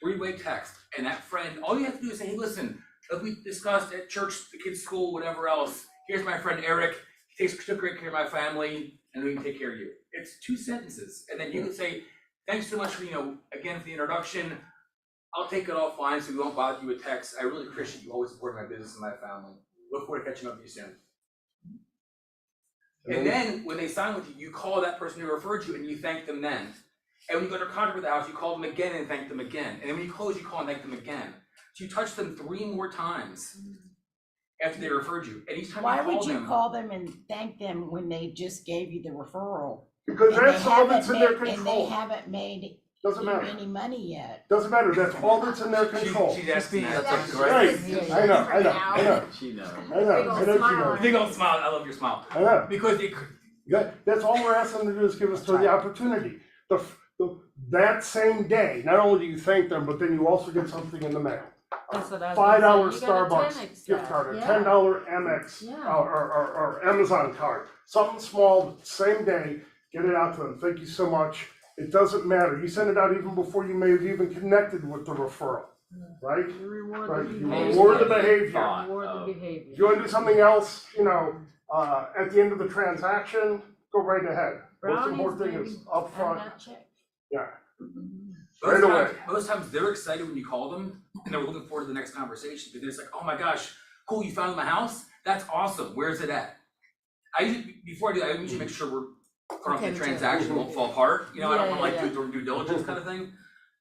three-way text, and that friend, all you have to do is say, hey, listen, as we discussed at church, the kids' school, whatever else, here's my friend Eric, he took great care of my family, and we can take care of you. It's 2 sentences, and then you can say, thanks so much for, again, for the introduction. I'll take it offline so we won't bother you with text. I really appreciate you always supporting my business and my family. Look forward to catching up with you soon. And then when they sign with you, you call that person who referred you and you thank them then. And when you go under contract with the house, you call them again and thank them again. And then when you close, you call and thank them again. So you touch them 3 more times after they referred you. And each time Why you call would you them, call them and thank them when they just gave you the referral? Because And that's they all that's haven't in their made- control. And they haven't made Doesn't you matter. any money yet. Doesn't matter, that's all that's in their control. she's asking that. Right, I know. She knows. I know. Big old smile, I love your smile. I know. Because it, That's all we're asking them to do is give us the opportunity. That same day, not only do you thank them, but then you also get something in the mail. That's what I was $5 gonna say. You got a Starbucks 10X gift card. card, a Yeah. $10 Amex, Yeah. or Amazon card. Something small, same day, get it out to them. Thank you so much. It doesn't matter. You send it out even before you may have even connected with the referral, right? You reward Right, the you behavior. reward the behavior. Reward the behavior. If you wanna do something else, at the end of the transaction, go right ahead. Most Brownies, important thing baby. is upfront. And that check. Yeah. most Right times, away. most times they're excited when you call them and they're looking forward to the next conversation because it's like, oh my gosh, cool, you found my house? That's awesome. Where's it at? Before I do that, I usually make sure we're front Okay, the me too. transaction won't fall apart. I don't Yeah, wanna yeah, do due diligence kind of thing.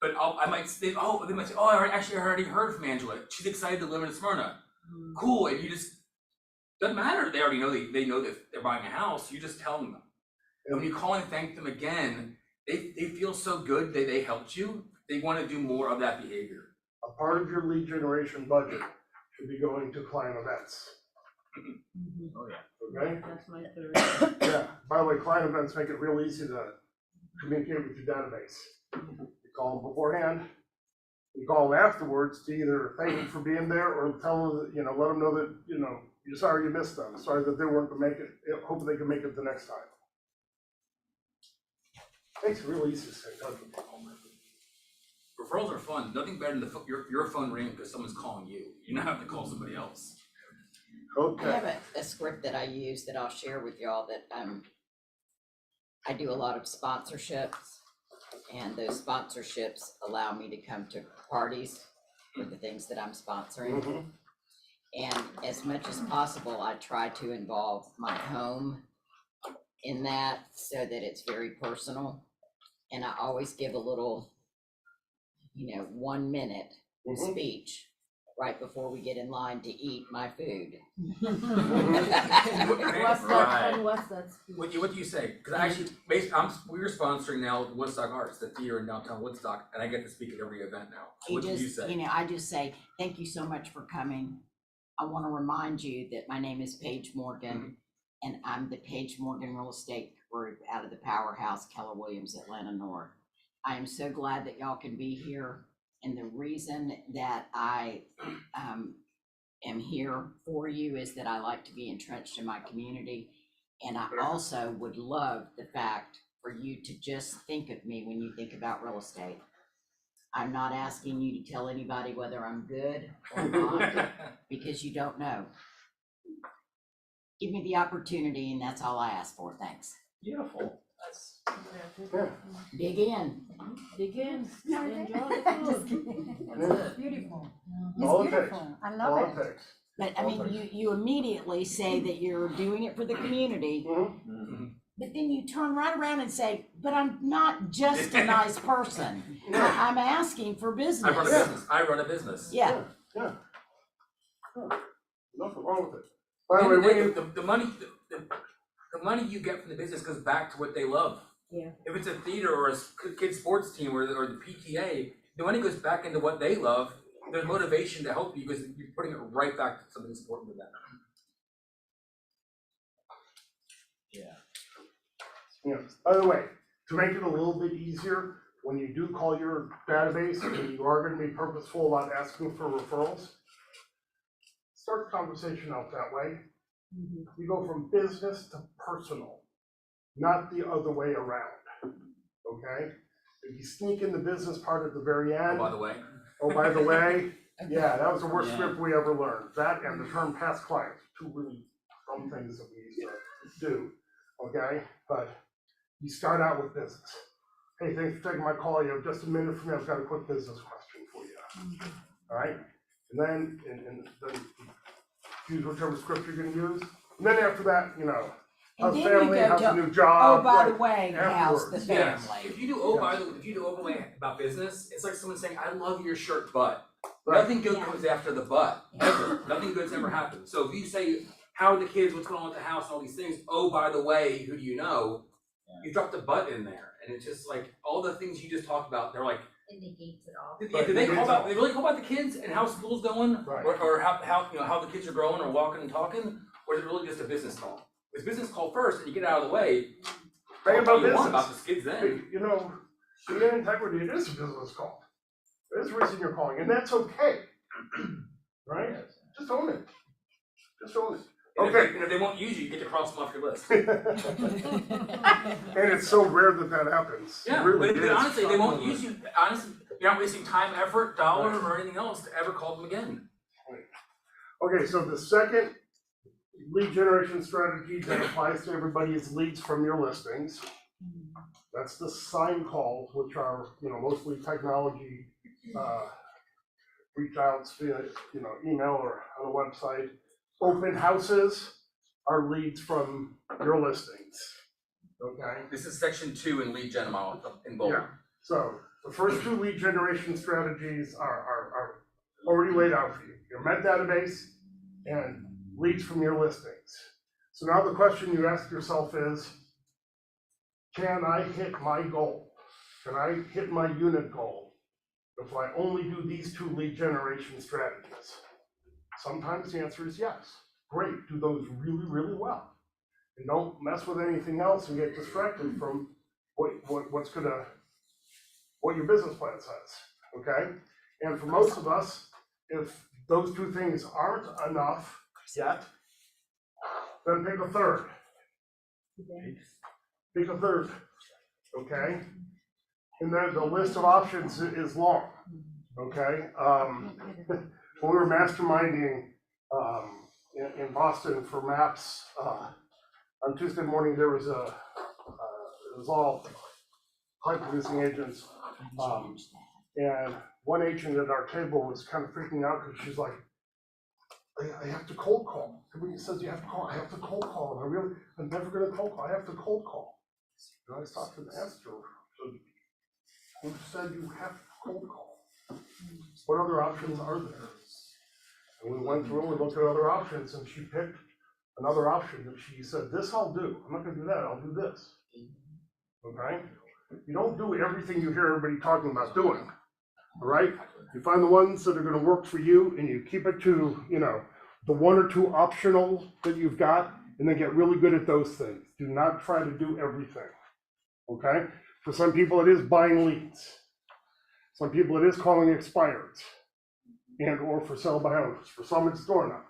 But I might say, they might say, I already heard from Angela. She's excited to live in Smyrna. Cool, and you just, doesn't matter. They already know, they know that they're buying a house. You just tell them. And when you call and thank them again, they feel so good that they helped you. They want to do more of that behavior. A part of your lead generation budget should be going to client events, Oh, yeah. okay? That's my third. Yeah, by the way, client events make it real easy to communicate with your database. You call them beforehand, you call them afterwards to either thank them for being there or tell them, that, let them know that, you're sorry you missed them, sorry that they weren't gonna make it, hoping they can make it the next time. Makes it real easy to stay in touch with people. Referrals are fun. Nothing better than your phone ring because someone's calling you. You don't have to call somebody else. I have a script that I use that I'll share with y'all that I do a lot of sponsorships, and those sponsorships allow me to come to parties for the things that I'm sponsoring. And as much as possible, I try to involve my home in that so that it's very personal. And I always give a little, 1 minute speech right before we get in line to eat my food. What's that, and what's that? What do you say? Because actually, we're sponsoring now the Woodstock Arts, the theater in downtown Woodstock, and I get to speak at every event now. So what do you say? I just say, thank you so much for coming. I want to remind you that my name is Paige Morgan, and I'm the Paige Morgan Real Estate Group out of the Powerhouse, Keller Williams, Atlanta North. I am so glad that y'all can be here. And the reason that I am here for you is that I like to be entrenched in my community. And I also would love the fact for you to just think of me when you think about real estate. I'm not asking you to tell anybody whether I'm good or not, because you don't know. Give me the opportunity, and that's all I ask for. Thanks. Beautiful. Dig in. Dig in. Enjoy the food. It's beautiful. It's All it takes. beautiful. I love it. But I mean, you immediately say that you're doing it for the community, but then you turn right around and say, but I'm not just a nice person. I'm asking for business. I run a business. Yeah. Nothing wrong with it. By the way, the money you get from the business goes back to what they love. Yeah. If it's a theater or a kid's sports team or the PTA, the money goes back into what they love. There's motivation to help you because you're putting it right back to something that's important to them. By the way, to make it a little bit easier, when you do call your database, and you are gonna be purposeful about asking for referrals, start the conversation out that way. You go from business to personal, not the other way around, okay? If you sneak in the business part at the very end. Oh, by the way. Oh, by the way, yeah, that was the worst Yeah. script we ever learned. That and the term past clients, two really dumb things that we used to do, okay? But you start out with business. Hey, thanks for taking my call. You have just a minute for me. I've got a quick business question for you. All right? And then, and then use whichever script you're gonna use. And then after that, you know, how's And then you family, go how's to, the new job? oh, by the like, way, how's the afterwards. Yes, family? if you do if you do overlay about business, it's like someone saying, I love your shirt, but Right. nothing good comes after the but, ever. Nothing good's ever happened. So if you say, how are the kids, what's going on with the house, and all these things, oh, by the way, who do you know? You dropped a but in there, and it's just like, all the things you just talked about, they're like, It negates it all. did they really call about the kids and how school's going? Right. Or how, you know, how the kids are growing or walking and talking? Or is it really just a business call? It's business call first, and you get out of the way. Think talk about all you business. want about the kids then. You know, in integrity, it is a business call. There's a reason you're calling, and that's okay. Right? Just own it. Just own it. And Okay. if they won't use you, you get to cross them off your list. And it's so rare that that happens. It Yeah, really but is. honestly, they won't use you, honestly, you're not wasting time, effort, dollar, Right. or anything else to ever call them again. Okay, so the second lead generation strategy that applies to everybody is leads from your listings. That's the sign calls, which are, you know, mostly technology, reach outs via, you know, email or on a website. Open houses are leads from your listings, okay? This is section 2 in lead gen model in bold. Yeah, so the first two lead generation strategies are already laid out for you. Your Met database and leads from your listings. So now the question you ask yourself is, can I hit my goal? Can I hit my unit goal if I only do these two lead generation strategies? Sometimes the answer is yes. Great, do those really, really well. And don't mess with anything else and get distracted from what your business plan says, okay? And for most of us, if those two things aren't enough yet, then pick a third. Pick a third, okay? And then the list of options is long, okay? When we were masterminding in Boston for maps, on Tuesday morning, there was it was all pipe producing agents. And one agent at our table was kind of freaking out because she's like, I have to cold call. Everybody says you have to call. I have to cold call. And I'm never going to cold call. I have to cold call. And I stopped and asked her, so who said you have to cold call? What other options are there? And we went through and we looked at other options, and she picked another option that she said, this I'll do. I'm not going to do that. I'll do this. Okay? You don't do everything you hear everybody talking about doing. All right? You find the ones that are going to work for you, and you keep it to, you know, the one or two optional that you've got, and then get really good at those things. Do not try to do everything. Okay? For some people, it is buying leads. Some people, it is calling expireds, and or for sale by owners. For some, it's door knocking.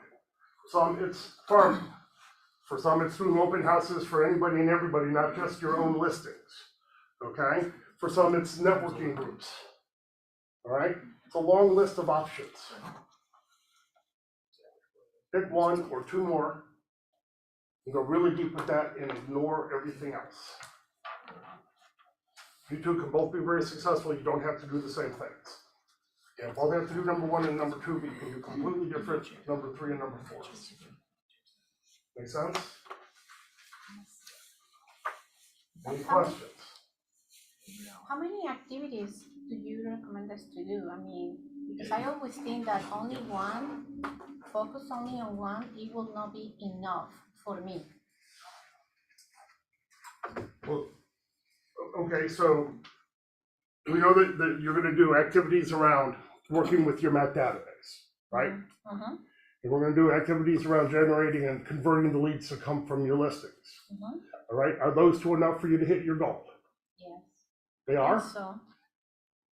For some, it's farming. For some, it's doing open houses for anybody and everybody, not just your own listings. Okay? For some, it's networking groups. All right? It's a long list of options. Pick one or two more, and go really deep with that and ignore everything else. You two can both be very successful. You don't have to do the same things. You both have to do number one and number two, but you can do completely different number three and number four. Make sense? Any questions? How many activities do you recommend us to do? I mean, because I always think that focus only on one, it will not be enough for me. Well, okay, so we know that you're going to do activities around working with your Met database, right? Mm-hmm. And we're going to do activities around generating and converting the leads to come from your listings. Mm-hmm. All right, are those two enough for you to hit your goal? Yes. They are? So.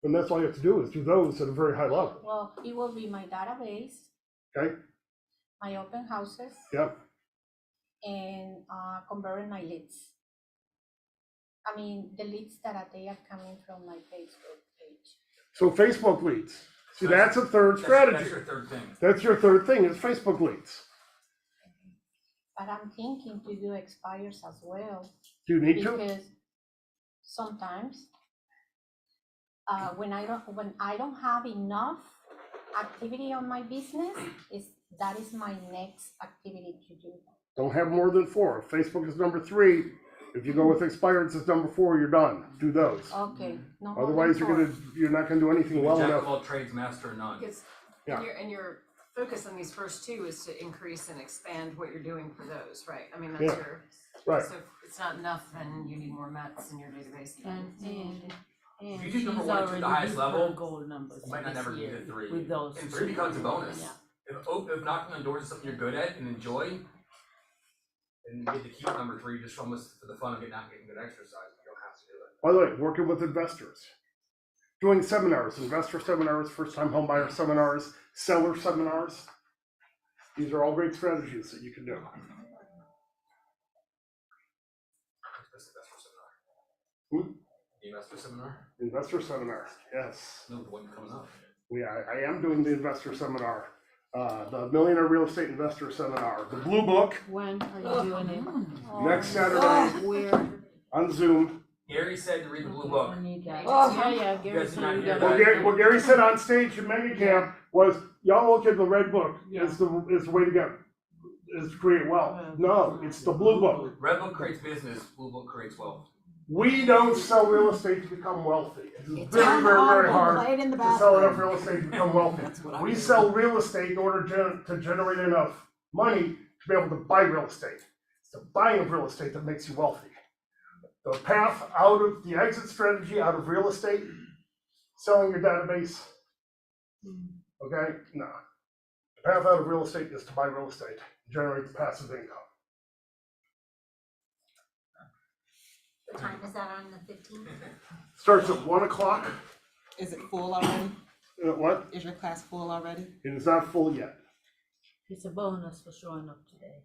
And that's all you have to do is do those at a very high level, Well, it will be my database, okay? my open houses, Yep, and converting my leads. I mean, the leads that they are coming from my Facebook page. so Facebook leads, see, So that's a third That's strategy. your third thing. That's your third thing, is Facebook leads. But I'm thinking to do expires as well. Do you need to? Because sometimes, when I don't have enough activity on my business, that is my next activity to do. Don't have more than 4. If Facebook is number 3, if you go with expireds as number 4, you're done. Do those. Okay, no more than Otherwise, 4. you're not gonna do anything well Jack enough. of all trades, master of none. Because, Yeah. and your focus on these first two is to increase and expand what you're doing for those, right? I mean, that's Yeah. your, Right. so if it's not enough, then you need more METs in your database. If you do number 1 and 2 the highest level, goal numbers you might not never need a 3. with those And 3 becomes a bonus. Yeah. If knocking on doors is something you're good at and enjoy, then you get to keep number 3 just almost for the fun of it not getting good exercise. You don't have to do it. By the way, working with investors, doing seminars, investor seminars, first-time homebuyer seminars, seller seminars. These are all great strategies that you can do. Hmm? The investor seminar? Investor seminar, yes. No, the one coming up. Yeah, I am doing the investor seminar, the Millionaire Real Estate Investor Seminar, the Blue Book, When are you doing it? next Saturday Where? on Zoom. Gary said to read the blue book. I need that. Oh. Yeah, You Gary guys did said not you hear gotta. that? What Gary said on stage in Mega Camp was, y'all look at the red book is the way to go, is to create wealth. No, it's the Blue Book. Red book creates business, blue book creates wealth. We don't sell real estate to become wealthy. It's It's very, on very, very audible. hard Play it in the to sell enough bathroom. real estate to become wealthy. We sell real estate in order to generate enough money to be able to buy real estate. It's the buying of real estate that makes you wealthy. The path out of the exit strategy out of real estate, selling your database, okay? No. The path out of real estate is to buy real estate, generate passive income. What time is that on the 15th? Starts at 1 o'clock. Is it full already? What? Is your class full already? It is not full yet. It's a bonus for showing up today.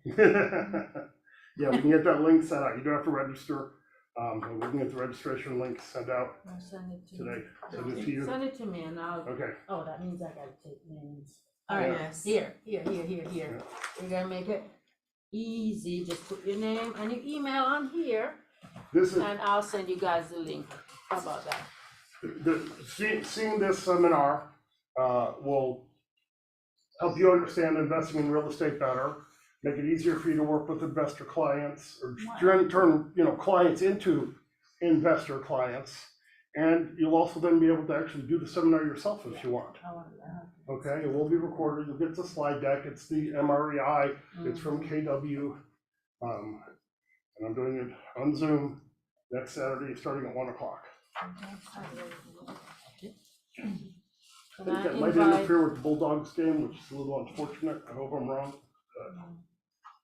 Yeah, we can get that link sent out. You don't have to register. And we can get the registration link sent out I'll send it to today. you. Send it to you. Send it to me and I'll. Okay. Oh, that means I gotta take names. All right, Yes. here. We're gonna make it easy. Just put your name and your email on here This is, and I'll send you guys the link. How about that? seeing this seminar will help you understand investing in real estate better, make it easier for you to work with investor clients, or turn, clients into investor clients. And you'll also then be able to actually do the seminar yourself if you want. I want that. Okay, it will be recorded. You'll get the slide deck. It's the MREI. It's from KW. And I'm doing it on Zoom next Saturday, starting at 1 o'clock. I Can think I that might invite, interfere with the Bulldogs game, which is a little unfortunate. I hope I'm wrong.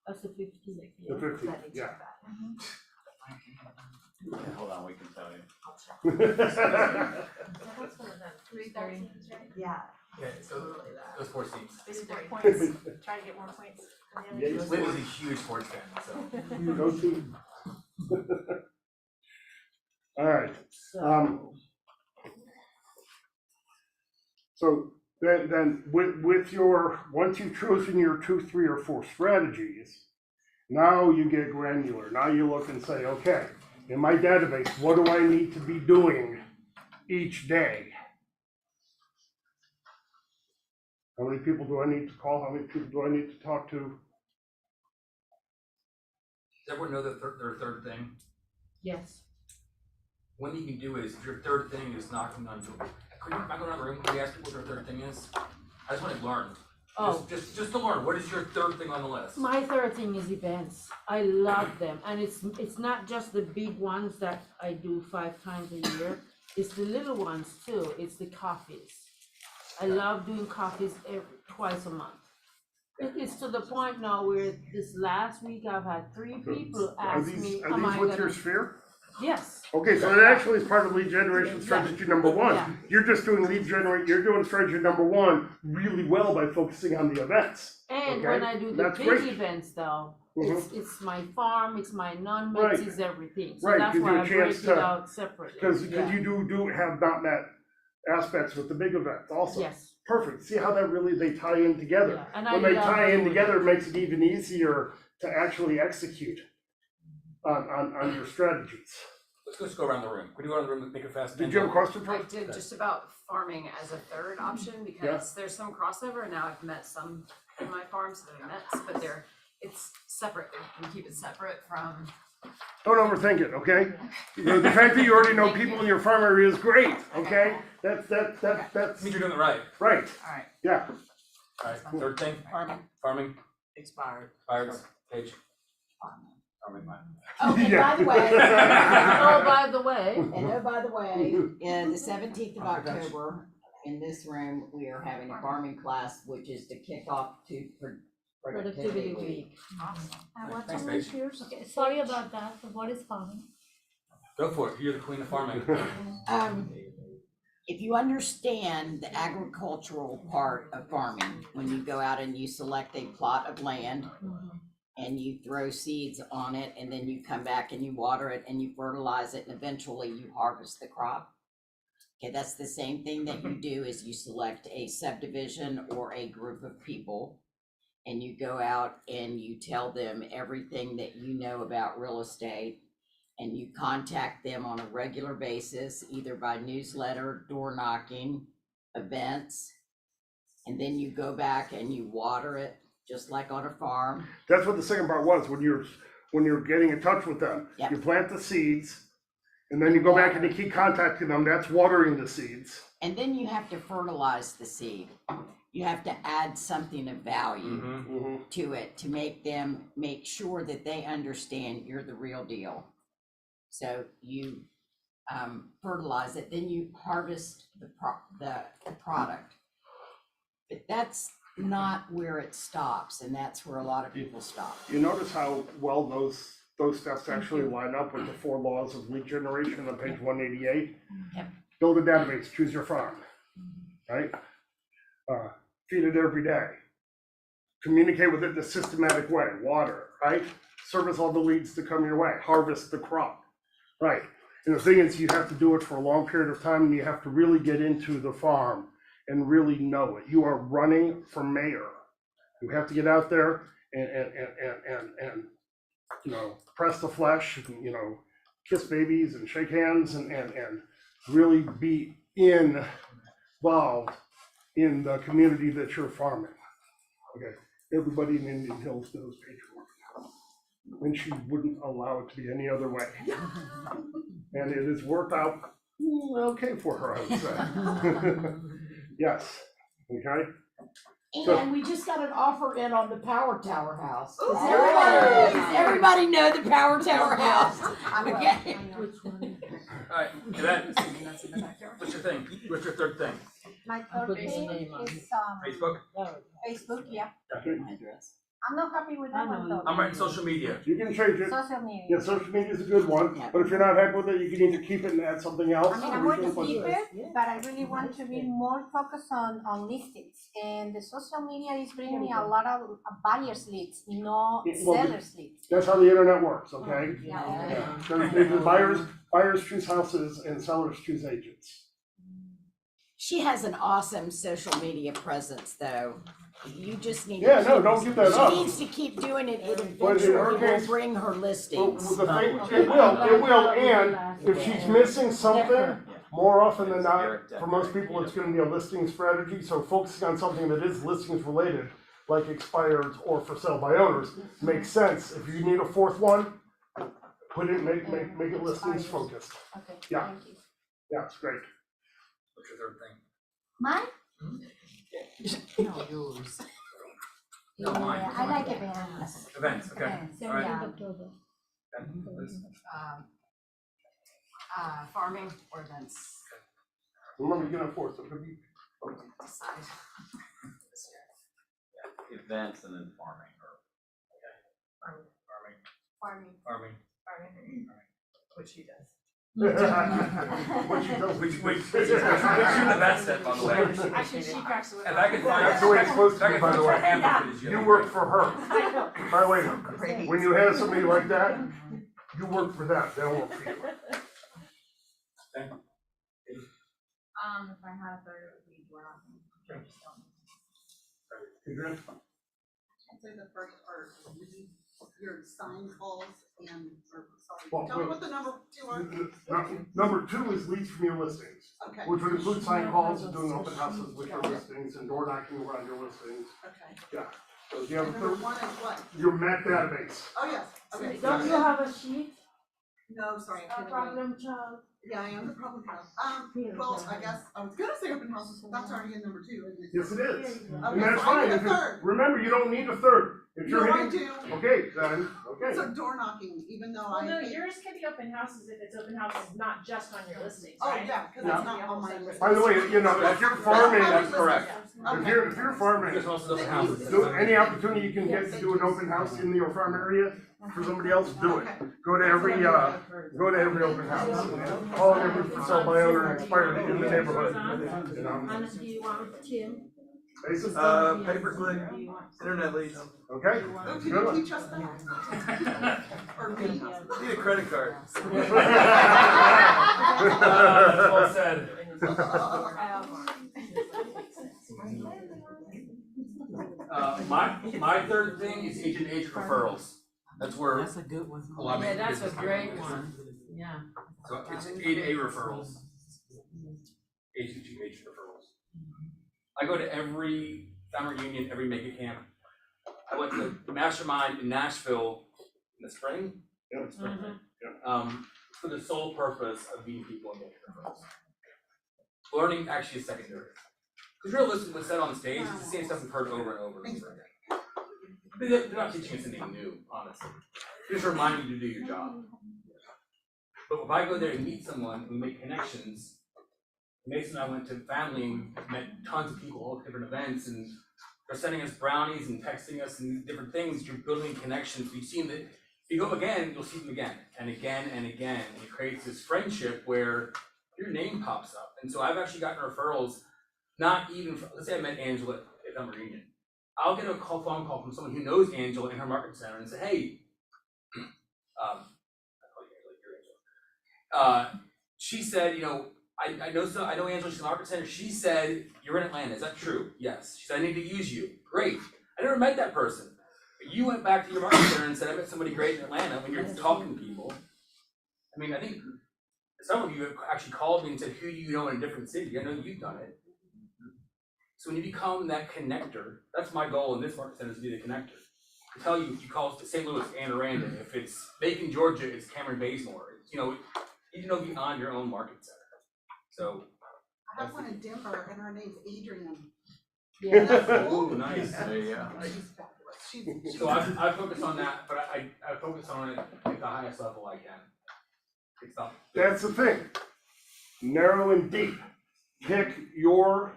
that's the 15th. The 15th, yeah. Hold on, we can tell you. 3:30. Yeah. Yeah, so those 4 seats. These 4 points, try to get more points than the other two. Liv is a huge sports fan, so. Go team. All right. So then with your, once you've chosen your 2, 3, or 4 strategies, now you get granular. Now you look and say, okay, in my database, what do I need to be doing each day? How many people do I need to call? How many people do I need to talk to? Does everyone know their third thing? Yes. One thing you can do is, if your third thing is knocking on doors, could you not go around the room and ask people what their third thing is? I just want to learn. Oh. Just to learn, what is your third thing on the list? My third thing is events. I love them, and it's not just the big ones that I do 5 times a year. It's the little ones too. It's the coffees. I love doing coffees twice a month. It's to the point now where this last week I've had 3 people Are ask me, these am I with gonna? your sphere? Yes. Okay, so that actually is part of lead generation strategy number one. Yeah. You're just doing you're doing strategy number one really well by focusing on the events. And Okay, when I do the that's big great. events though, Mhm. it's my farm, it's my non-mix, Right. it's everything. So Right, that's gives you why a I break chance it to- out separately. Because Yeah. you do have not met aspects with the big events also. Yes. Perfect. See how that really, they tie in together. Yeah, and I When they love tie in doing together, it. it makes it even easier to actually execute on your strategies. Let's just go around the room. Could you go around the room and make it fast? Did you have a question I first? did just about farming as a third option because there's some crossover and now I've met some in my farms that I met, but it's separate. We can keep it separate from. Don't overthink it, okay? The fact that you already know people in your farm area is great, okay? That's. Means you're doing it right. Right, Alright. yeah. Alright, third thing, farming, Expired. expired, page. Farming mine. Oh, and Yeah. by the way. Oh, by the way. And oh, by the way, the 17th of October, in this room, we are having a farming class, which is to kick off to Productivity Week. What Thanks, time is Paige. yours? Okay, sorry about that, but what is farming? Go for it, you're the queen of farming. If you understand the agricultural part of farming, when you go out and you select a plot of land and you throw seeds on it, and then you come back and you water it and you fertilize it, and eventually you harvest the crop. Okay, that's the same thing that you do is you select a subdivision or a group of people, and you go out and you tell them everything that you know about real estate, and you contact them on a regular basis, either by newsletter, door knocking, events, and then you go back and you water it, just like on a farm. That's what the second part was, when you're getting in touch with them. Yep. You plant the seeds, and then you go back and you keep contacting them, that's watering the seeds. And then you have to fertilize the seed. You have to add something of value to it to make sure that they understand you're the real deal. So you fertilize it, then you harvest the product. But that's not where it stops, and that's where a lot of people stop. You notice how well those steps actually line up with the 4 laws of lead generation on page 188? Yep. Build a database, choose your farm, right? Feed it every day. Communicate with it in a systematic way, water, right? Service all the leads that come your way, harvest the crop, right? And the thing is, you have to do it for a long period of time, and you have to really get into the farm and really know it. You are running for mayor. You have to get out there and press the flesh, kiss babies and shake hands and really be involved in the community that you're farming. Okay, everybody in Indian Hills knows Paige Morgan, and she wouldn't allow it to be any other way. And it has worked out okay for her, I would say. Yes, okay? And we just got an offer in on the Power Tower House. Does everybody know the Power Tower House? Okay. Alright, Yvette, what's your thing? What's your third thing? My third thing is Facebook? Facebook, yeah. Okay. I'm not happy with that one though. I'm writing social media. You can change it. Social media. Yeah, social media is a good one, but if you're not happy with it, you can either keep it and add something else. I mean, I'm going to keep it, but I really want to be more focused on listings. And the social media is bringing me a lot of buyers leads, no sellers leads. That's how the internet works, okay? Yeah. Buyers choose houses and sellers choose agents. She has an awesome social media presence, though. You just need to Yeah, keep, no, don't give that up. She needs to keep doing it. It But in her eventually will case- bring her listings. Well, the thing, it will, and if she's missing something, more often than not, for most people, it's gonna be a listing strategy, so focusing on something that is listings related, like expired or for sale by owners, makes sense. If you need a fourth one, put it, make it listings focused. Okay, Yeah. thank you. Yeah, it's great. What's your third thing? Mine? No, yours. No, mine. Yeah, I like events. Events, okay. Events, Alright. yeah. October. Okay, Liz? Farming or events. Remember, you're gonna force it, could be. Decide. Events and then farming or. Farming. Farming. Farming. Which he does. What she does, Which is the best step, by the way. Actually, she cracks the whip. If I could find. That's the way it's supposed to be, by the way. You You work for her. I know. By the way, when you have somebody like that, you work for them, they don't work for you. If I had a third, it would be dwell. Adrian? I'd say the first are your sign calls and, or, Well, sorry, tell me what the number two are. Number 2 is leads from your listings, Okay. which would include sign calls and doing open houses with your listings and door knocking around your listings. Okay. Yeah. So do you have a And number third? 1 is what? Your Mac database. Oh, yes, okay. Don't you have a sheet? No, sorry, I A can't. problem child? Yeah, I am the problem child. Well, I guess, I was gonna say open houses, but that's already in number 2, isn't it? Yes, it is. Okay, And that's so I fine. need a If it- third. Remember, you don't need a third. If you're No, I hitting, do. okay, then, okay. So door knocking, even though Well, I. no, yours can be open houses if it's open houses, not just on your listings, Oh, right? yeah, cause Yeah. it's not on my list. By the way, you know, if you're farming, That's correct. if you're farming, There's also those houses. any opportunity you can get to do an open house in your farm area for somebody else, do it. Go to every open house. All every for sale by owner and expired in the neighborhood, you know. Honest, do you want two? Basis, Pay-per-click, internet leads. okay? Oh, Good can you one. teach us that? Or me? Need a credit card. Well said. My third thing is agent referrals. That's where That's a good one. a lot of Yeah, that's a business comes great from. one, yeah. So it's A referrals. Agent to agent referrals. I go to every family reunion, every make it camp. I went to the mastermind in Nashville in the spring. For the sole purpose of meeting people and making referrals. Learning actually is secondary. Because realistically, what's said on stage is the same stuff we've heard over and over and over again. They're not teaching us anything new, honestly. They're just reminding you to do your job. But if I go there and meet someone and we make connections, Mason and I went to family and met tons of people, all different events, and they're sending us brownies and texting us and different things. You're building connections. You've seen that. If you go again, you'll see them again and again and again. And it creates this friendship where your name pops up. And so I've actually gotten referrals, not even from, let's say I met Angela at a reunion. I'll get a phone call from someone who knows Angela in her market center and say, hey, I call you Angela, you're Angela. She said, you know, I know Angela, she's in the market center. She said, you're in Atlanta, is that true? Yes. She said, I need to use you. Great. I never met that person. But you went back to your market center and said, I met somebody great in Atlanta when you're talking to people. I mean, I think some of you have actually called me and said who you know in a different city. I know you've done it. So when you become that connector, that's my goal in this market center, is to be the connector. To tell you, if you call St. Louis, Anne Arundel. If it's Macon, Georgia, it's Cameron Bazemore. It's, you know, you know beyond your own market center. So. I have one in Denver and her name's Adrian. Yeah. That's cool. Ooh, nice. There you go. She's So I focus on that, but I focus on it at the highest level I can. It's not. That's the thing. Narrow and deep. Pick your,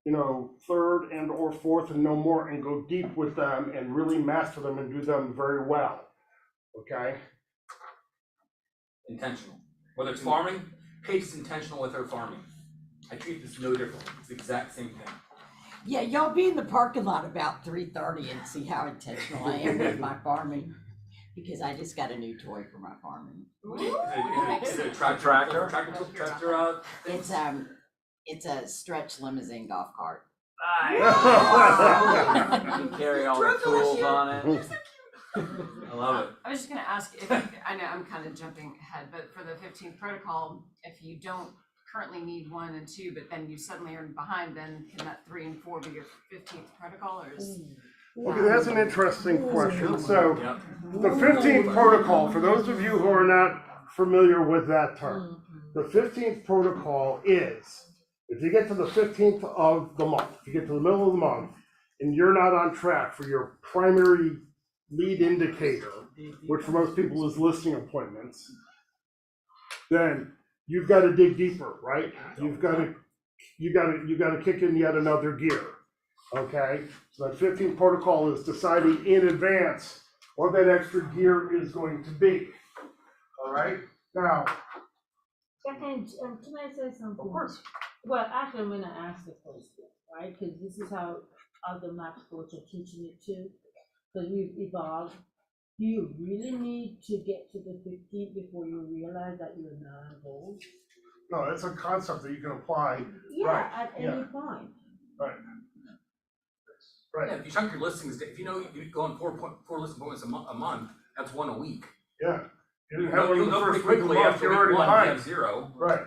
you know, third and or fourth and no more, and go deep with them and really master them and do them very well. Okay? Intentional. Whether it's farming, Paige is intentional with her farming. I treat this no differently. It's the exact same thing. Yeah, y'all be in the parking lot about 3:30 and see how intentional I am with my farming. Because I just got a new toy for my farming. Is it a tractor? Tractor? It's a stretch limousine golf cart. You carry all the tools on it. I love it. I was just gonna ask if, I know I'm kind of jumping ahead, but for the 15th protocol, if you don't currently need 1 and 2, but then you suddenly are behind, then can that 3 and 4 be your 15th protocol, or is? Okay, that's an interesting question. So, the 15th protocol, for those of you who are not familiar with that term, the 15th protocol is, if you get to the 15th of the month, if you get to the middle of the month, and you're not on track for your primary lead indicator, which for most people is listing appointments, then you've got to dig deeper, right? You got to kick in yet another gear. Okay, so that 15th protocol is deciding in advance what that extra gear is going to be. all right? Now, Can I say something? of course, Well, actually, I'm gonna ask the question, right? Because this is how other math coaches are teaching it too. Because we've evolved. Do you really need to get to the 15th before you realize that you're not on goal? no, it's a concept that you can apply. Yeah, Right, at yeah. any point. Right. Yeah, if you chunk your listings, if you know you go on four listing appointments a month, that's one a week. Yeah. You didn't You'll have one know the pretty first week of the quickly month, after you're week already one, you behind. have zero. Right.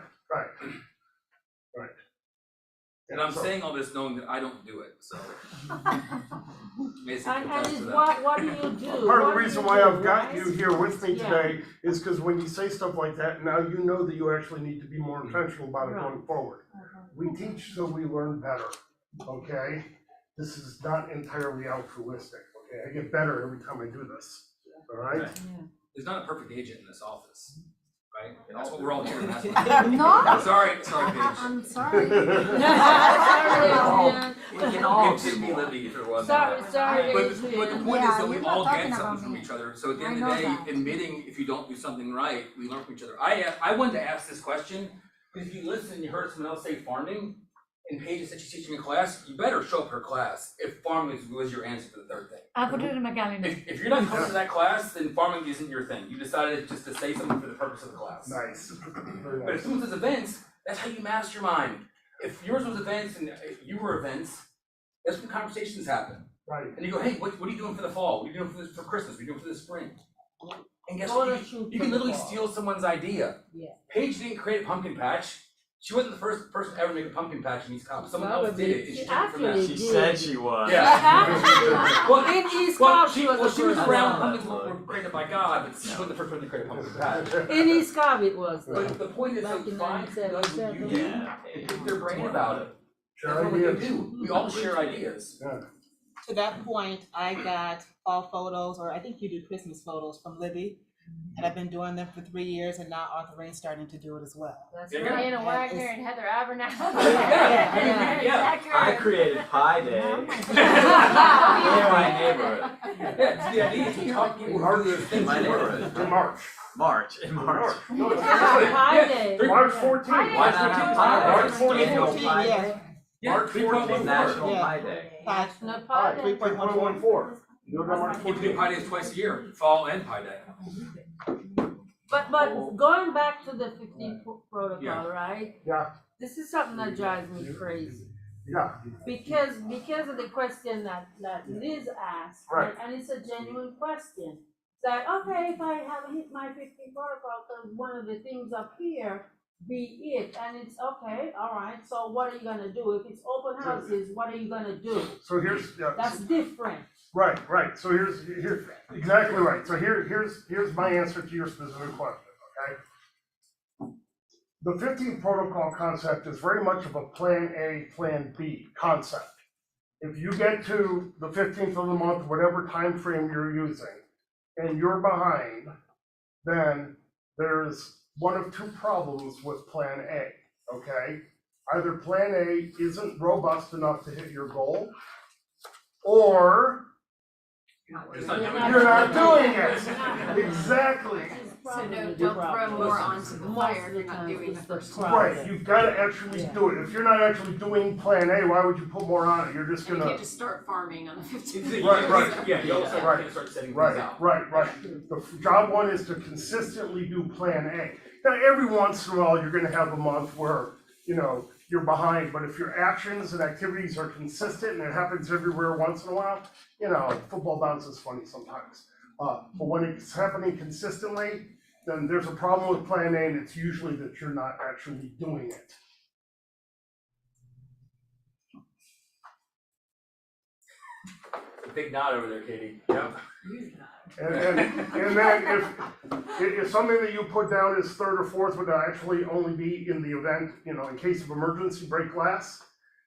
And I'm So- saying all this knowing that I don't do it, so. Basically, And attest it's to that. what do you do? Part of What the do reason you why do, I've got right? you here with me Yeah. today is because when you say stuff like that, now you know that you actually need to be more intentional about it Right. going forward. We teach so we learn better, okay? This is not entirely altruistic, okay? I get better every time I do this, all right? There's not a perfect agent in this office, right? That's what we're all here. That's No. Sorry, Paige. I'm sorry. We can all do more. Libby if it wasn't. Sorry, But the point is Yeah, that we you're all not get talking something about from me. each other, so at the I end of know the day, that. admitting if you don't do something right, we learn from each other. I wanted to ask this question, because if you listen and you heard someone else say farming, and Paige said she's teaching a class, you better show up her class if farming was your answer for the third thing. I'll put it in my calendar. If you're not coming to that class, then farming isn't your thing. You decided just to say something for the purpose of the class. Nice. Very But if nice. someone says events, that's how you mastermind. If yours was events and you were events, that's when conversations happen. Right. And you go, hey, what are you doing for the fall? What are you doing for Christmas? What are you doing for the spring? And guess All what? the shoot You for can the literally fall. steal someone's idea. Yeah. Paige didn't create a pumpkin patch. She wasn't the first person ever to make a pumpkin patch in East Cobb. Someone else did it, and she took it from that. Actually She said she was. Yeah. Well, in East Well, Cobb, she she was the was first around, one. pumpkins were created by God, but she wasn't the first one to create a pumpkin patch. In East Cobb it was. But the point is, Back like, in find who does what you do, Yeah. and pick their brain about it. Share That's what we ideas. do. We all share ideas. Yeah. To that point, I got fall photos, or I think you do Christmas photos from Libby. And I've been doing them for 3 years, and now Arthur Rain's starting to do it as well. That's Yeah. right. Diana Wagner and Heather Abernathy. Yeah. I created Pie Day Oh in my my neighborhood. Yeah, the idea is to talk people Hard through to their In things. my neighborhood. In March. In March. No, it's Pie Day. March 14th. Why not have Pie Day? March 14th. Annual Pie Yeah. Day? Yeah, March 14th. National Yeah. Pie Day. No Pie Day. 3.14. You know March You can do 14th. Pie Days twice a year, fall and Pie Day. But going back to the 15 protocol, Yeah. right? Yeah, This is something that drives me crazy. yeah. Because of the question that Liz asked, Right. and it's a genuine question. It's like, okay, if I haven't hit my 15 protocol, then one of the things up here be it, and it's okay, all right, so what are you gonna do? If it's open houses, what are you gonna do? So here's, yeah. That's different. Right, so here's exactly right, so here's my answer to your specific question, okay? The 15th protocol concept is very much of a plan A, plan B concept. If you get to the 15th of the month, whatever time frame you're using, and you're behind, then there's one of two problems with plan A, okay? Either plan A isn't robust enough to hit your goal, or It's not doing you're not doing It's it. not. Exactly. So don't throw more onto the fire if you're not doing the first one. Right, you've gotta actually do it. If you're not actually doing plan A, why would you put more on it? You're just And you gonna. can't just start farming on the 15th. Right. Yeah, you also Right. can't start setting things Right. out. The job one is to consistently do plan A. Now, every once in a while, you're gonna have a month where, you're behind, but if your actions and activities are consistent, and it happens everywhere once in a while, football bounces funny sometimes. But when it's happening consistently, then there's a problem with plan A, and it's usually that you're not actually doing it. Big nod over there, Katie. Yep. And then if something that you put down is third or fourth would actually only be in the event, in case of emergency, break glass,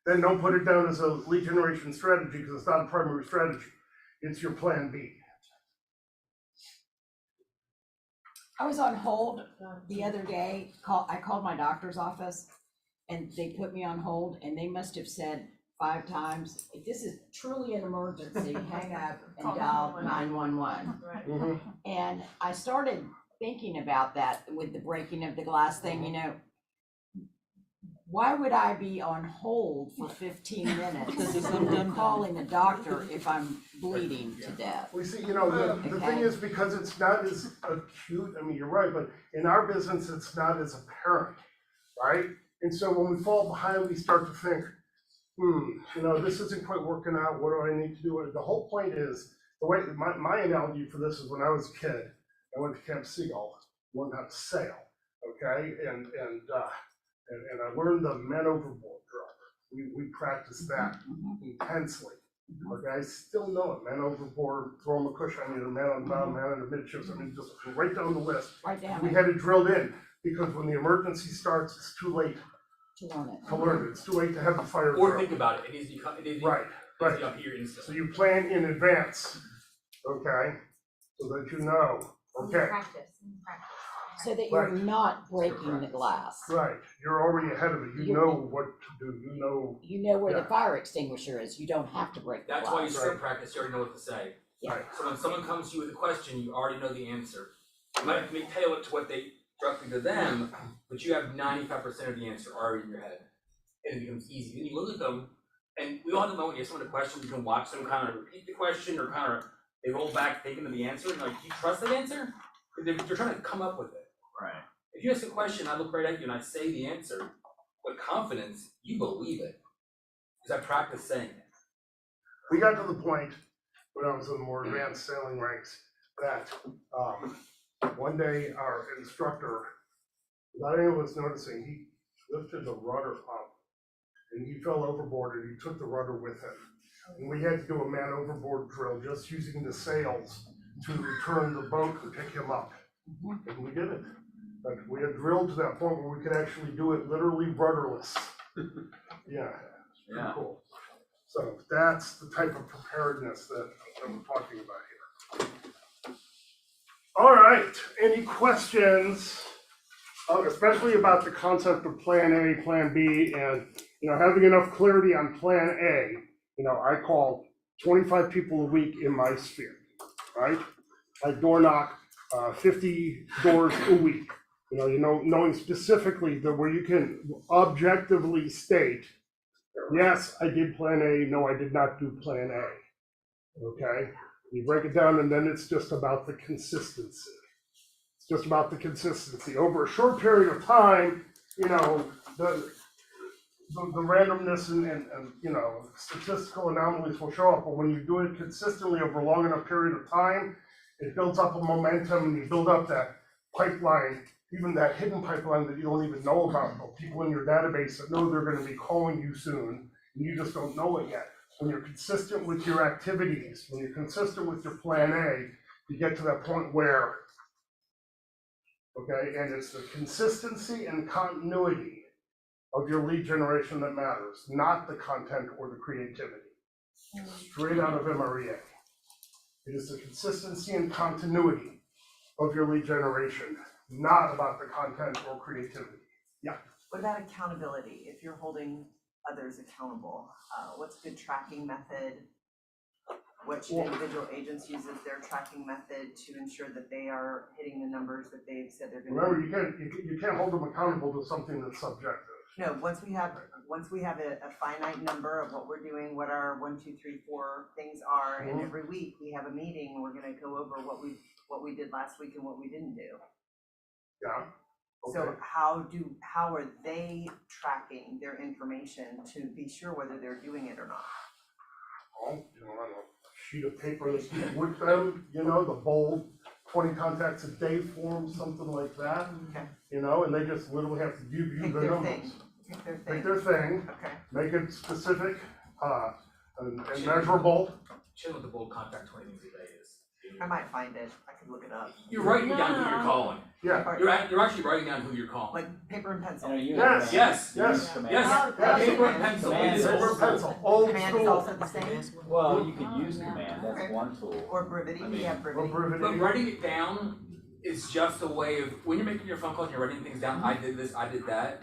then don't put it down as a lead generation strategy, because it's not a primary strategy. It's your plan B. I was on hold the other day, I called my doctor's office and they put me on hold and they must have said 5 times, if this is truly an emergency, hang up and dial 911. Mhm. And I started thinking about that with the breaking of the glass thing, you know, why would I be on hold for 15 minutes calling the doctor if I'm bleeding to death? We see, you know, the thing is, because it's not as acute, I mean, you're right, but in our business, it's not as apparent, right? And so when we fall behind, we start to think, you know, this isn't quite working out, what do I need to do? The whole point is, the way, my analogy for this is when I was a kid, I went to Camp Seagull, learned how to sail, okay? And I learned the men overboard drill. We practiced that intensely. Okay, I still know it. Men overboard, throw them a cushion, I need a man on the bow, man on the midships. I mean, just right down the list. Right down We it. had it drilled in because when the emergency starts, it's too late To learn it. to learn it. It's too late to have the fire Or drill. think about it, it needs to be, it needs to be, Right, it needs to right. be up here instantly. So you plan in advance, okay, so that you know, okay. Practice. So that you're Right. not breaking the glass. Right, you're already ahead of it. You know what to do. You know. You know where the Yeah. fire extinguisher is. You don't have to break the glass. That's why you start practice, you already know what to say. Yeah. So when someone comes to you with a question, you already know the answer. You might tailor it to what they directly to them, but you have 95% of the answer already in your head. And it becomes easy. Then you look at them, and we all have the moment you have someone a question, you can watch them kind of repeat the question or kind of they roll back thinking of the answer, and like, do you trust that answer? Because they're trying to come up with it. Right. If you ask a question, I look right at you and I say the answer with confidence, you believe it. Because I practice saying it. We got to the point when I was in the more advanced sailing ranks that one day our instructor, without any of us noticing, he lifted the rudder up and he fell overboard and he took the rudder with him. And we had to do a man overboard drill just using the sails to return the boat and pick him up. And we did it. But we had drilled to that point where we could actually do it literally rudderless. Yeah, it's pretty cool. So that's the type of preparedness that we're talking about here. All right, any questions, especially about the concept of Plan A, Plan B, and having enough clarity on Plan A? I call 25 people a week in my sphere, right? I door knock 50 doors a week. Knowing specifically that where you can objectively state, yes, I did Plan A, no, I did not do Plan A. Okay? You break it down and then it's just about the consistency. It's just about the consistency. Over a short period of time, the randomness and statistical anomalies will show up, but when you do it consistently over a long enough period of time, it builds up a momentum and you build up that pipeline, even that hidden pipeline that you don't even know about, but people in your database that know they're gonna be calling you soon, and you just don't know it yet. When you're consistent with your activities, when you're consistent with your Plan A, you get to that point where, okay, and it's the consistency and continuity of your lead generation that matters, not the content or the creativity. Straight out of Mrea. It is the consistency and continuity of your lead generation, not about the content or creativity. Yeah. What about accountability? If you're holding others accountable, what's a good tracking method? What should individual agents use as their tracking method to ensure that they are hitting the numbers that they've said they're gonna? Remember, you can't hold them accountable to something that's subjective. No, once we have a finite number of what we're doing, what our 1, 2, 3, 4 things are, and every week we have a meeting, and we're gonna go over what we did last week and what we didn't do. Yeah. Okay. So how are they tracking their information to be sure whether they're doing it or not? On a sheet of paper that's with them, the bold 20 contacts a day form, something like that. Okay. And they just literally have to give you the numbers. Pick their thing. Okay. Make it specific, and measurable. Chill with the bold contact 20 things a day is. I might find it, I could look it up. You're writing down who you're calling. Yeah. You're actually writing down who you're calling. Like paper and pencil. Yes. Yes. Yes. Yes. Paper and pencil. Command It is is- over Pencil, old Command is school. also the same? Well, you could use command, that's Okay. one tool. Or brevity, we have brevity. But writing it down is just a way of, when you're making your phone calls and you're writing things down, I did this, I did that.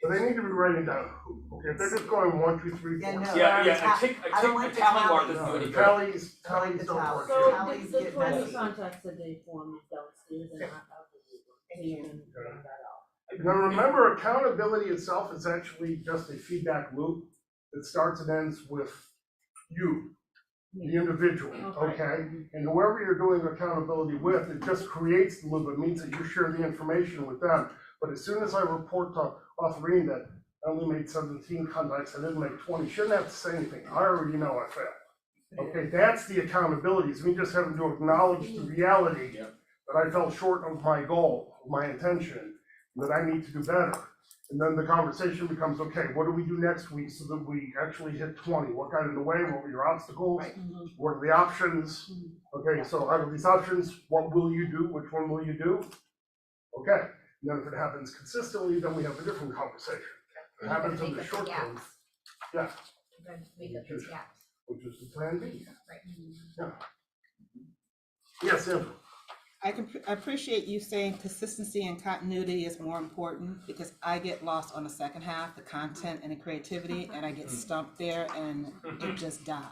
But they need to be writing down, okay, if they're just going 1, 2, 3, 4. Yeah, no. Yeah, I don't like the tally mark tally. doesn't do any good. Tallies I like the don't tally. work. So Tallies the get 20 messy. contacts a day form is Now remember, accountability itself is actually just a feedback loop that starts and ends with you, the individual, okay? And whoever you're doing accountability with, it just creates the loop. It means that you share the information with them. But as soon as I report to Authorine that I only made 17 contacts, I didn't make 20, shouldn't have to say anything. I already know I failed. Okay, that's the accountability. It's me just having to acknowledge the reality that I fell short of my goal, of my intention, that I need to do better. And then the conversation becomes, okay, what do we do next week so that we actually hit 20? What got in the way? What were your obstacles? What are the options? Okay, so out of these options, what will you do? Which one will you do? Okay, and then if it happens consistently, then we have a different conversation. If it happens in the short term, yeah. Make up those gaps. Which is the plan B. Right. Yeah. Yes, Andrew. I appreciate you saying consistency and continuity is more important, because I get lost on the second half, the content and the creativity, and I get stumped there and it just dies.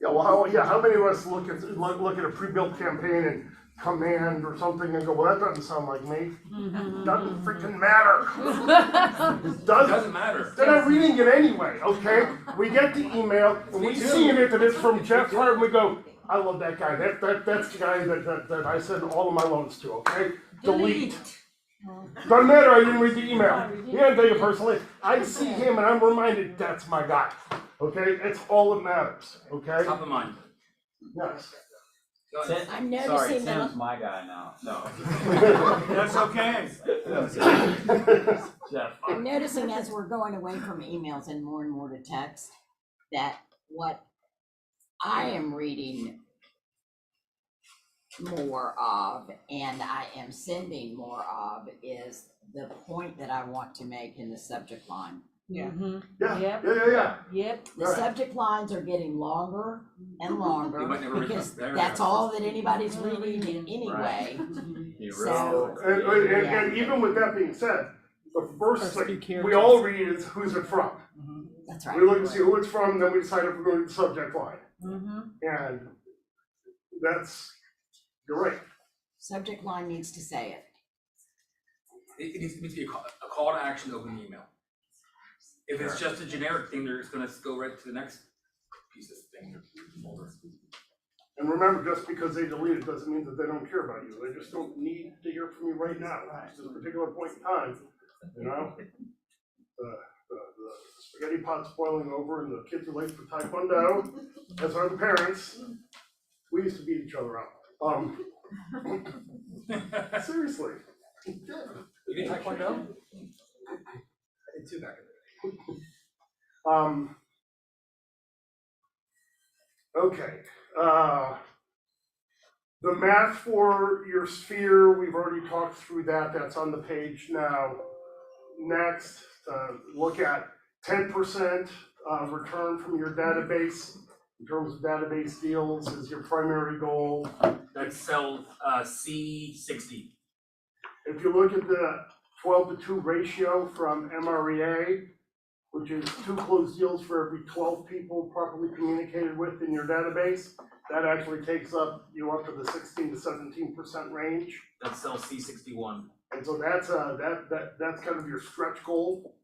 Yeah, well, how many of us look at a pre-built campaign and command or something and go, well, that doesn't sound like me. Doesn't freaking matter. Doesn't matter. They're not reading it anyway, okay? We get the email and we see in it that it's from Jeff Hart and we go, I love that guy. That's the guy that I send all of my loans to, okay? Delete. Doesn't matter, I didn't read the email. He didn't take it personally. I see him and I'm reminded that's my guy, okay? It's all that matters, okay? Top of mind. Yes. I'm noticing Sorry, that. Tim's my guy now. No. That's okay. Jeff. I'm noticing as we're going away from emails and more to text, that what I am reading more of and I am sending more of is the point that I want to make in the subject line. Yeah. Yep. The subject lines are getting longer and longer You might never read because them. that's all that anybody's reading anyway. So, And even with that being said, the first thing we all read is who's it from. That's right. We look and see who it's from, then we decide if we're going to the subject line. And that's, you're right. Subject line needs to say it. It needs to be a call to action to open the email. If it's just a generic thing, they're just gonna go right to the next piece of thing or folder. And remember, just because they delete it doesn't mean that they don't care about you. They just don't need to hear from you right now. At this particular point in time, you know? The spaghetti pot's boiling over and the kids are late for Taekwondo, as are the parents. We used to beat each other up. Seriously. You did Taekwondo? I did too back in the day. Okay, the math for your sphere, we've already talked through that, that's on the page now. Next, look at 10% return from your database in terms of database deals is your primary goal. That's cell C60. If you look at the 12-to-2 ratio from Mrea, which is 2 closed deals for every 12 people properly communicated with in your database, that actually takes you up to the 16 to 17% range. That's cell C61. And so that's that's kind of your stretch goal.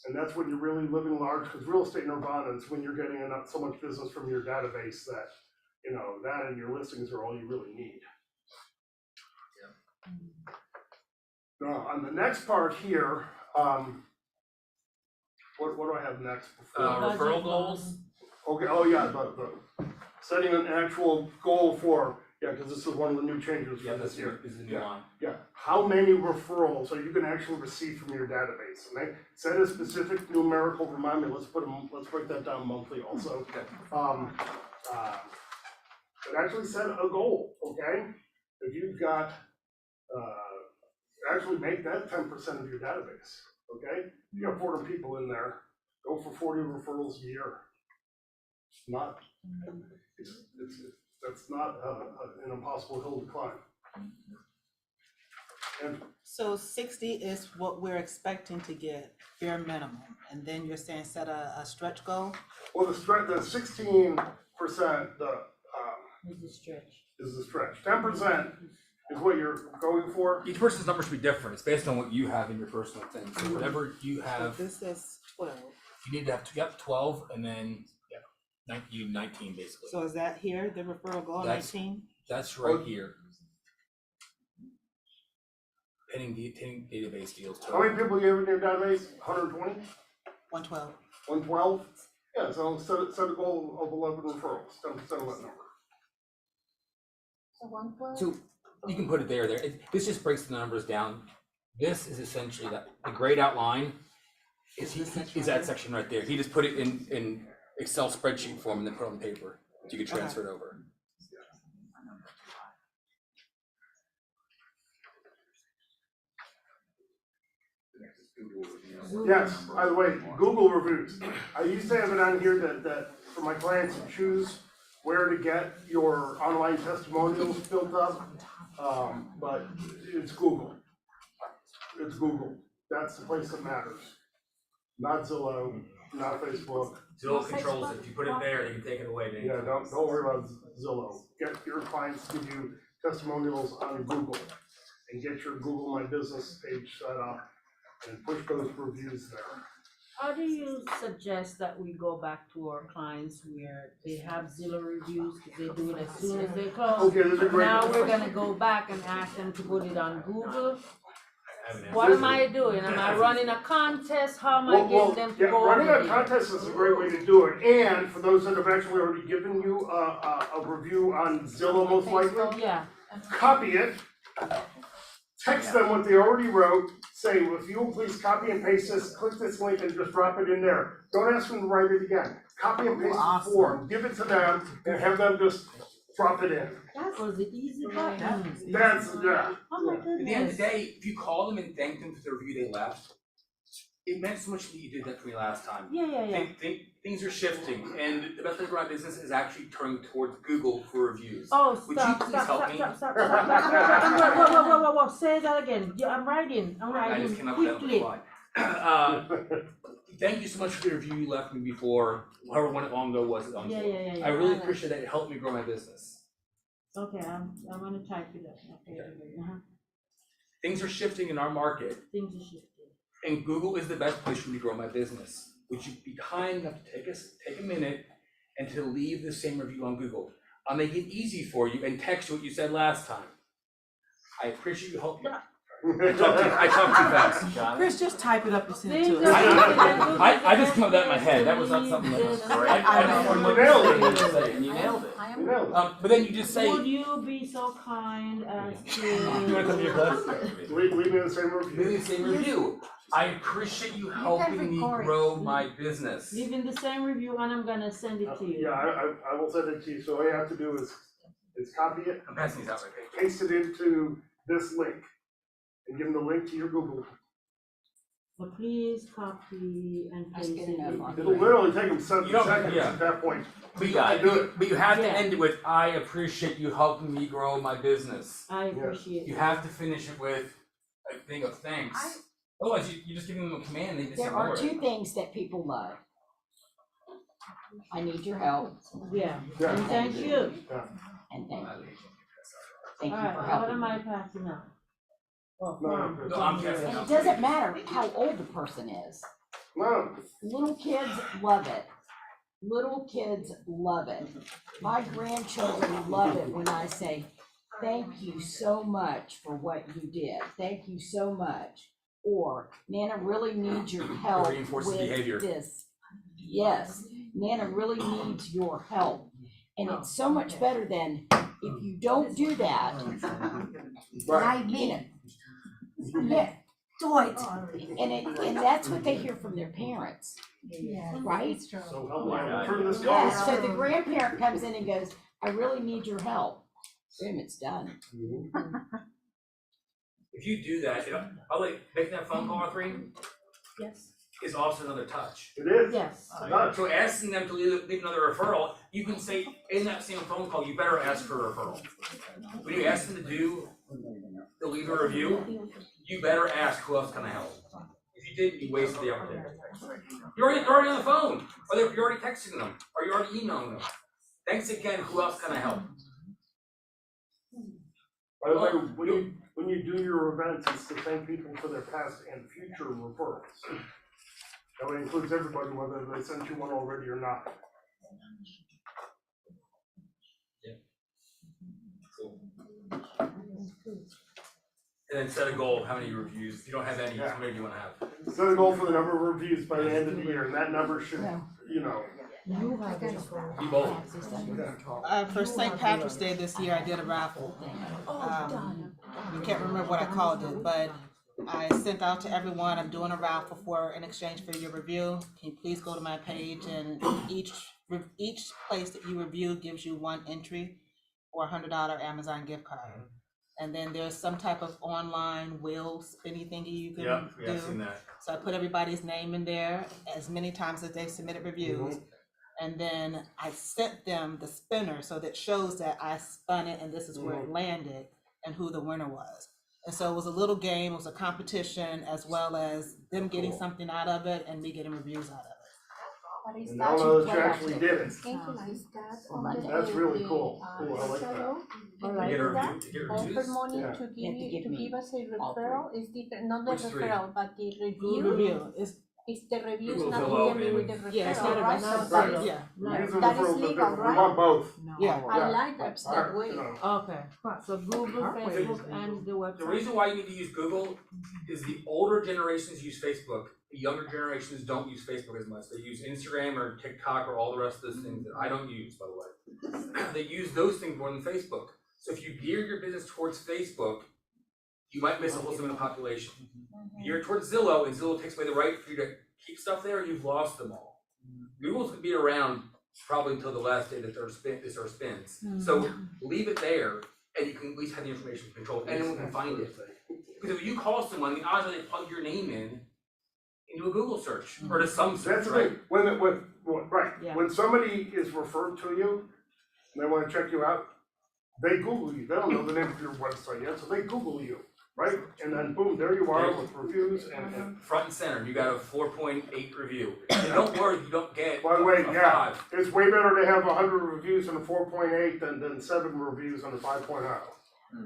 And that's when you're really living large, because real estate nirvana is when you're getting enough so much business from your database that, you know, that and your listings are all you really need. Now, on the next part here, what do I have next? Referral goals. Okay, oh yeah, the setting an actual goal for, because this is one of the new changes for this year. This is the new line. Yeah, how many referrals are you gonna actually receive from your database? And they set a specific numerical, remind me, let's break that down monthly also. But actually set a goal, okay? If you've got, actually make that 10% of your database, okay? You got 400 people in there, go for 40 referrals a year. It's not, that's not an impossible hill to climb. And So 60 is what we're expecting to get, bare minimum, and then you're saying set a stretch goal? well, the 16%, It's a stretch. is the stretch. 10% is what you're going for? Each person's number should be different. It's based on what you have in your personal thing. So whatever you So have, this is 12. you need to have, 12 and then, 19 basically. So is that here, the referral goal, That's- 19? That's right here. Pending database deals. How many people you have in your database? 120? 112. 112? Yeah, so set a goal of 11 referrals, settle that number. So 112. So you can put it there. This just breaks the numbers down. This is essentially the grayed out line is that section right there. He just put it in Excel spreadsheet form and then put it on paper. So you can transfer it over. Yes, by the way, Google reviews. I used to have it on here that for my clients to choose where to get your online testimonials built up, but it's Google. It's Google. That's the place that matters. Not Zillow, not Facebook. Zillow controls it. If you put it there, they can take it away. Yeah, don't worry about Zillow. Get your clients to give you testimonials on Google and get your Google My Business page set up and push those reviews there. How do you suggest that we go back to our clients where they have Zillow reviews, they do it as soon as they close? Okay, those are great. Now we're gonna go back and ask them to put it on Google. What am I doing? Am I running a contest? How am I getting them to go running over a there? contest is a great way to do it. And for those that have actually already given you a review on Zillow most likely, Yeah. copy it, text them what they already wrote, say, if you will please copy and paste this, click this link and just drop it in there. Don't ask them to write it again. Copy and paste the form, give it to them, and have them just drop it in. That was the easy button. That's, yeah. Oh my At the end of the goodness. day, if you call them and thank them for the review they left, it meant so much that you did that for me last time. Yeah. Things are shifting, and the best way to grow my business is actually turning towards Google for reviews. Oh, Would stop, you please help me? stop. Whoa, say that again. Yeah, I'm writing I just came up with that on the quickly. fly. Thank you so much for the review you left me before, however long ago was it on. Yeah. I really appreciate that. It helped me grow my business. Okay, I'm gonna type it up. Okay. Things are shifting in our market, Things are shifting. and Google is the best place for me to grow my business. Would you be kind enough to take a minute and to leave the same review on Google? I'll make it easy for you and text you what you said last time. I appreciate you helping. I talked too fast. Chris, just type it up and send it to us. I just came up with that in my head. That was not something that was. You nailed it. But then you just say. Would you be so kind as to? You wanna come to your class? Leave me the same review. Leave me the same review. I appreciate you helping me grow my business. Leaving the same review and I'm gonna send it to you. Yeah, I will send it to you. So all you have to do is copy it, I'm passing these out right here. paste it into this link, and give them the link to your Google. So please copy and paste it. It'll literally take them 7 You don't- seconds yeah. at that point. But you have to end it with, I appreciate you helping me grow my business. I appreciate You it. have to finish it with a thing of thanks. Otherwise, you're just giving them a command, they just There ignore are it. two things that people love. I need your help. Yeah, Yeah. and thank you. And thank you. Thank you Alright, for what helping am me. I passing out? Oh, No, from- No, I'm from passing you. And out. it doesn't matter how old the person is. No, Little kids love it. Little kids love it. My grandchildren love it when I say, thank you so much for what you did. Thank you so much. Or, Nana really needs your help Reinforces with behavior. this. Yes, Nana really needs your help. And it's so much better than if you don't do that. I mean it. Yeah, do it. And that's what they hear from their parents, right? so help me through this Yeah, call. so the grandparent comes in and goes, I really need your help. Boom, it's done. If you do that, I'll like, making that phone call with ring Yes, is also another touch. It is. yes. So asking them to leave another referral, you can say in that same phone call, you better ask for a referral. When you ask them to leave a review, you better ask who else can I help. If you didn't, you wasted the opportunity. You're already on the phone, or you're already texting them, or you're already emailing them. Thanks again, who else can I help? By the way, when you do your events, it's to thank people for their past and future referrals. That way includes everybody, whether they sent you one already or not. Cool. And then set a goal of how many reviews, if you don't have any, how many do you wanna have? Set a goal for the number of reviews by the end of the year, and that number should, you know. Be bold. For St. Patrick's Day this year, I did a raffle. I can't remember what I called it, but I sent out to everyone, I'm doing a raffle in exchange for your review. Can you please go to my page, and each place that you review gives you one entry for a $100 Amazon gift card. And then there's some type of online wheel spinny thingy you can do. Yeah, I've seen that. So I put everybody's name in there as many times as they submitted reviews. And then I sent them the spinner so that shows that I spun it and this is where it landed and who the winner was. And so it was a little game, it was a competition, as well as them getting something out of it and me getting reviews out of it. And now know that you actually did it. That's really cool. Cool, I like that. Offer money Yeah. to give us a referral is different, not the Which three? referral, but the Google review. review. It's the review, Google it's not Zillow interview with the and- Yeah, it's not referral, a right? referral, yeah. Use a That is referral, but legal, we right? want both. Yeah. I like that way. Okay, so Google, Facebook, and the The website. reason why you need to use Google is the older generations use Facebook. The younger generations don't use Facebook as much. They use Instagram or TikTok or all the rest of those things that I don't use, by the way. They use those things more than Facebook. So if you gear your business towards Facebook, you might miss a whole segment of the population. Gear towards Zillow, and Zillow takes away the right for you to keep stuff there, you've lost them all. Google's gonna be around probably until the last day that this earth spins. So leave it there, and you can at least have the information controlled, and anyone can find it. Because if you call someone, the odds are they plug your name into a Google search, or to some search, That's right? right, when somebody is referred to you, and they wanna check you out, they Google you, they don't know the name of your website yet, so they Google you, right? And then boom, there you are with reviews and. Front and center, you got a 4.8 review. And don't worry, if you don't get By the way, a yeah, 5. it's way better to have 100 reviews and a 4.8 than 7 reviews and a 5.0.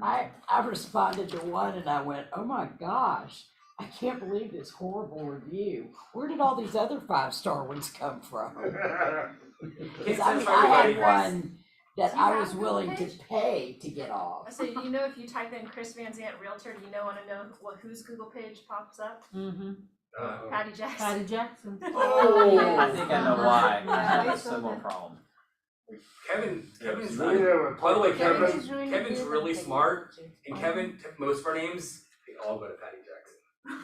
I responded to one and I went, oh my gosh, I can't believe this horrible review. Where did all these other 5-star ones come from? Because I mean, I had one that I was willing to pay to get off. So you know, if you type in Chris Van Zant Realtor, do you want to know whose Google page pops up? Patty Jackson. Patty Jackson. Oh. I think I know why. I have a similar problem. Kevin's Yeah, really, by the way, Kevin's really Kevin's good really at smart, and Kevin, most of our names, they all go to Patty Jackson.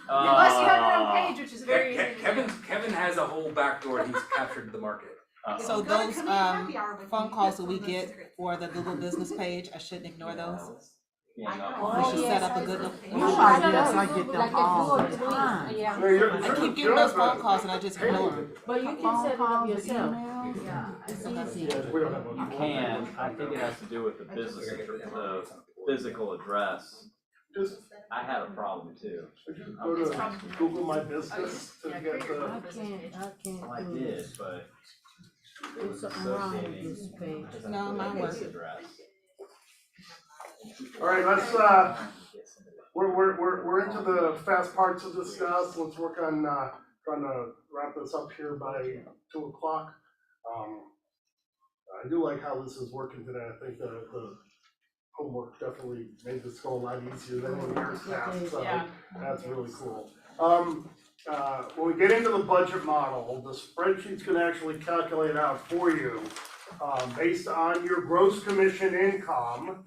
Unless you have your own page, which is very easy to do. Kevin has a whole backdoor he's captured the market. So those phone calls that we get for the Google business page, I shouldn't ignore those. Yeah, We should set up a good. I get them all the time. Yeah, you're I keep getting those phone calls and I just ignore them. But you can set it up yourself. It's easy. We don't have one. You can, I think it has to do with the business, the physical address. I had a problem too. Would you go to Google My Business to get the? I can't. Well, I did, but it was There's something wrong with associating this page. with No, mine this works. address. All right, let's, we're into the fast parts of this now, so let's work on, trying to wrap this up here by 2 o'clock. I do like how this is working today. I think the homework definitely made this go a lot easier than in years past, so that's really cool. When we get into the budget model, the spreadsheet's gonna actually calculate out for you, based on your gross commission income,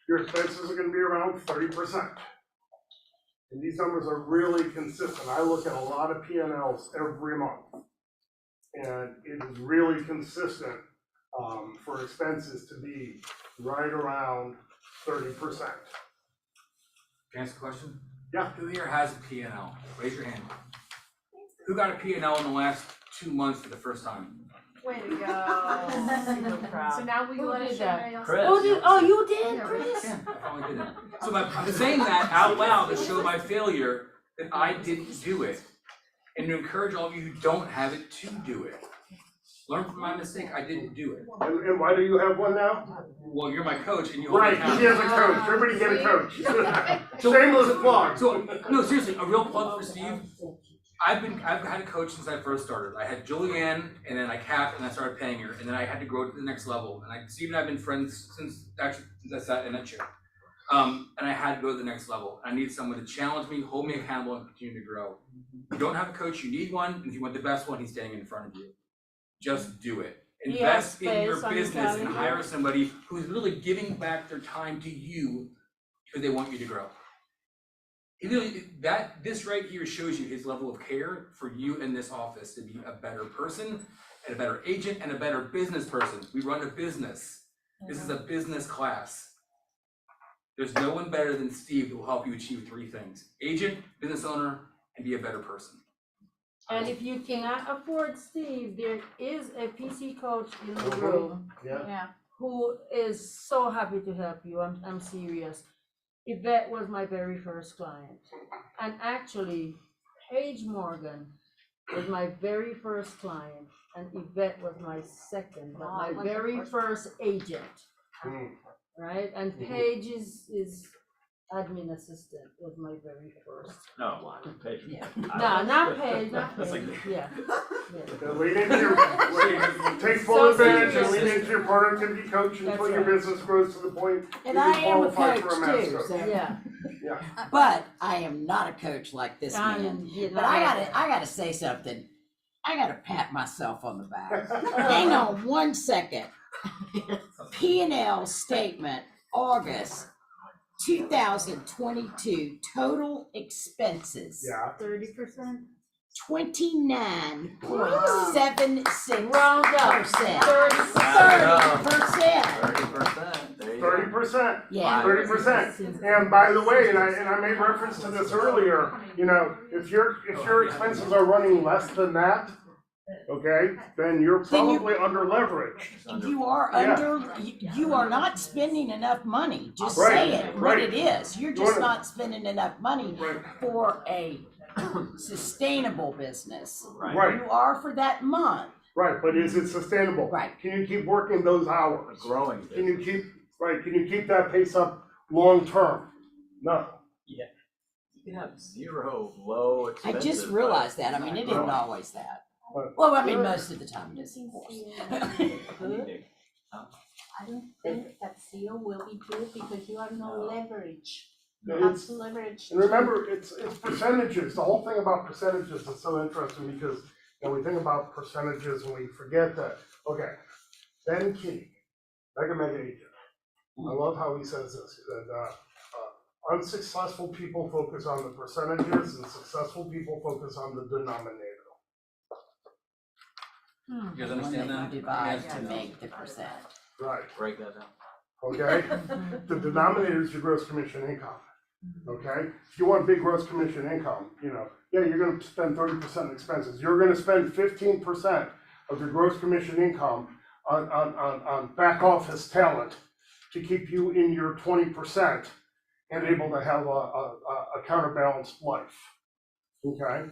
your expenses are gonna be around 30%. And these numbers are really consistent. I look at a lot of P&Ls every month. And it is really consistent for expenses to be right around 30%. Can I ask a question? Yeah. Who here has a P&L? Raise your hand. Who got a P&L in the last 2 months for the first time? Way to go. Super proud. So now we Who let did that? Chris. Oh, you did, Chris? Yeah, I finally did it. So I'm saying that out loud to show my failure that I didn't do it, and to encourage all of you who don't have it to do it. learn from my mistake, I didn't do it. And why do you have one now? Well, you're my coach and you hold me Right, accountable. she has a coach, everybody get a coach. Shameless plug. So, no, seriously, a real plug for Steve. I've had a coach since I first started. I had Julianne, and then I capped, and I started paying her, and then I had to grow to the next level. And Steve and I have been friends since I sat in that chair. And I had to go to the next level. I needed someone to challenge me, hold me accountable, and continue to grow. If you don't have a coach, you need one, and if you want the best one, he's standing in front of you. Just do it. Invest in your business and hire somebody who's really giving back their time to you because they want you to grow. This right here shows you his level of care for you in this office to be a better person and a better agent and a better business person. We run a business. This is a business class. There's no one better than Steve who will help you achieve 3 things: agent, business owner, and be a better person. And if you cannot afford Steve, there is a PC coach in the room who is so happy to help you. I'm serious. Yvette was my very first client. And actually, Paige Morgan was my very first client, and Yvette was my second, but my very first agent. Right? And Paige is admin assistant was my very first. No, Paige. No, not Paige, not That's Paige, like- yeah. Lean into your, take full advantage and lean into your productivity coach until your business grows to the point that And I you am a qualify coach for a mass too, coach. so. Yeah. But I am not a coach like this I'm man. getting But I gotta say something. I gotta pat myself on the back. Hang on 1 second. P&L statement, August 2022, total expenses. Yeah. 30%? 29.76%. Round up. 30%. 30%. There you go. 30%. Yeah. 30%. And by the way, and I made reference to this earlier, you know, if your expenses are running less than that, okay, then you're probably under leveraged. You are you are not spending enough money. Just Right, say it, what right. it is. You're just not spending enough money for a sustainable business. Right. You are for that month. Right, but is it sustainable? Right. Can you keep working those hours? Growing. Can you keep that pace up long term? No. Yeah. You can have 0 low I expenses. just realized that. I mean, it isn't always that. But- Well, I mean, most of the time it is, of course. I don't think that zero will be good because you have no leverage. You It's- have to leverage. And remember, it's percentages. The whole thing about percentages is so interesting because, you know, we think about percentages and we forget that, okay, Ben Key, mega agent. I love how he says this, he said, unsuccessful people focus on the percentages and successful people focus on the denominator. You guys understand that? You divide to make the percent. Right. Break that down. Okay? The denominator is your gross commission income. Okay? If you want big gross commission income, you know, yeah, you're gonna spend 30% in expenses. You're gonna spend 15% of your gross commission income on back office talent to keep you in your 20% and able to have a counterbalanced life. Okay?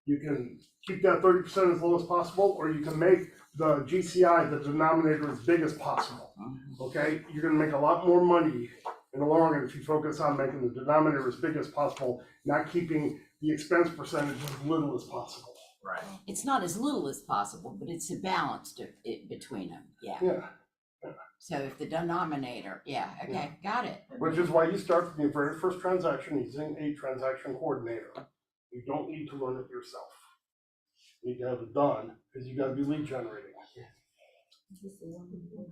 You can keep that 30% as low as possible, or you can make the GCI, the denominator, as big as possible. Okay? You're gonna make a lot more money in the long run if you focus on making the denominator as big as possible, not keeping the expense percentage as little as possible. Right. It's not as little as possible, but it's a balance between them, yeah. Yeah. So if the denominator, okay, got it. Which is why you start from your very first transaction using a transaction coordinator. You don't need to run it yourself. You need to have it done, because you gotta be lead generating.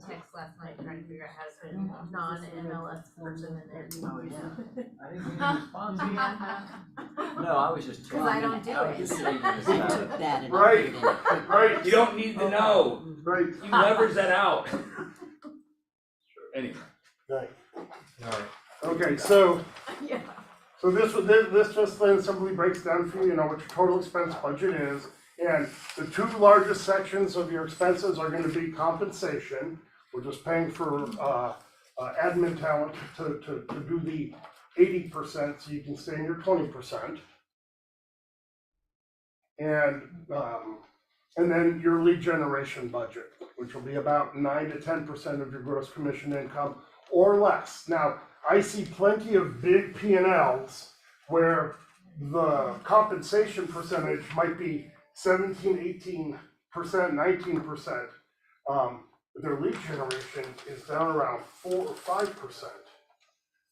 Text last night trying to figure out how to put a non-MLS person in there. Oh, yeah. I didn't even respond to you. No, I was just. 'Cause I don't do I was it. just saying I this took out. that and I Right, put it in. right. You don't need to know. Right. You leverage that out. Anyway. Right. Alright. Okay, so this just then simply breaks down for you, you know, what your total expense budget is. And the 2 largest sections of your expenses are gonna be compensation. We're just paying for admin talent to do the 80% so you can stay in your 20%. And And then your lead generation budget, which will be about 9 to 10% of your gross commission income or less. Now, I see plenty of big P&Ls where the compensation percentage might be 17, 18%, 19%. But their lead generation is down around 4 or 5%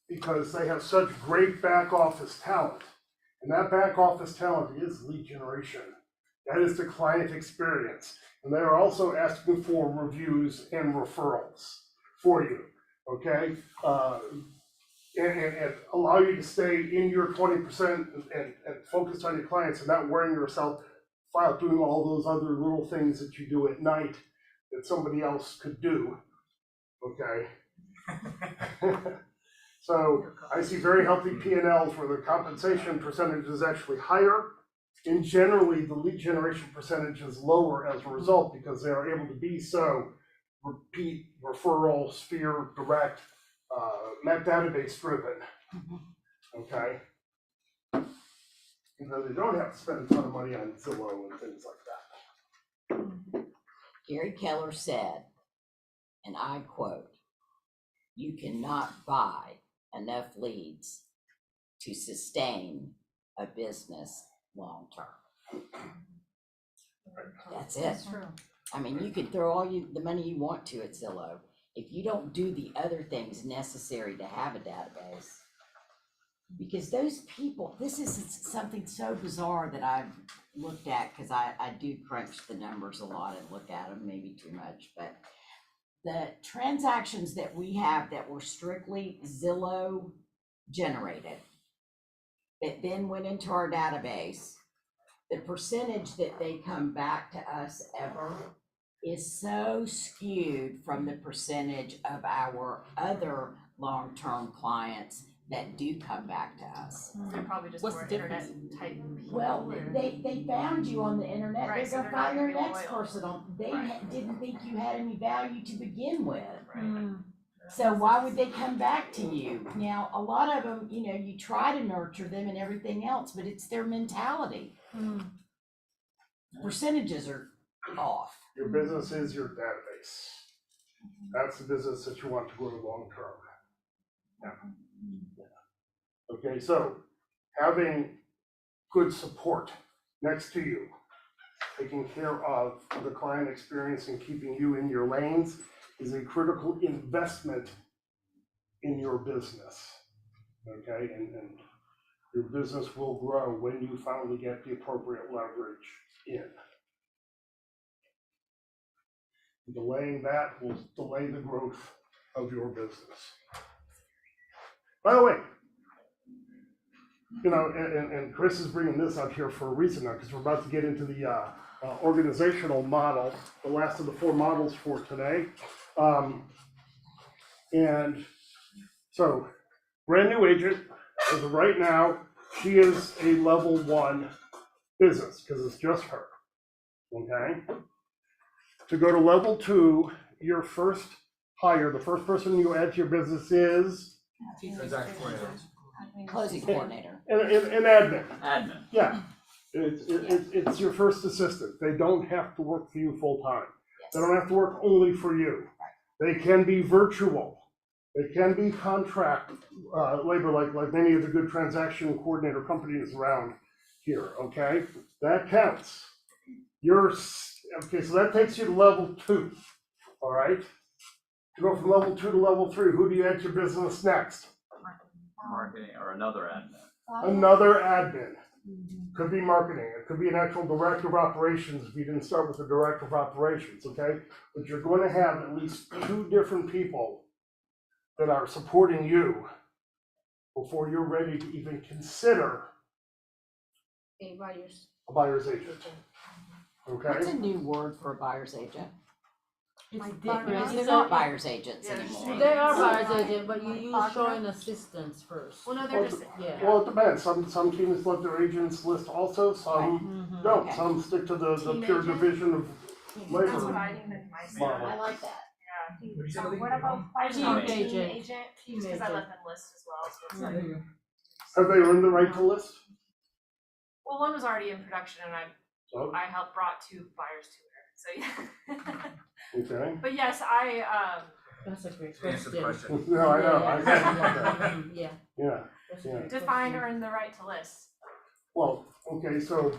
because they have such great back office talent. And that back office talent is lead generation. That is the client experience. And they are also asking for reviews and referrals for you, okay? And allow you to stay in your 20% and focus on your clients and not wearing yourself out doing all those other little things that you do at night that somebody else could do, okay? So I see very healthy P&Ls where the compensation percentage is actually higher, and generally the lead generation percentage is lower as a result because they are able to be so repeat, referral, sphere, direct, not database driven, okay? You know, they don't have to spend a ton of money on Zillow and things like that. Gary Keller said, and I quote, "You cannot buy enough leads to sustain a business long-term." That's it. That's true. I mean, you can throw all the money you want to at Zillow. If you don't do the other things necessary to have a database, because those people, this is something so bizarre that I've looked at, because I do crunch the numbers a lot and look at them, maybe too much, but the transactions that we have that were strictly Zillow generated, that then went into our database, the percentage that they come back to us ever is so skewed from the percentage of our other long-term clients that do come back to us. They're probably just What's more the internet difference? type people. Well, they found you on the internet, Right, so they're they're gonna not find their gonna be next loyal. person on, they Right. didn't think you had any value to begin with. Right. So why would they come back to you? Now, a lot of them, you know, you try to nurture them and everything else, but it's their mentality. Percentages are off. Your business is your database. That's the business that you want to grow long term. Yeah. Okay, so having good support next to you, taking care of the client experience and keeping you in your lanes is a critical investment in your business. Okay, and your business will grow when you finally get the appropriate leverage in. Delaying that will delay the growth of your business. By the way, you know, and Chris is bringing this up here for a reason now, because we're about to get into the organizational model, the last of the 4 models for today. And so, brand new agent, as of right now, she is a level 1 business, because it's just her, okay? To go to level 2, your first hire, the first person you add to your business is? Transaction coordinator. Closing coordinator. An admin. Admin. Yeah, it's your first assistant. They don't have to work for you full time. They don't have to work only for you. They can be virtual. They can be contract labor, like many of the good transaction coordinator companies around here. Okay, that counts. Okay, so that takes you to level 2. All right. To go from level 2 to level 3, who do you add to your business next? Marketing or another admin. Another admin. Could be marketing, it could be an actual director of operations if you didn't start with a director of operations, okay? But you're going to have at least 2 different people that are supporting you before you're ready to even consider a buyer's agent, What's okay? a new word for a buyer's agent? It's Because different. they're not buyer's agents anymore. They are buyer's agent, but you use showing assistance first. Well, no, they're just, Yeah. Well, it depends, some teams let their agents list also, some don't, Okay. some stick to the Team pure agent? division of that's what labor I think in my model. I like that. Yeah. What about I just team call it team agent? agent, Team just because I agent. let them list as well, so it's like. Have they earned the right to list? Well, one was already in production and I So, I helped brought 2 buyers to her, so yeah. okay. But yes, That's a great Answer the question. No, I know, I Yeah. Yeah, That's a yeah. great define question. earn the right to list. Well, okay, so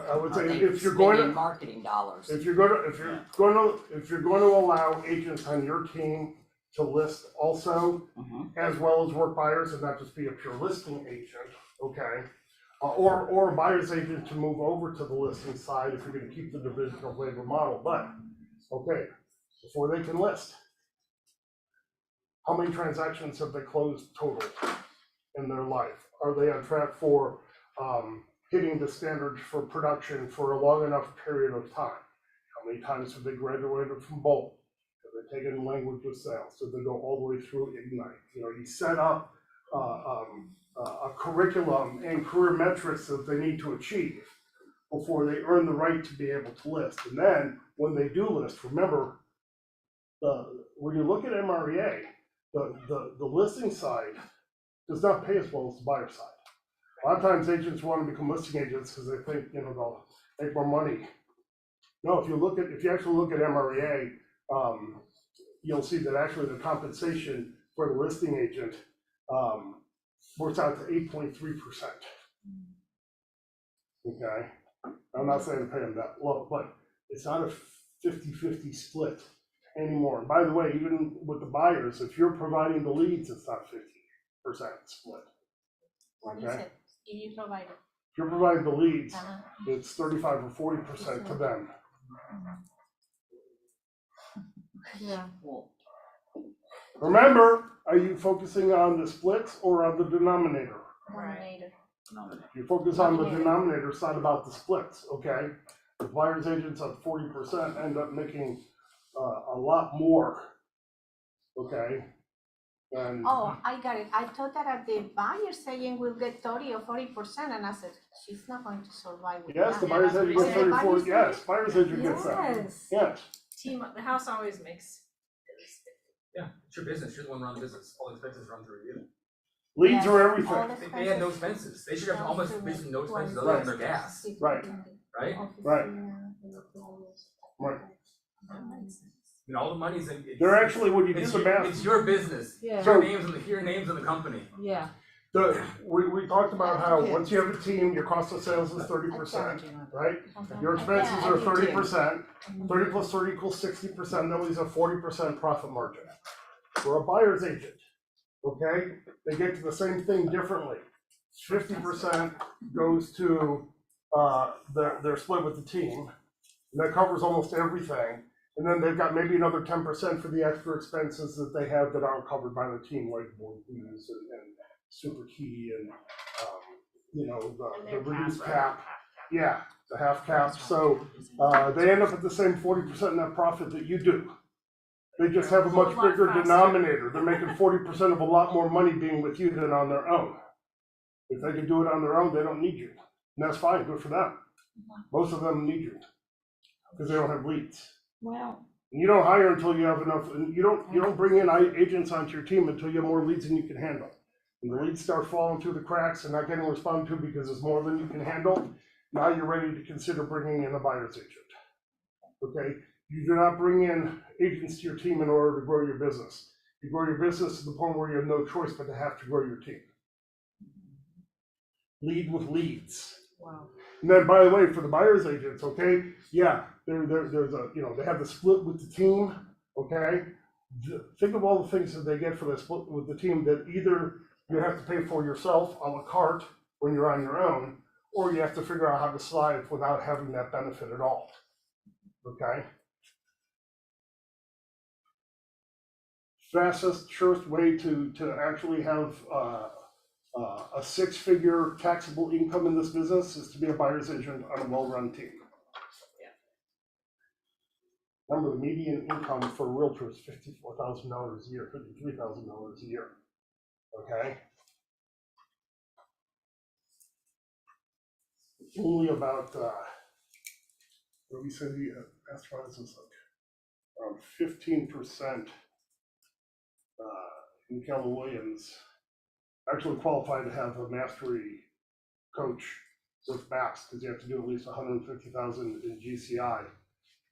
I would Are say they if you're going spending to, marketing dollars? if you're going to allow agents on your team to list also, as well as work buyers and not just be a pure listing agent, okay? Or a buyer's agent to move over to the listing side if you're gonna keep the division of labor model, but, okay, before they can list, how many transactions have they closed total in their life? Are they on track for, hitting the standards for production for a long enough period of time? How many times have they graduated from Bolt? Have they taken language with sales? Did they go all the way through Ignite? You know, you set up a curriculum and career metrics that they need to achieve before they earn the right to be able to list. And then when they do list, remember, when you look at MREA, the listing side does not pay as well as the buyer side. A lot of times agents want to become listing agents because they think, you know, they'll make more money. No, if you actually look at MREA, you'll see that actually the compensation for the listing agent works out to 8.3%. Okay, I'm not saying pay them that low, but it's not a 50-50 split anymore. And by the way, even with the buyers, if you're providing the leads, it's not 50% split. What is Okay? it? If you provide it. If you're providing the leads, Uh-huh. it's 35 or 40% to them. Yeah. Remember, are you focusing on the splits or on the denominator? Denominator. You focus on the denominator, it's not about the splits, okay? The buyer's agents at 40% end up making a lot more, okay? And Oh, I got it. I thought that the buyer's agent will get 30 or 40%, and I said, she's not going to survive with that. yes, the buyer's agent gets 34, yes, buyer's agent gets that, Yes. yes. The house always makes at least 50. Yeah, it's your business, you're the one running the business, all the expenses run through you. Leads are All everything, They had no expenses, they should have almost basically no expenses other than their gas, right, right? right, right. I mean, all the money's in. They're actually, when you do the math. It's your business, Yeah. So- your name's in the company. Yeah. We talked about how, once you have a team, your cost of sales is 30%, right? Your expenses are 30%, 30 plus 30 equals 60%, that leaves a 40% profit margin. For a buyer's agent, okay, they get to the same thing differently. 50% goes to, their split with the team, and that covers almost everything. And then they've got maybe another 10% for the extra expenses that they have that aren't covered by the team, like board fees and super key and, you know, the reduced cap. Yeah, the half cap, so, they end up at the same 40% net profit that you do. They just have a much bigger denominator, they're making 40% of a lot more money being with you than on their own. If they can do it on their own, they don't need you, and that's fine, good for them. Most of them need you, because they don't have leads. Well, You don't hire until you have enough, and you don't bring in agents onto your team until you have more leads than you can handle. And the leads start falling through the cracks and not getting responded to because it's more than you can handle, now you're ready to consider bringing in a buyer's agent. Okay, you do not bring in agents to your team in order to grow your business. You grow your business to the point where you have no choice but to have to grow your team. Lead with leads. Wow. And then, by the way, for the buyer's agents, okay, yeah, there's a, you know, they have the split with the team, okay? Think of all the things that they get for the split with the team that either you have to pay for yourself a la carte when you're on your own, or you have to figure out how to slide without having that benefit at all, okay? Fastest, surest way to actually have a six-figure taxable income in this business is to be a buyer's agent on a well-run team. Remember, the median income for a realtor is $54,000 a year, $53,000 a year, okay? Only about, what we said, the best price is like around 15% in Keller Williams actually qualified to have a mastery coach with MAPS, because you have to do at least 150,000 in GCI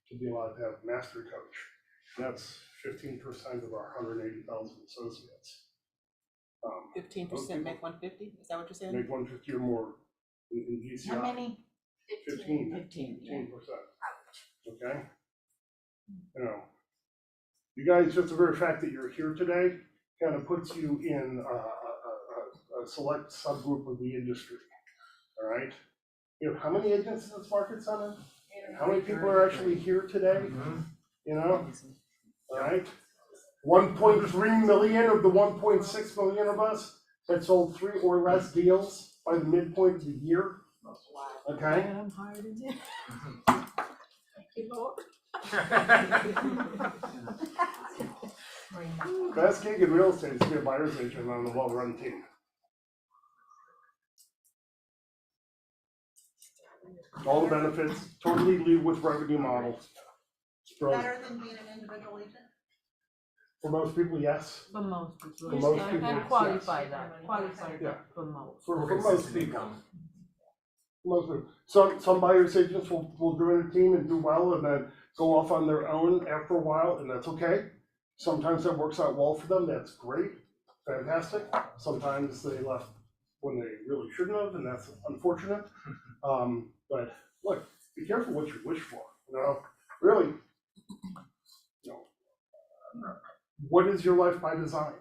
to be allowed to have mastery coach. That's 15% of our 180,000 associates. 15% make 150, is that what you're saying? Make 150 or more in GCI. How many? 15. 15, yeah. 15%. Okay? You know, you guys, just the very fact that you're here today kind of puts you in a select subgroup of the industry. All right? You know, how many agents in this market center? How many people are actually here today? You know? All right? 1.3 million of the 1.6 million of us had sold 3 or less deals by the midpoint of the year. Okay? I'm higher than you. Thank you, Lord. Best gig in real estate is to be a buyer's agent on a well-run team. All the benefits, totally lead with revenue models. Better than being an individual agent? For most people, yes. For most people. For most people, And yes. qualify that, qualify Yeah. that for most. For most people. Most people. Some buyer's agents will join a team and do well and then go off on their own after a while, and that's okay. Sometimes that works out well for them, that's great, fantastic. Sometimes they left when they really shouldn't have, and that's unfortunate. But look, be careful what you wish for, you know, really, you know, what is your life by design?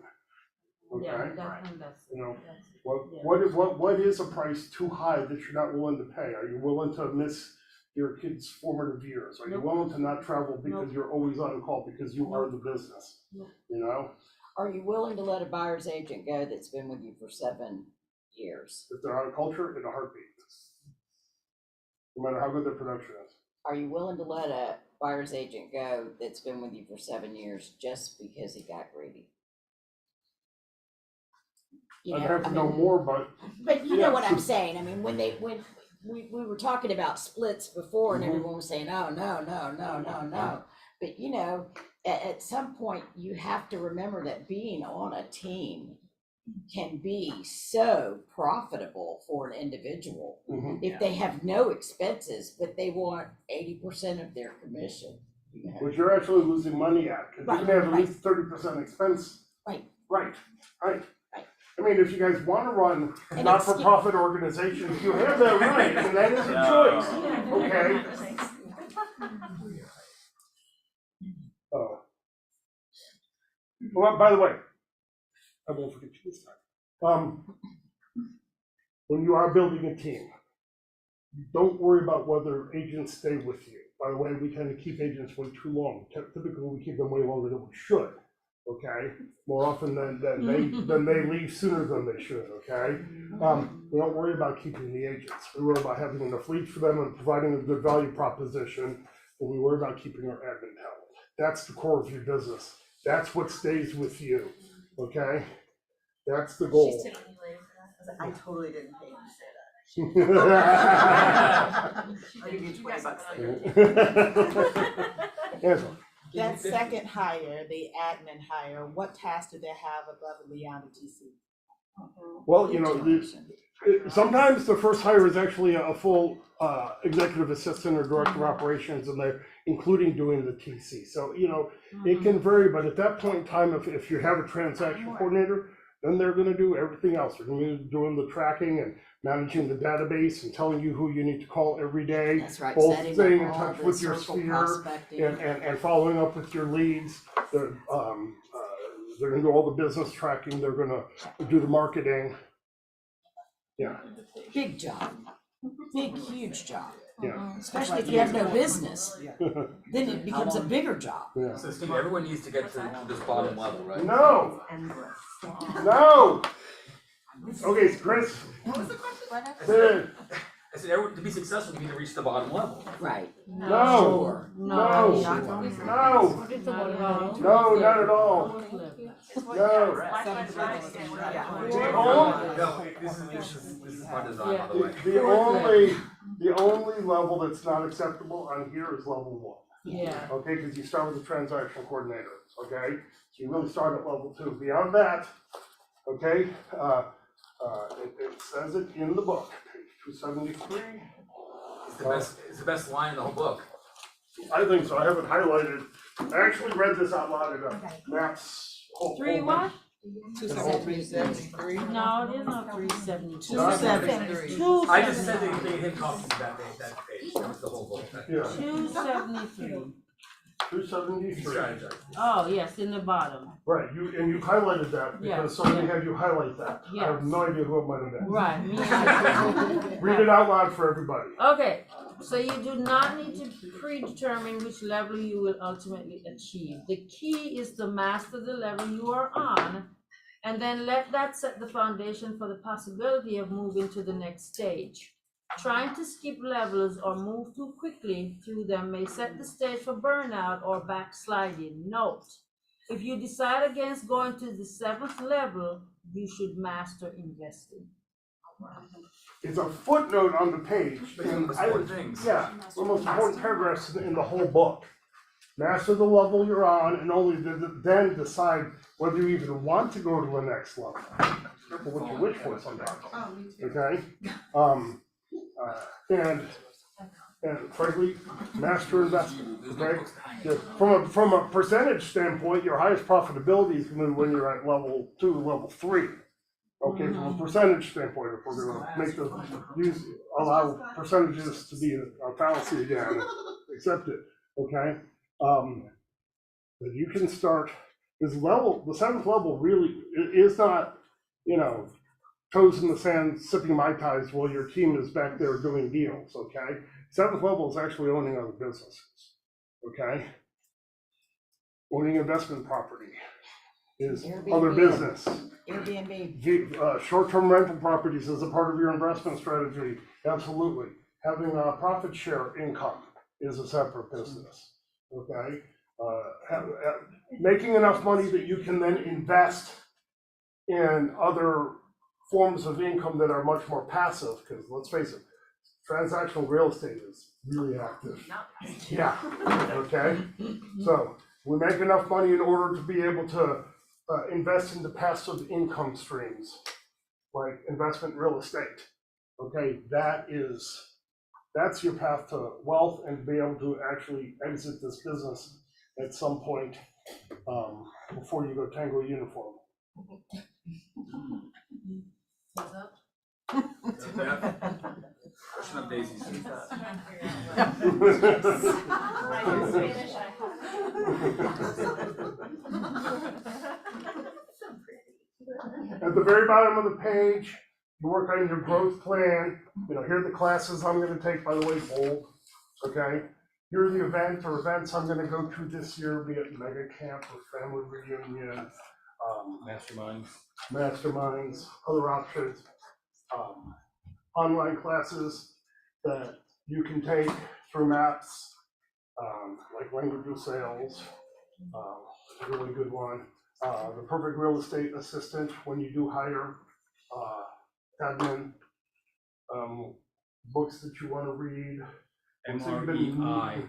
Okay? Yeah, that's. You know, that's- what is a price too high that you're not willing to pay? Are you willing to miss your kids' formative years? Are you willing to not travel because you're always on call because you are the business? You know? Are you willing to let a buyer's agent go that's been with you for 7 years? If they're out of culture, in a heartbeat. No matter how good their production is. Are you willing to let a buyer's agent go that's been with you for 7 years just because he got greedy? You I'd know, have to I know mean- more, but. But you know yeah. what I'm saying, I mean, when we were talking about splits before and Mhm. everyone was saying, oh, no. But you know, at some point, you have to remember that being on a team can be so profitable for an individual. Mhm. If they have no expenses, but they want 80% of their commission. You know? Which you're actually losing money at, because you can have at least 30% expense. Right. Right. I mean, if you guys want to run And not-for-profit organizations, you have that right, and that is a choice, okay? Oh. Well, by the way, I won't forget you this time. When you are building a team, don't worry about whether agents stay with you. By the way, we tend to keep agents way too long. Typically, we keep them way longer than we should, okay? More often than they leave sooner than they should, okay? We don't worry about keeping the agents. We worry about having enough leads for them and providing a good value proposition, and we worry about keeping our admin talent. That's the core of your business. That's what stays with you, okay? That's the goal. She's tipping you later for that. I was like, I totally didn't pay you to say that. I'll give you $20 later. Angela. That second hire, the admin hire, what tasks do they have above and beyond the TC? Well, you know, sometimes the first hire is actually a full executive assistant or director of operations, and they're including doing the TC. So, you know, it can vary, but at that point in time, if you have a transaction coordinator, then they're gonna do everything else. They're gonna be doing the tracking and managing the database and telling you who you need to call every day. That's right, Both setting staying in up all touch the with your circle sphere prospecting. and following up with your leads. They're gonna do all the business tracking, they're gonna do the marketing. Yeah, Big job, big, huge job. yeah. Especially if you have no business, then it becomes a bigger job. Yeah. So Steve, everyone needs to get to this bottom level, right? No, no. Okay, so Chris. I said, everyone, to be successful, you need to reach the bottom level. Right. No, no, no, no, not at all. No. No, this is my design, by the way. The only level that's not acceptable on here is level 1. Yeah. Okay, because you start with the transaction coordinator, okay? So you really start at level 2. Beyond that, okay, it says it in the book, 273. It's the best line in the whole book. I think so, I have it highlighted. I actually read this out loud at MAPS. Three what? 273. No, there's no 372. 273. I just said they made him talking about that page, that was the whole book. Yeah. 273. 273. Oh, yes, in the bottom. Right, and you highlighted that Yeah, because somebody yeah. had you highlight that. I have Yes. no idea who it might have been. Right, me Read it out loud for everybody. Okay, so you do not need to predetermine which level you will ultimately achieve. The key is to master the level you are on, and then let that set the foundation for the possibility of moving to the next stage. Trying to skip levels or move too quickly through them may set the stage for burnout or backsliding. Note, if you decide against going to the 7th level, you should master investing. It's a footnote on the page. But the most important things. Yeah, the most important paragraphs in the whole book. Master the level you're on and only then decide whether you even want to go to the next level. Careful what you wish for sometimes, okay? And frankly, master investment, okay? Yeah, from a percentage standpoint, your highest profitability is gonna be when you're at level 2, level 3. Okay, from a percentage standpoint, if we're gonna make allow percentages to be a fallacy again, accept it, okay? But you can start, this level, the 7th level really is not, toes in the sand, sipping Mai Tais while your team is back there doing deals, okay? 7th level is actually owning other businesses, okay? Owning investment property is other Airbnb. business. Airbnb. Short-term rental properties as a part of your investment strategy, absolutely. Having a profit share income is a separate business, okay? Making enough money that you can then invest in other forms of income that are much more passive, because let's face it, transactional real estate is really active. Yeah, okay? So we make enough money in order to be able to invest into passive income streams, like investment real estate. Okay, that's your path to wealth and to be able to actually exit this business at some point before you go tango uniform. Pushing up daisies. At the very bottom of the page, you work on your growth plan. Here are the classes I'm going to take, by the way, bold. Okay. Here are the events I'm going to go to this year, be it mega camp or family reunion, masterminds, other options, online classes that you can take through MAPS, like language of sales, a really good one. The perfect real estate assistant when you do hire admin, books that you want to read. MREI.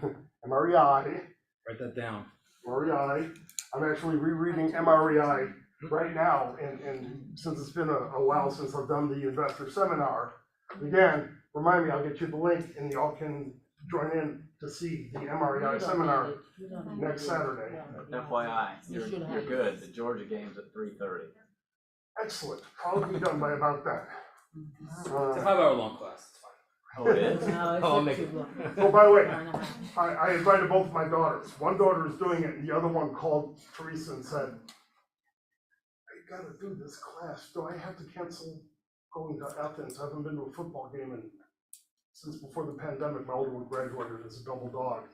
MREI. Write that down. MREI. I'm actually rereading MREI right now, and since it's been a while since I've done the investor seminar, again, remind me, I'll get you the link and y'all can join in to see the MREI seminar next Saturday. FYI, you're good. The Georgia game's at 3:30. Excellent. Probably be done by about that. It's a 5-hour long class. It's fine. Oh, it is? I'll make it. Oh, by the way, I invited both my daughters. One daughter is doing it, and the other one called Teresa and said, I gotta do this class. Do I have to cancel going to Athens? I haven't been to a football game since before the pandemic. My older one graduated as a double dog.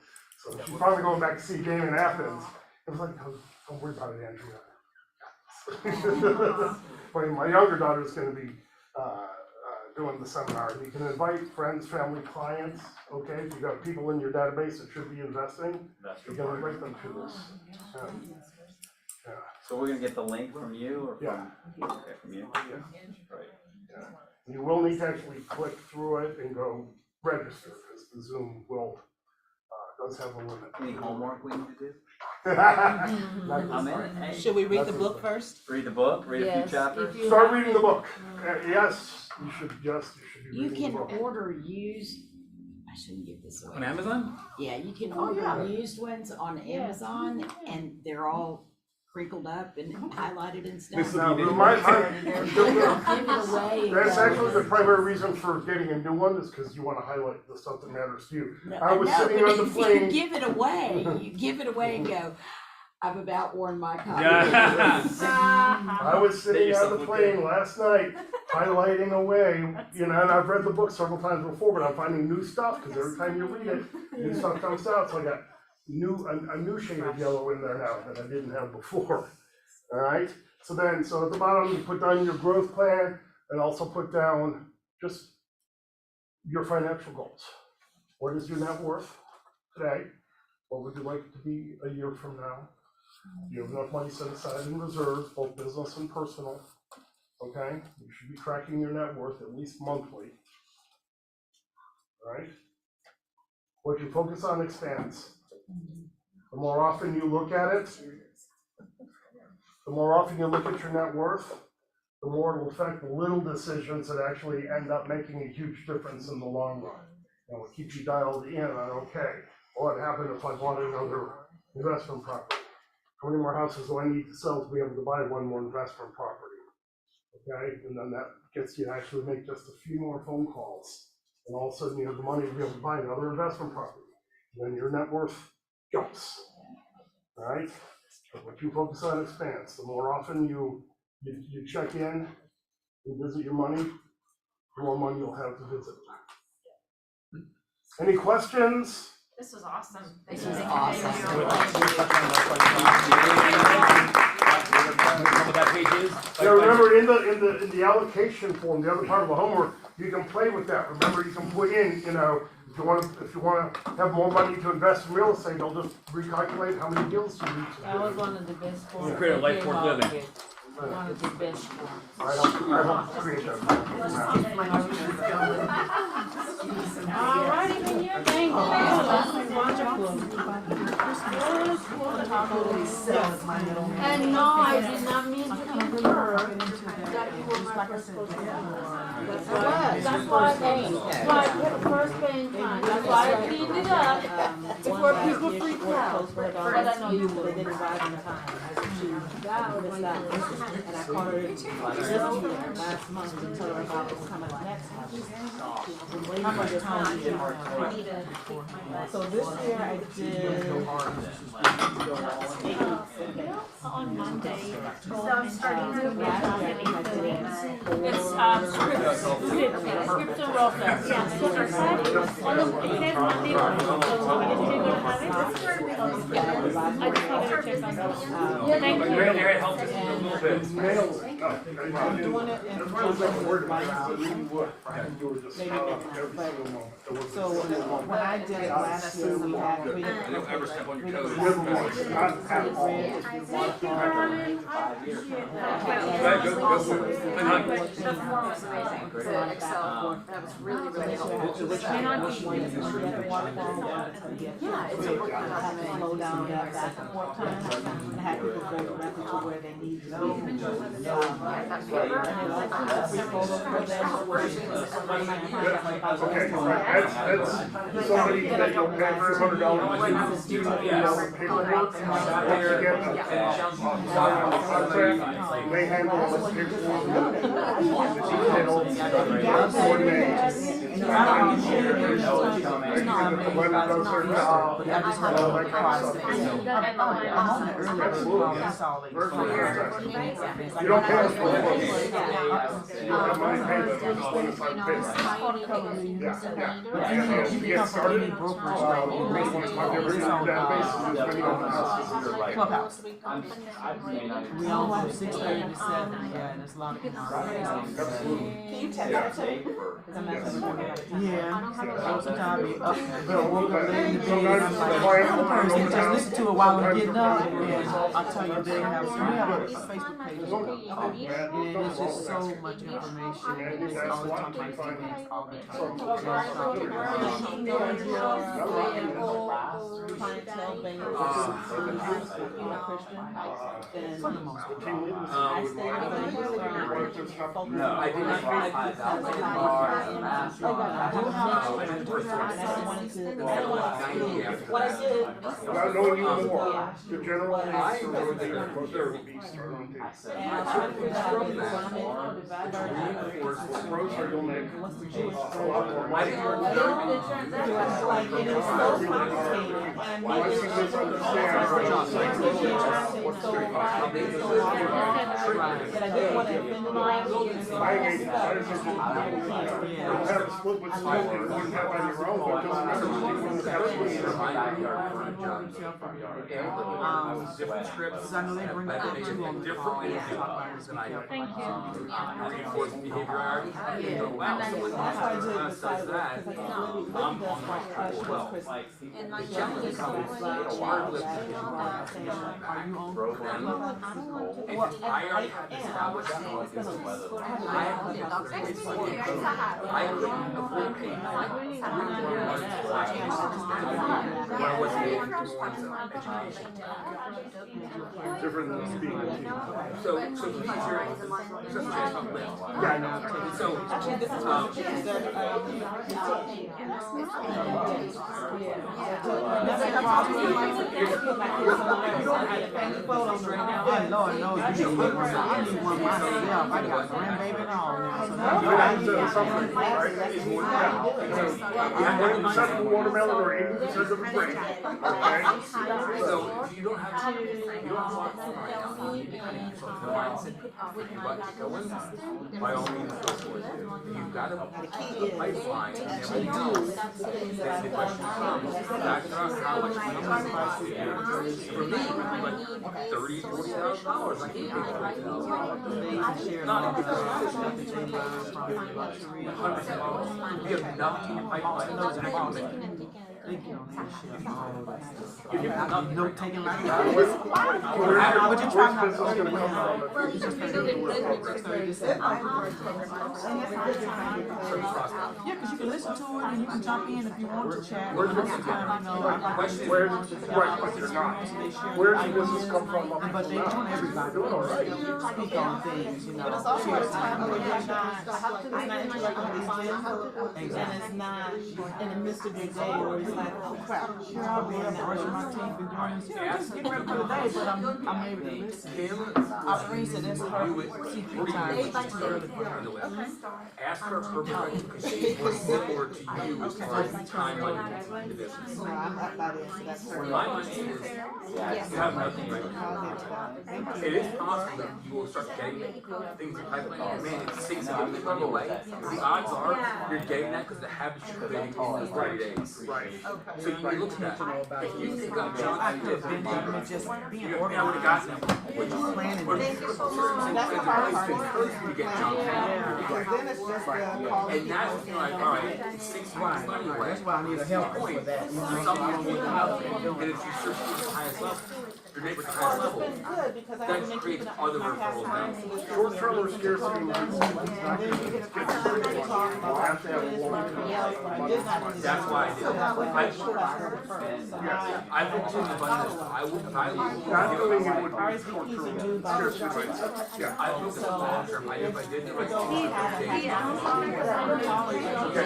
So she's probably going back to see a game in Athens. I was like, don't worry about it, Andrea. My younger daughter is going to be doing the seminar. You can invite friends, family, clients, okay? If you've got people in your database that should be investing, you can invite them to this. Yeah. So we're gonna get the link from you or from? Yeah. Okay, from you? Yeah. Right. Yeah. You will need to actually click through it and go register, because the Zoom will does have a limit. Any homework we need to do? Not I'm this in time. it. Hey, Should we read the That's book it. first? read the book, read a few Yes, chapters. if you Start have reading to. the book. Yes, you should be You reading the can book. order used, I shouldn't give this away. On Amazon? Yeah, you can Oh, yeah. order used ones on Amazon and they're all crinkled up and highlighted and stuff. Now, They're my- Give it away. That's actually the primary reason for getting a new one is because you want to highlight the stuff that matters to you. I was sitting on the plane. You give it away, you give it away and go, I've about worn my copy. I was sitting yourself on the look plane good. last night, highlighting away, you know, and I've read the book several times before, but I'm finding new stuff, because every time you read it, new stuff comes out, so I got a new shade of yellow in there now that I didn't have before. All right, so at the bottom, you put down your growth plan, and also put down just your financial goals. What is your net worth today? What would you like it to be a year from now? Do you have enough money set aside in reserves, both business and personal? Okay, you should be tracking your net worth at least monthly. All right? What you focus on expands. The more often you look at it, the more often you look at your net worth, the more it will affect the little decisions that actually end up making a huge difference in the long run. And will keep you dialed in on, okay, what happened if I bought another investment property? How many more houses do I need to sell to be able to buy one more investment property? Okay, and then that gets you to actually make just a few more phone calls. And all of a sudden you have the money to be able to buy another investment property. And then your net worth jumps. All right? But what you focus on expands. The more often you check in, you visit your money, the more money you'll have to visit. Any questions? This was awesome. This Thank was you. What that page is? Now remember, in the allocation form, the other part of the homework, you can play with that. Remember, you can put in, you know, if you want to have more money to invest in real estate, they'll just recalculate how many deals you need to do. That was one of the best forms. Create a life worth living. One of the best forms. I don't create that. All righty, then you, thank you. Wonderful. And no, I did not mean to concur that you were my first That's why I came. Why I put first paying time. That's why I cleaned it up before people freak out. But I know you would. They didn't arrive in time. That was that. And I called her this year, last month, and told her about what's coming next month. How much time did you have? So this year I did 8 weeks. On Monday. So I'm starting to It's scripts and role plays. Yeah, so I said, it says Monday morning, so we didn't figure out how it is. I just wanted to check on that. Thank you. Mary helped us a little bit. I'm doing it in So when I did it last year, we had three. I don't ever step on your toes. The form was amazing, the Excel, that was really, really helpful. Yeah, it's a book that has to slow down that back and forth time, and have people go directly to where they need to go. Okay, that's somebody that you'll pay for $100 to do paperwork. Once you get the contract, they handle all the paperwork, details, coordinate. The letter does their job, and all that kind of stuff. Absolutely. Very good. You don't pay us for it. You have money paid them, it's when it's like paid. You get started, you just want to talk every database, there's many other houses. Clubhouse. We all have 6:30 to 7, yeah, and there's a lot of. Absolutely. Can you tell that to me? Because I'm not. Yeah, sometimes I be up, No, woke up late in the sometimes bed, I'm it's like, quiet, another person, just sometimes- listen to it while I'm getting up, sometimes and it's- I'll tell you, they have, we have a Facebook page as well. Oh, man, And don't it's just roll so that. much information, And and it's that's always what talking we about find events all the time. from- Clientele base, Christian, then for the most part. I stay away from No, I did like 5,000 what I did. Without knowing you more, the general answer would be, there would be start on tape. Gross or you'll make a lot more money. Like, it is so complicated, and Well, I maybe see it's this understand. that I didn't want to offend anybody. I hate it. I just think you don't have a split with school, you wouldn't have on your own, but it doesn't matter, you wouldn't have a split. Different scripts. Because I know they bring but up they too on the different call. ways to talk about it than I do. Thank you. Reinforced behavior, I already had it. Yeah. Wow, someone That's why I did else the does side that. work, because I I'm think on Lily does my my as well. And like Generally, Johnny some is hard lift Are you on program? If I already had established I couldn't afford paying when I wasn't able to go on education. Different than speaking. So he's your, so he's not lift. Yeah, I know. So, Actually, this is what you said, Yeah, Lord knows you need one. I need one myself. I got grandbaby and all now. So now Something, right? It's more than that. Yeah, 20% of the watermelon or 80% of the grape. Okay? so if you don't have, you don't have a lot of fun right now, you need to kind of keep the mindset, if you want to go in, by all means, go for it. If you've got a pipeline and everything else, then the question comes, factor out how much money you have. For me, like $30,000, $40,000, I can pay $40,000. Not because we have nothing in the pipeline, that's actually you have note taking like that. But you try not to gonna come from? Yeah, because you can listen to it and you can jump in if you want to chat. Where's the Where's the business come from? But they want everybody to speak on things, you know. But it's also a time where you're not interrupting these kids, and it's not in the midst of your day where it's like, oh crap, Here I'll be up brushing my teeth and doing this, just getting ready for the day, but I'm able to listen. Irene said that's her CP time, which is too early for her. ask her permission because she works forward to you as far as the timeline in the business. no, I'm not by this, so that's her. My understanding is, you have nothing right now. It is possible that you will start getting things in pipeline, man, it's 6 months on the way. The odds are, you're getting that because the habits you're creating in those 30 days. Right. So you can look at that, if you think of John, I could have been able to just being I would have gotten them. planning. Or certain things in place to encourage you to get John. Because then it's just the call. And that's like, all right, it's 6 months anyway. That's why I need a help for that. You know, Some people will have, and if you search for the highest level, your neighbor at the highest level, Good, because I that haven't been creates keeping up other with my past referrals clients. now. Short-term or scarcity means it's not gonna get We'll have to have a long-term. That's why I did it. I looked in abundance, I would, Not doing it would be RSVPs are due short-term. by the Scarcity rates. Yeah. I looked at the long term, if I did the right thing, Thank you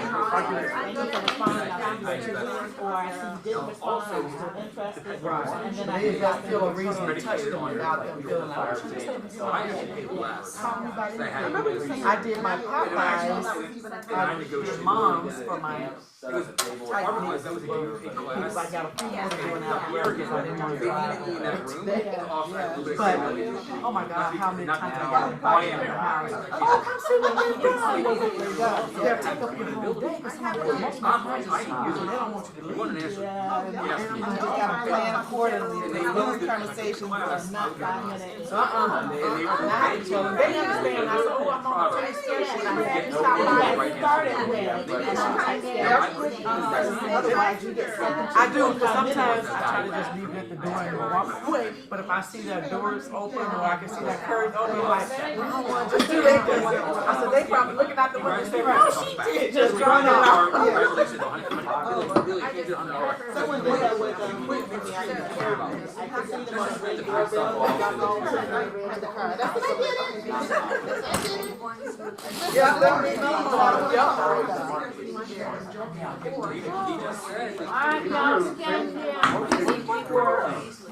for responding, I see or I see you didn't respond, you're still interested, and then I They got forgot feel a reason to touch them without them feeling like. so I actually paid less. I did my Popeyes, moms for my Part was that was a UK class. I got a few more doing out there because I didn't want to They drive. needed me in that room to offer a little bit But, of oh my God, how many not times I now. got invited to I am their there. house. Oh, come see what they've done. They'll take up your whole day, because most of my friends are smart, so they don't want you to leave. You want an answer? and you just gotta plan accordingly, these conversations are not 5 minutes. They understand, I said, oh, I'm on my I do, but sometimes I try to just leave it at the door and walk away, but if I see that door is open or I can see that curtain open, I'm like, I don't want to do that. I said, they probably looking out the window and saying, oh, she did, just run out. Someone did that with Whitney, I didn't care about it. I could see them on the radio, they got all the car. That's what I did. Yeah, let me know. Alright, y'all, stand here.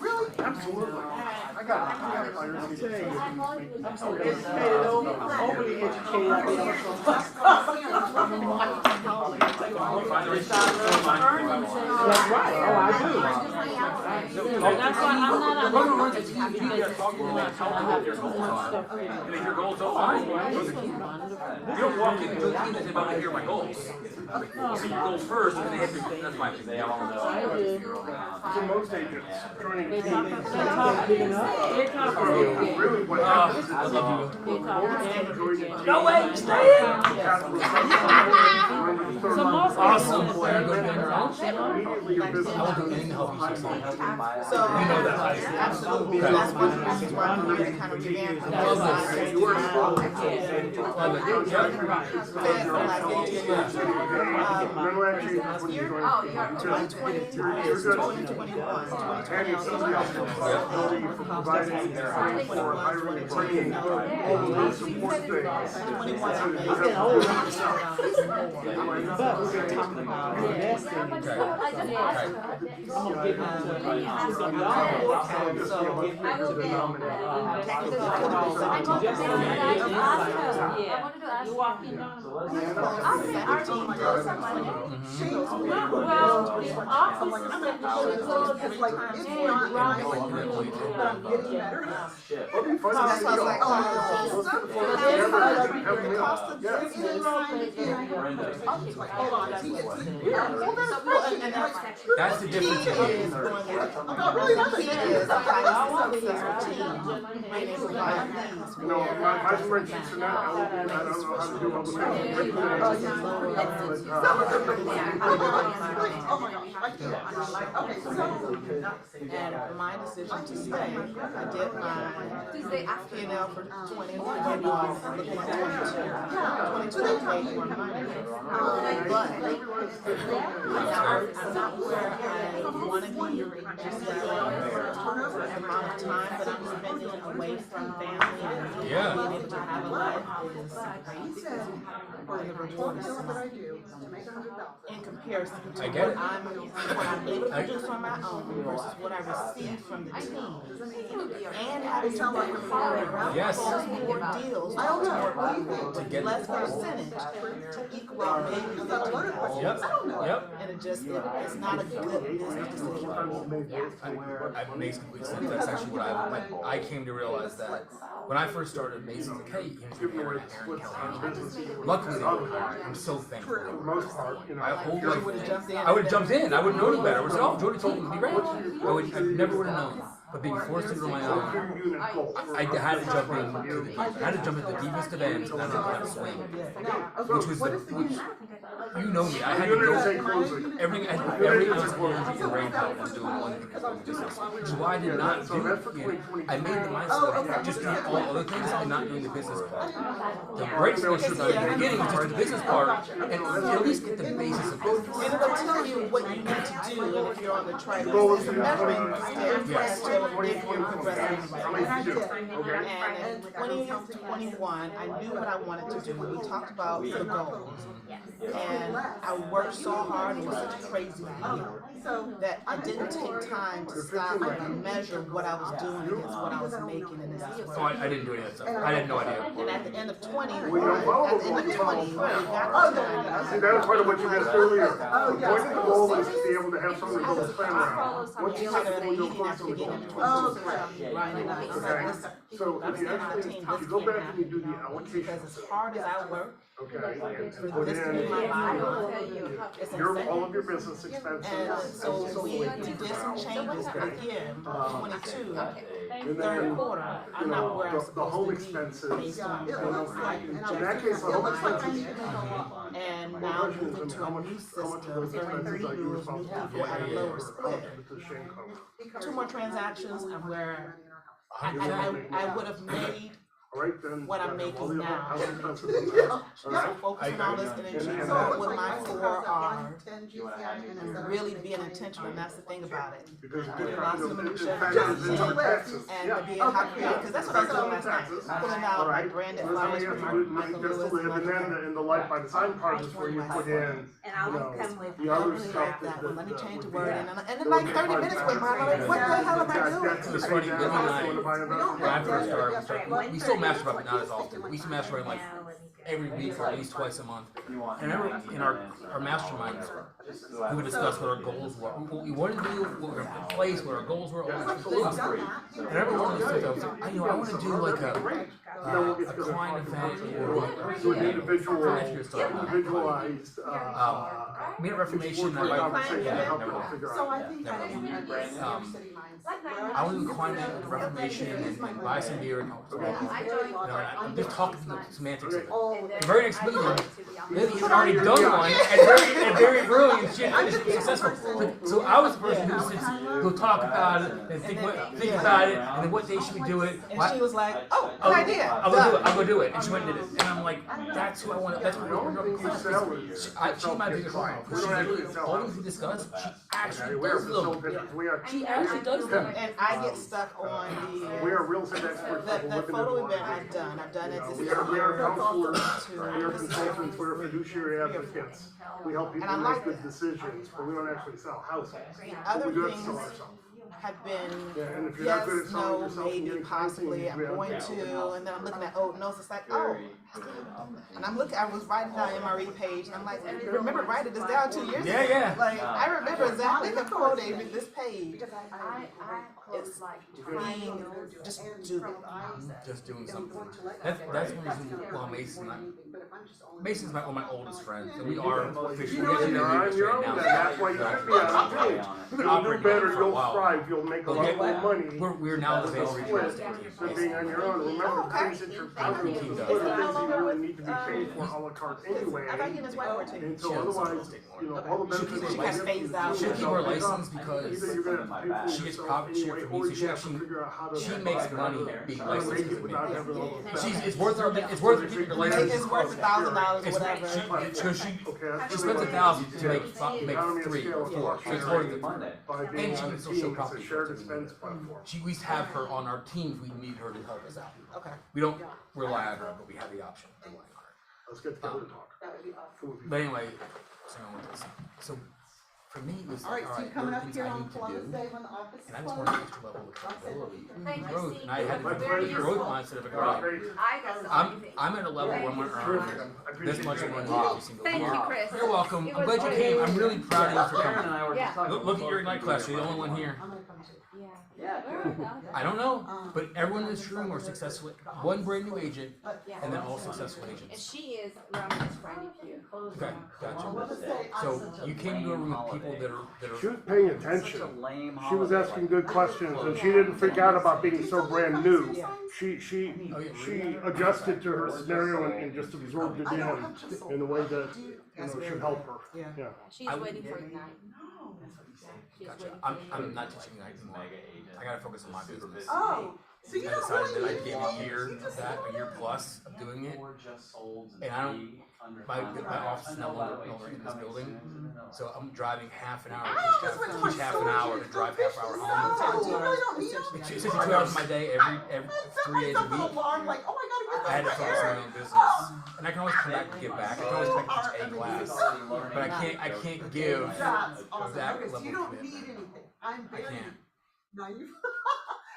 Really? Absolutely. I got I'm so educated, I'm overly educated. That's right, oh, I do. That's why I'm not on the because Your goals don't lie. You don't walk into a team and say, I'm gonna hear my goals. See your goals first, and then they have to, that's my opinion. They all know. For most agents, joining teams. Really, what happens is, I love you. no way, stay in. Awesome. Immediately your business. I will do anything to help you succeed. So, You know that, right? absolutely, that's one of the reasons why I'm really kind of revamped. You walking down. That's the difference. No, my spreadsheets are not elegant, I don't know how to do all the And my decision to stay, I did my P&L for 20, looking at 22. 22, they paid more money. But I'm not where I want to be, just the amount of time that I'm spending away from family and being able to have a life is crazy. And the reward is small. In comparison to what I'm able to produce on my own versus what I receive from the team. And having to work Yes. more deals to get less percentage to equal out maybe 15,000. Yep. And it's not a good business decision. It makes complete sense. That's actually what I came to realize that when I first started Mason's like, hey, you know, Aaron Kelly. Luckily, they were hired. I'm so thankful. For the most part, you know, I would have jumped in. I would have known any better. I would have said, oh, Jordy told me to be great. I never would have known. But being forced into my own, I had to jump in. I had to jump into the deepest of ends and I didn't know how to swing. Which was you know me. I had to go every ounce of energy and brain power was doing one thing as business. Which is why I did not do it. I made the mindset just doing all other things and not doing the business part. The great thing at the beginning was just the business part and at least get the basis of business. And it'll tell you what you need to do if you're on the track. It's a measuring stick. And in 2021, I knew what I wanted to do. We talked about the goals. And I worked so hard, it was such a crazy year, that I didn't take time to stop and measure what I was doing against what I was making in this year. So I didn't do any of that stuff. I had no idea. And at the end of 20, when we got to the time, see, that was part of what you missed earlier. The point of the goal is to be able to have something to plan around. Once you have the goal, you'll find something to go. Okay, so if you actually, if you go back and you do the allocation. Because as hard as I work, okay, put in all of your business expenses. And so we did some changes, but again, 22, And third then, quarter, you I'm not where I'm know, the supposed home to be expenses, based on you what know, I in projected that case, the for home my expenses. budget. And The now question is, moving to how a much, new how much of system, those learning expenses are you rules, new responsible people for? at a lower Or how split. much of it does Shane cover? 2 more transactions and where I would have made All right, then. what I'm then all making the now. house had I made expenses 2 and transactions. All right? So focusing on this energy, And so that- with my 4 are really being intentional, and that's the thing about it. Because Getting lots of in minutia fact, down it's in the taxes. and Yeah. to being how creative, because that's what I was doing last night, Taxes. pulling All out right. like branded That's how flyers you have from to do Michael just to Lewis, live, and then in the life by design part is where you put in, And I you would know, come with. the I other really stuff like that one, let me change the would be- wording, and then like 30 minutes went by, I'm like, what the hell am I doing? It's funny, Billy and I, when I first started, we still masturbate, but not as often. We used to masturbate like every week or at least twice a month. And I remember in our masterminds, we would discuss what our goals were, what we wanted to do, what we were in place, what our goals were, all these things. And I remember one of those things, I was like, I want to do like a client event or So an individual, individualized, we had a reformation. So I think I want to do a client event with Reformation and buy some beer and talk to people. I'm just talking the semantics of it. The very next meeting, Lily had already done one and very brilliant and she had finished successful. So I was the person who would talk about it and think about it and then what day should we do it. And she was like, oh, good idea. I'll go do it. And she went and did it. And I'm like, that's who I want. That's what she's my biggest role. Because she's all the things we discuss, she actually does them. She actually does them. And I get stuck on We are real estate experts. the photo event I've done it this We year. are counselors, we are consultants, we are fiduciary advocates. We help people make good decisions, but we don't actually sell houses. Other We do have to things sell ourselves. have been, And if you're not good at yes, selling no, yourself and maybe, getting possibly, I'm going to, and then I'm looking at old notes, it's like, oh. And I'm looking, I was writing down MRE page, and I'm like, I remember writing this down 2 years ago. Yeah. Like, I remember exactly the quoting with this page. It's being, just do it. Just doing something. That's one reason why Mason's one of my oldest friends, and we are officially You're on your own, that's why you should be on your own. You'll do better, you'll thrive, you'll make a lot more money. We're now the base regional estate Than being on your own. Remember, the things that you're paying for are things you really need to be paid for a la carte anyway. And so otherwise, you know, all the benefits of life. She'll keep her license because Either you're gonna have to pay for she gets yourself profit share anyway, from or me, so you have to figure out how to. she makes money being licensed as a She's, it's worth her keeping her license. It's worth $1,000 or whatever. She spends $1,000 to make 3 or 4, so it's worth it. And she can still show property. We used to have her on our teams, we need her to help us out. Okay. We don't rely on her, but we have the option to rely on her. Let's get together and talk. But anyway, so for me, it was like, all right, there are things I need to do, and I just want an extra level of accountability and growth, and I had a growth mindset of, I'm at a level where I'm gonna earn this much money every single year. Thank you, Chris. You're welcome, I'm glad you came, I'm really proud of you for coming. Look at your Ignite class, you're the only one here. I don't know, but everyone in this room are successful, one brand new agent, and then all successful And agents. she is Roman's friend if you. Okay, gotcha. So you came to a room with people that are. She was paying attention. She was asking good questions, and she didn't freak out about being so brand new. She adjusted to her scenario and just absorbed it in a way that, you know, should help her. Yeah. She's waiting for Ignite. Gotcha. I'm not teaching Ignite anymore. I gotta focus on my business. Oh, so you I don't decided really that I'd give a year of that, a year plus of doing it. And I don't, my office is no longer in this building. So I'm driving half an hour, teach half an hour to drive half an hour home. It's 62 hours of my day every 3 days a week. I had to focus on my own business. And I can always come back and give back. I can always come back and teach a class. But I can't give that level of commitment. I'm I very can't. naive.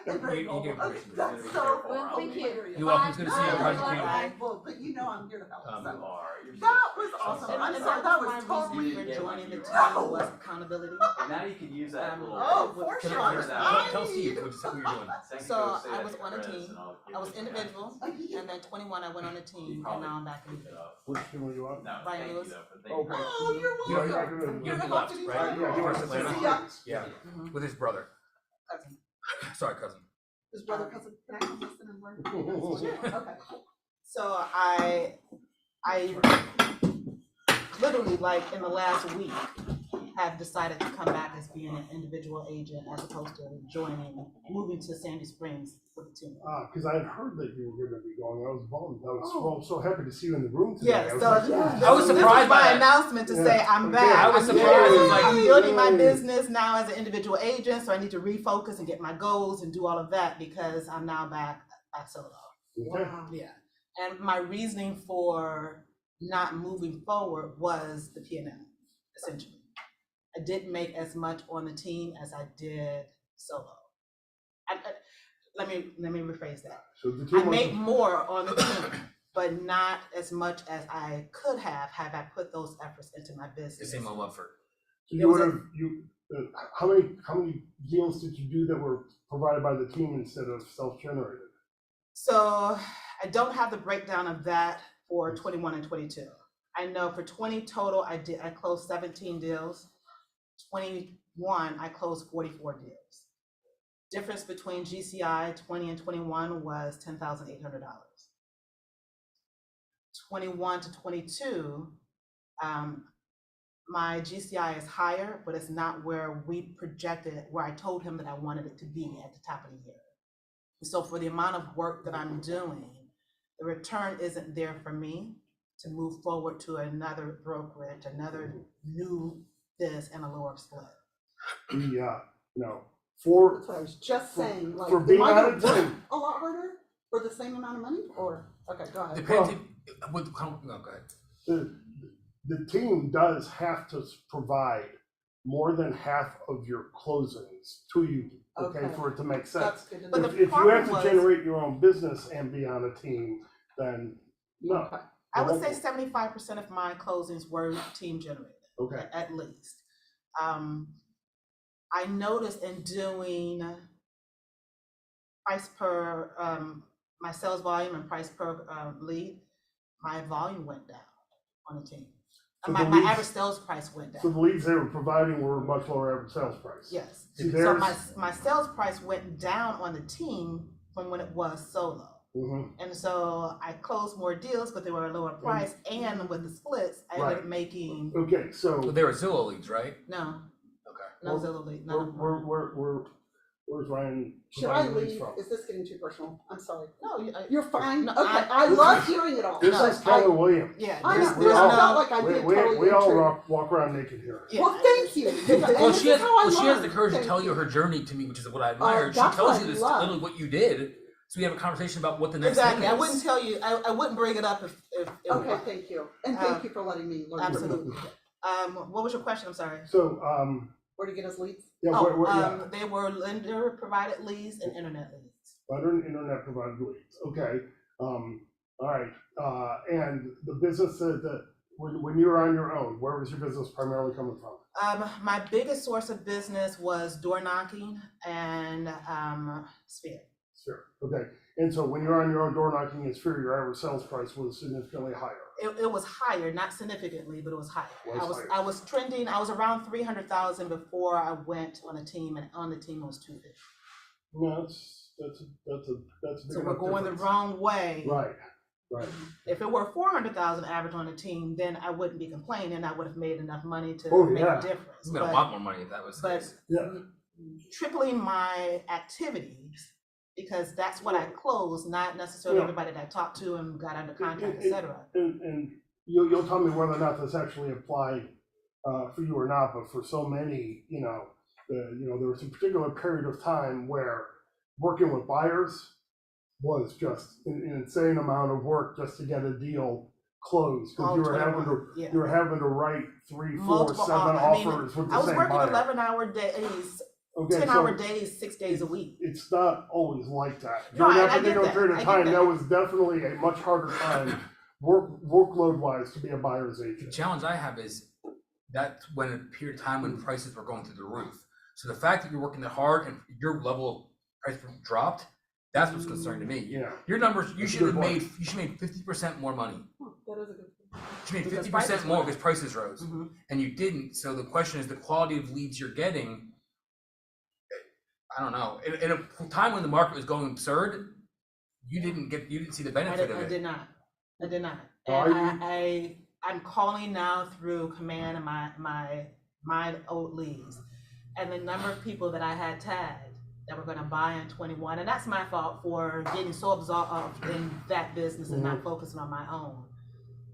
You gave permission. That's so. Well, thank you. You're welcome. It's good to see you. I'm glad you came. Well, but you know I'm here to help. So. You are. That was awesome. I'm sorry, that was totally. For joining the team was accountability. And now you can use that little. Oh, for Can sure. I tell Steve what you're doing? So I was on a team, I was individual, and then 21 I went on a team, and now I'm back in. Which team were you on? Ryan Lewis. Okay. Oh, You you're know, welcome. he left, right? Yeah, he went to Atlanta. Yeah. Yeah, with his brother. Sorry, cousin. His brother, cousin, can I come listen and learn? Okay. So I literally, like, in the last week, have decided to come back as being an individual agent as opposed to moving to Sandy Springs with the team. Because I had heard that you were gonna be going, I was bummed, I was so happy to see you in the room today. Yeah, I was so like, I was this surprised by my that. announcement to say I'm Okay. back. I was surprised, it was like- I'm building my business now as an individual agent, so I need to refocus and get my goals and do all of that because I'm now back solo. Okay. Yeah, and my reasoning for not moving forward was the P&L, essentially. I didn't make as much on the team as I did solo. Let me rephrase that. So the team I make wasn't- more on the team, but not as much as I could have I put those efforts into my business. The same level of effort. So you would have, how many deals did you do that were provided by the team instead of self-generated? So I don't have the breakdown of that for 21 and 22. I know for 20 total, I closed 17 deals. 21, I closed 44 deals. Difference between GCI 20 and 21 was $10,800. 21 to 22, my GCI is higher, but it's not where we projected, where I told him that I wanted it to be at the top of the year. So for the amount of work that I'm doing, the return isn't there for me to move forward to another brokerage, another new this and a lower split. No, for. That's what I was just saying, like, for being am I on gonna a work team. a lot harder for the same amount of money, or, okay, go ahead. Depends no, go ahead. The team does have to provide more than half of your closings to you, okay, for it to make sense. That's good to But know. the If you problem have to was- generate your own business and be on a team, then no. I would say 75% of my closings were team generated. Okay. At least. I noticed in doing price per, my sales volume and price per lead, my volume went down on the team. So My the leads- average sales price went down. So the leads they were providing were much lower average sales price. Yes. See, So there's. my sales price went down on the team from when it was solo. Mhm. And so I closed more deals, but they were a lower price, and with the splits, I ended up making, Okay, so. Well, they were Zillow leads, right? no, Okay. no Zillow lead, none of them. Where's Ryan? Should I providing leads leave? from? Is this getting too personal? I'm sorry. No, You're fine? No, Okay, I This love is- hearing it all. This No, is Keller Williams. Yeah, I there's, know, there's I no, felt like I did totally We all intrigue. walk around naked here. yeah. Well, thank you. Well, And she this has, is how I well, she has the learn. courage to Thank tell you her journey to me, which is what I Oh, admire. She that's tells what you I this love. literally what you did, so we have a conversation about what the next Exactly, thing I is. wouldn't tell you, I wouldn't bring it up if it Okay, were. thank you. And thank you for letting me learn. Absolutely. What was your question, I'm sorry? So, Where to get us leads? yeah, They were lender provided leads and internet leads. internet provided leads, okay. All right, and the business that, when you were on your own, where was your business primarily coming from? My biggest source of business was door knocking and Sphere. Sure, okay. And so when you're on your own door knocking in Sphere, your average sales price was significantly higher. It was higher, not significantly, but it was higher. Was higher. I was trending, I was around 300,000 before I went on a team, and on the team it was 250. No, that's a big So we're enough going difference. the wrong way. Right. If it were 400,000 average on the team, then I wouldn't be complaining. I would have made enough money to Oh, make yeah. a difference. You made a lot more money if that was the But case. Yeah. tripling my activities, because that's what I closed, not necessarily Yeah. everybody that I talked to and got under contract, et cetera. And you'll tell me whether or not this actually applied for you or not, but for so many, there was a particular period of time where working with buyers was just an insane amount of work just to get a deal closed, because All you were having 21, to, yeah. you were having to write 3, 4, Multiple 7 offers. offers with I the was same working buyer. 11-hour days, Okay, 10-hour so days, 6 days a week. it's not always like that. No, During and that I get particular that. period I of get time, that. that was definitely a much harder time, workload wise, to be a buyer's The agent. challenge I have is that's when a period of time when prices were going through the roof. So the fact that you're working that hard and your level of price dropped, that's what's concerning to me. Yeah. Your numbers, you That's a should good have point. made, you should have made 50% more money. That is a good. You made Because 50% prices more went because prices rose, Mhm. and you didn't. So the question is, the quality of leads you're getting. I don't know, in a time when the market was going absurd, you didn't see the benefit of I it. did not. And Are I'm calling now through Command and my old leads. And the number of people that I had tagged that were gonna buy in 21, and that's my fault for getting so absorbed in that business and not focusing on my own.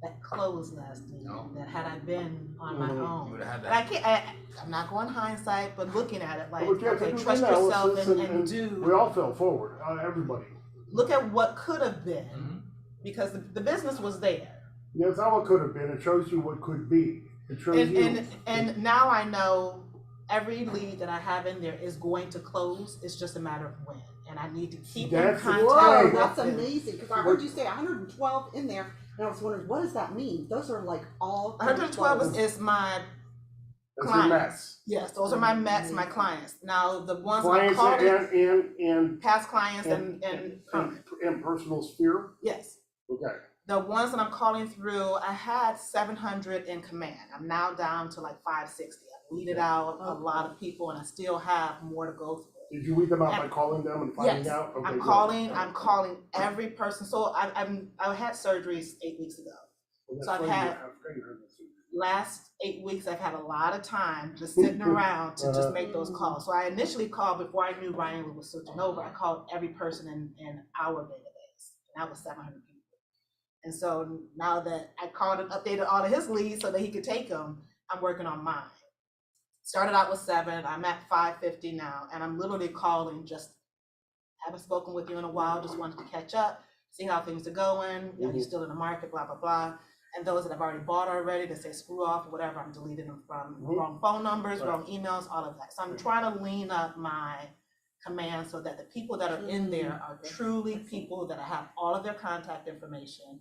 That closed last week, that had I been on my own. You would have had And I that. can't, I'm not going hindsight, but looking at it like, Well, yeah, okay, do trust analysis yourself and do. We all fell forward, everybody. Look at what could have been, because the business was there. Yeah, it's not what could have been, it shows you what could be. It shows you. And now I know every lead that I have in there is going to close, it's just a matter of when. And I need to keep in contact Whoa, with that's them. amazing, because I heard you say 112 in there, and I was wondering, what does that mean? Those are like all. 112 is my clients. Yes, those are my Mets, my clients. Now, the ones I'm Clients calling, and past clients and personal sphere? yes. Okay. The ones that I'm calling through, I had 700 in Command. I'm now down to like 560. I weeded out a lot of people and I still have more to go through. Did you weed them out by calling them and finding Yes, out? Okay, I'm good. calling every person. So I had surgeries 8 weeks ago. Well, So that's I've right, had, you have you heard this. last 8 weeks, I've had a lot of time just sitting around to just make those calls. So I initially called before I knew Ryan was switching over. I called every person in our database, and that was 700 people. And so now that I called and updated all of his leads so that he could take them, I'm working on mine. Started out with 7, I'm at 550 now, and I'm literally calling, just haven't spoken with you in a while, just wanted to catch up, see how things are going, are you still in the market, blah, blah, blah. And those that have already bought already, that say screw off or whatever, I'm deleting them from wrong phone numbers, wrong emails, all of that. So I'm trying to lean up my Command so that the people that are in there are truly people that I have all of their contact information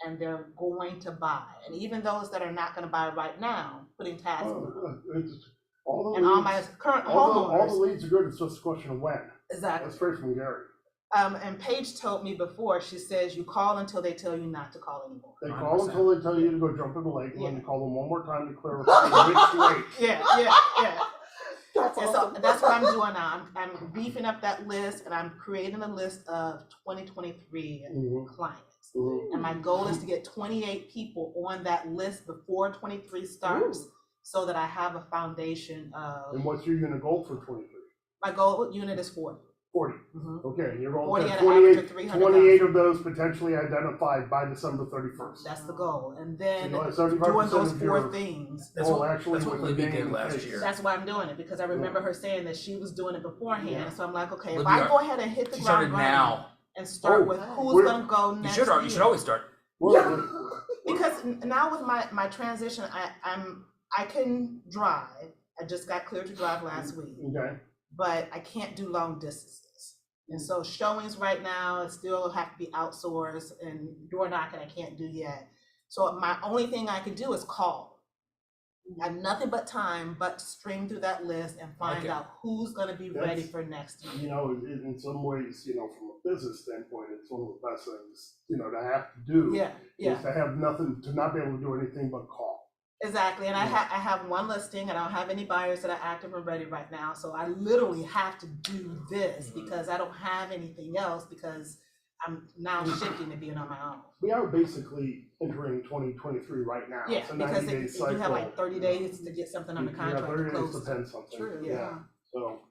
and they're going to buy. And even those that are not gonna buy right now, putting tasks All the and all my leads, current all the homeowners. leads are good, it's just a question of when. Exactly. That's straight from Gary. And Paige told me before, she says you call until they tell you not to call anymore. They call until they tell you to go jump in the lake, and then you call them one more time to clarify which lake. Yeah. That's And awesome. so that's what I'm doing now. I'm beefing up that list and I'm creating a list of 2023 clients. And my goal is to get 28 people on that list before 23 starts so that I have a foundation of. And what's your unit goal for 23? My goal unit is 40. 40. Okay, and you're going 40 to at have an average of 28, 300,000. 28 of those potentially identified by December 31st. That's the goal. And then So doing 75% those of 4 your- things. That's actually, what with the Libby did name last face. year. That's why I'm doing it, because I remember her saying that she was doing it beforehand. Yeah. So I'm like, okay, if Libby, I go ahead and hit the she ground started running now. and start with who's gonna go You next should year. always start. Because now with my transition, I can drive. I just got cleared to drive last week. Okay. But I can't do long distances. And so showings right now, it still have to be outsourced, and door knocking I can't do yet. So my only thing I can do is call. I have nothing but time but to stream through that list and find out who's gonna be ready for next year. You know, in some ways, you know, from a business standpoint, it's one of the best things, you know, to have to do. Yeah. Is to have nothing, to not be able to do anything but call. Exactly, and I have one listing, and I don't have any buyers that are active and ready right now, so I literally have to do this because I don't have anything else, because I'm now shifting to being on my own. We are basically entering 2023 right now. Yeah, It's a because 90-day you cycle. have like 30 days to get something under You contract have to 30 days close. to pen something. True, Yeah.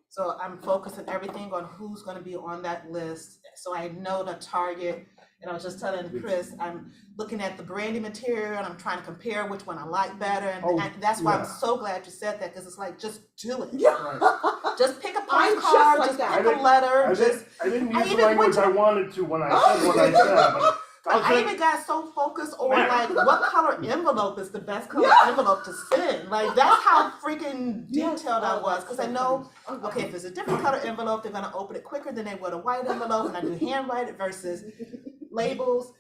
So I'm focusing everything on who's gonna be on that list, so I know the target. And I was just telling Chris, I'm looking at the branding material and I'm trying to compare which one I like better. And that's why I'm so glad you said that, because it's like, just do it. Just pick a postcard, just pick a letter. I didn't use the language I wanted to when I said what I said, but I even got so focused on like what color envelope is the best color envelope to send. Like that's how freaking detailed I was, because I know, okay, if it's a different color envelope, they're gonna open it quicker than they would a white envelope, and I do handwrite versus labels.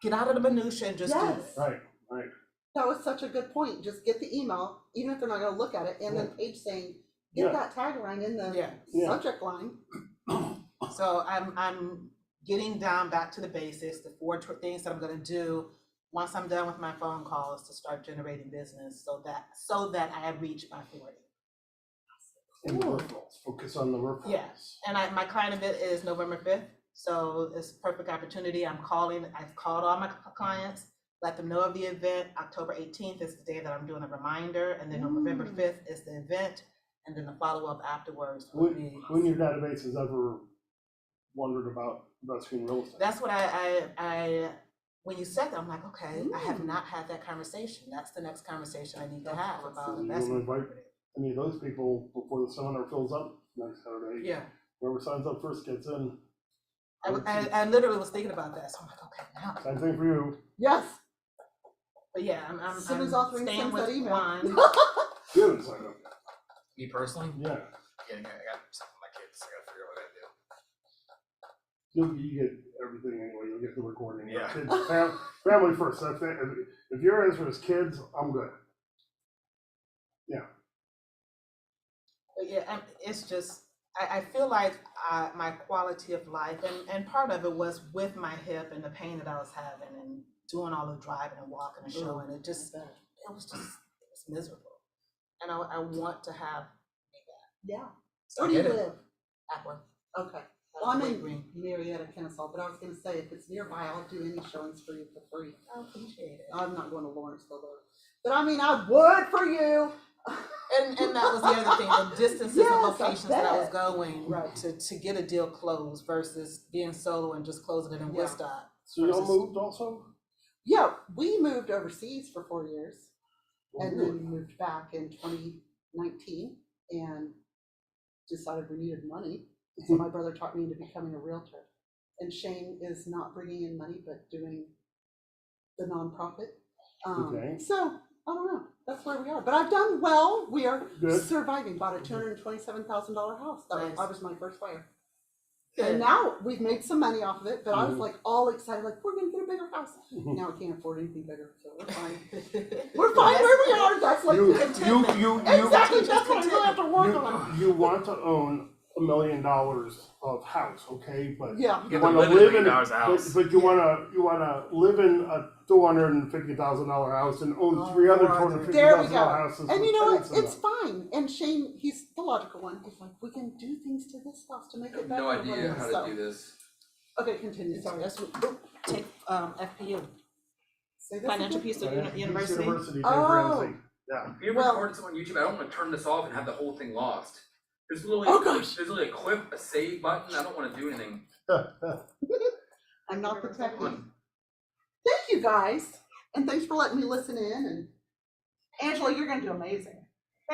Get out of the minutia and just do it. Right. That was such a good point. Just get the email, even if they're not gonna look at it, and then Paige saying, get that tagline in the subject line. So I'm getting down back to the basics, the 4 things that I'm gonna do once I'm done with my phone calls to start generating business, so that I reach my 40. in the referrals, focus on the referrals. Yeah, and my client event is November 5th, so it's a perfect opportunity. I've called all my clients, let them know of the event. October 18th is the day that I'm doing a reminder, and then November 5th is the event, and then the follow-up afterwards would be. Who in your database has ever wondered about investing in real estate? That's what I when you said that, I'm like, okay, I have not had that conversation. That's the next conversation I need to have about You investment. wanna invite any of those people before the seminar fills up next Saturday? Yeah. Whoever signs up first gets in. I literally was thinking about that, so I'm like, okay, now. Same thing for you. Yes. But yeah, I'm As soon as all three staying sends with that email. one. You haven't signed up yet. Me personally? Yeah. Yeah, I got something with my kids, I gotta figure out what I do. You get everything anyway, you'll get the recording. Yeah. Kids, family first, that's it. If your answer is kids, I'm good. Yeah. But yeah, it's just, I feel like my quality of life, and part of it was with my hip and the pain that I was having and doing all the driving and walking and showing, it was miserable. And I want to have that. Yeah. Where do you get it. live? Atwood. Okay. Well, I'm in Marietta, Kennesaw, but I was gonna say, if it's nearby, I'll do any showings for you for free. I appreciate it. I'm not going to Lawrenceville though. But I mean, I would for you. And that was the other thing, the distances Yes, and I locations that I was bet. going Right. to get a deal closed versus being solo and just closing it in Yeah. Woodstock. So y'all versus- moved also? Yeah, we moved overseas for 4 years. Oh, And really? then we moved back in 2019 and decided we needed money. So my brother taught me into becoming a realtor. And Shane is not bringing in money, but doing the nonprofit. Okay. So, I don't know, that's where we are. But I've done well. We are Good. surviving. Bought a $227,000 house. Nice. I was my first buyer. Good. And now we've made some money off of it, but I was Mhm. like all excited, like, we're gonna get a bigger house. Now I can't afford anything bigger, so we're fine. We're fine where we are. That's like You exactly, that's what I really have to work on. you want to own $1 million of house, okay, but Yeah. you You have to wanna live in live $1 in, million house. but you wanna live in a $250,000 house and own three other There we $250,000 go. houses. And with you know what? tenants in It's them. fine. And Shane, he's the logical one. He's like, we can do things to this house to make I it have better. no idea how So- to do this. Okay, continue. Sorry. That's what, take FPU, Say this Financial again? Peace Financial Peace University. University, Oh. Dave Ramsey. Yeah. If you're Well- recording something on YouTube, I don't wanna turn this off and have the whole thing lost. There's literally, Oh, gosh. there's literally a clip, a save button, I don't wanna do anything. I'm not the techie. Fun. Thank you guys. And thanks for letting me listen in. And Angela, you're gonna do amazing.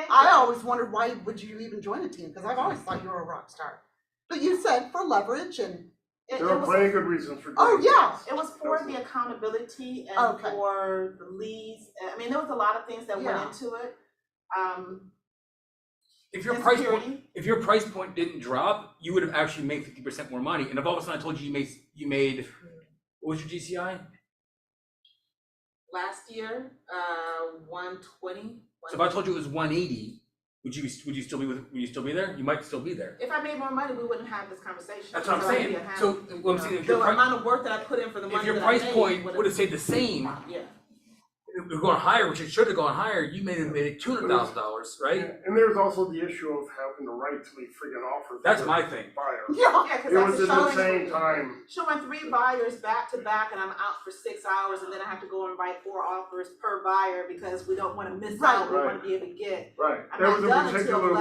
I always wondered why would you even join a team? Because I've always thought you were a rock star. But you said for leverage and There are plenty of good reasons for. oh doing yeah. It was for the accountability and Okay. for the leads. I mean, there was a lot of things that Yeah. went into it. If your And price security. point, if your price point didn't drop, you would have actually made 50% more money. And if all of a sudden I told you you made, what was your GCI? Last year, 120. So if I told you it was 180, would you still be there? You might still be there. If I made more money, we wouldn't have this conversation. That's what I'm Because I saying. already had, So you what I'm know, saying, if the your price, amount of work that I put in for the money if your that I price made point would've- would have stayed the same, Yeah. if you're going higher, which it should have gone higher, you may have made $200,000, right? And there's also the issue of having the right to make friggin' offers. That's to my the thing. Buyer. Yeah, because It was that's at the showing same time. showing 3 buyers back to back, and I'm out for 6 hours, and then I have to go and write 4 offers per buyer because we don't want to miss out. We want to be able to get. Right. I'm There not was a done until particular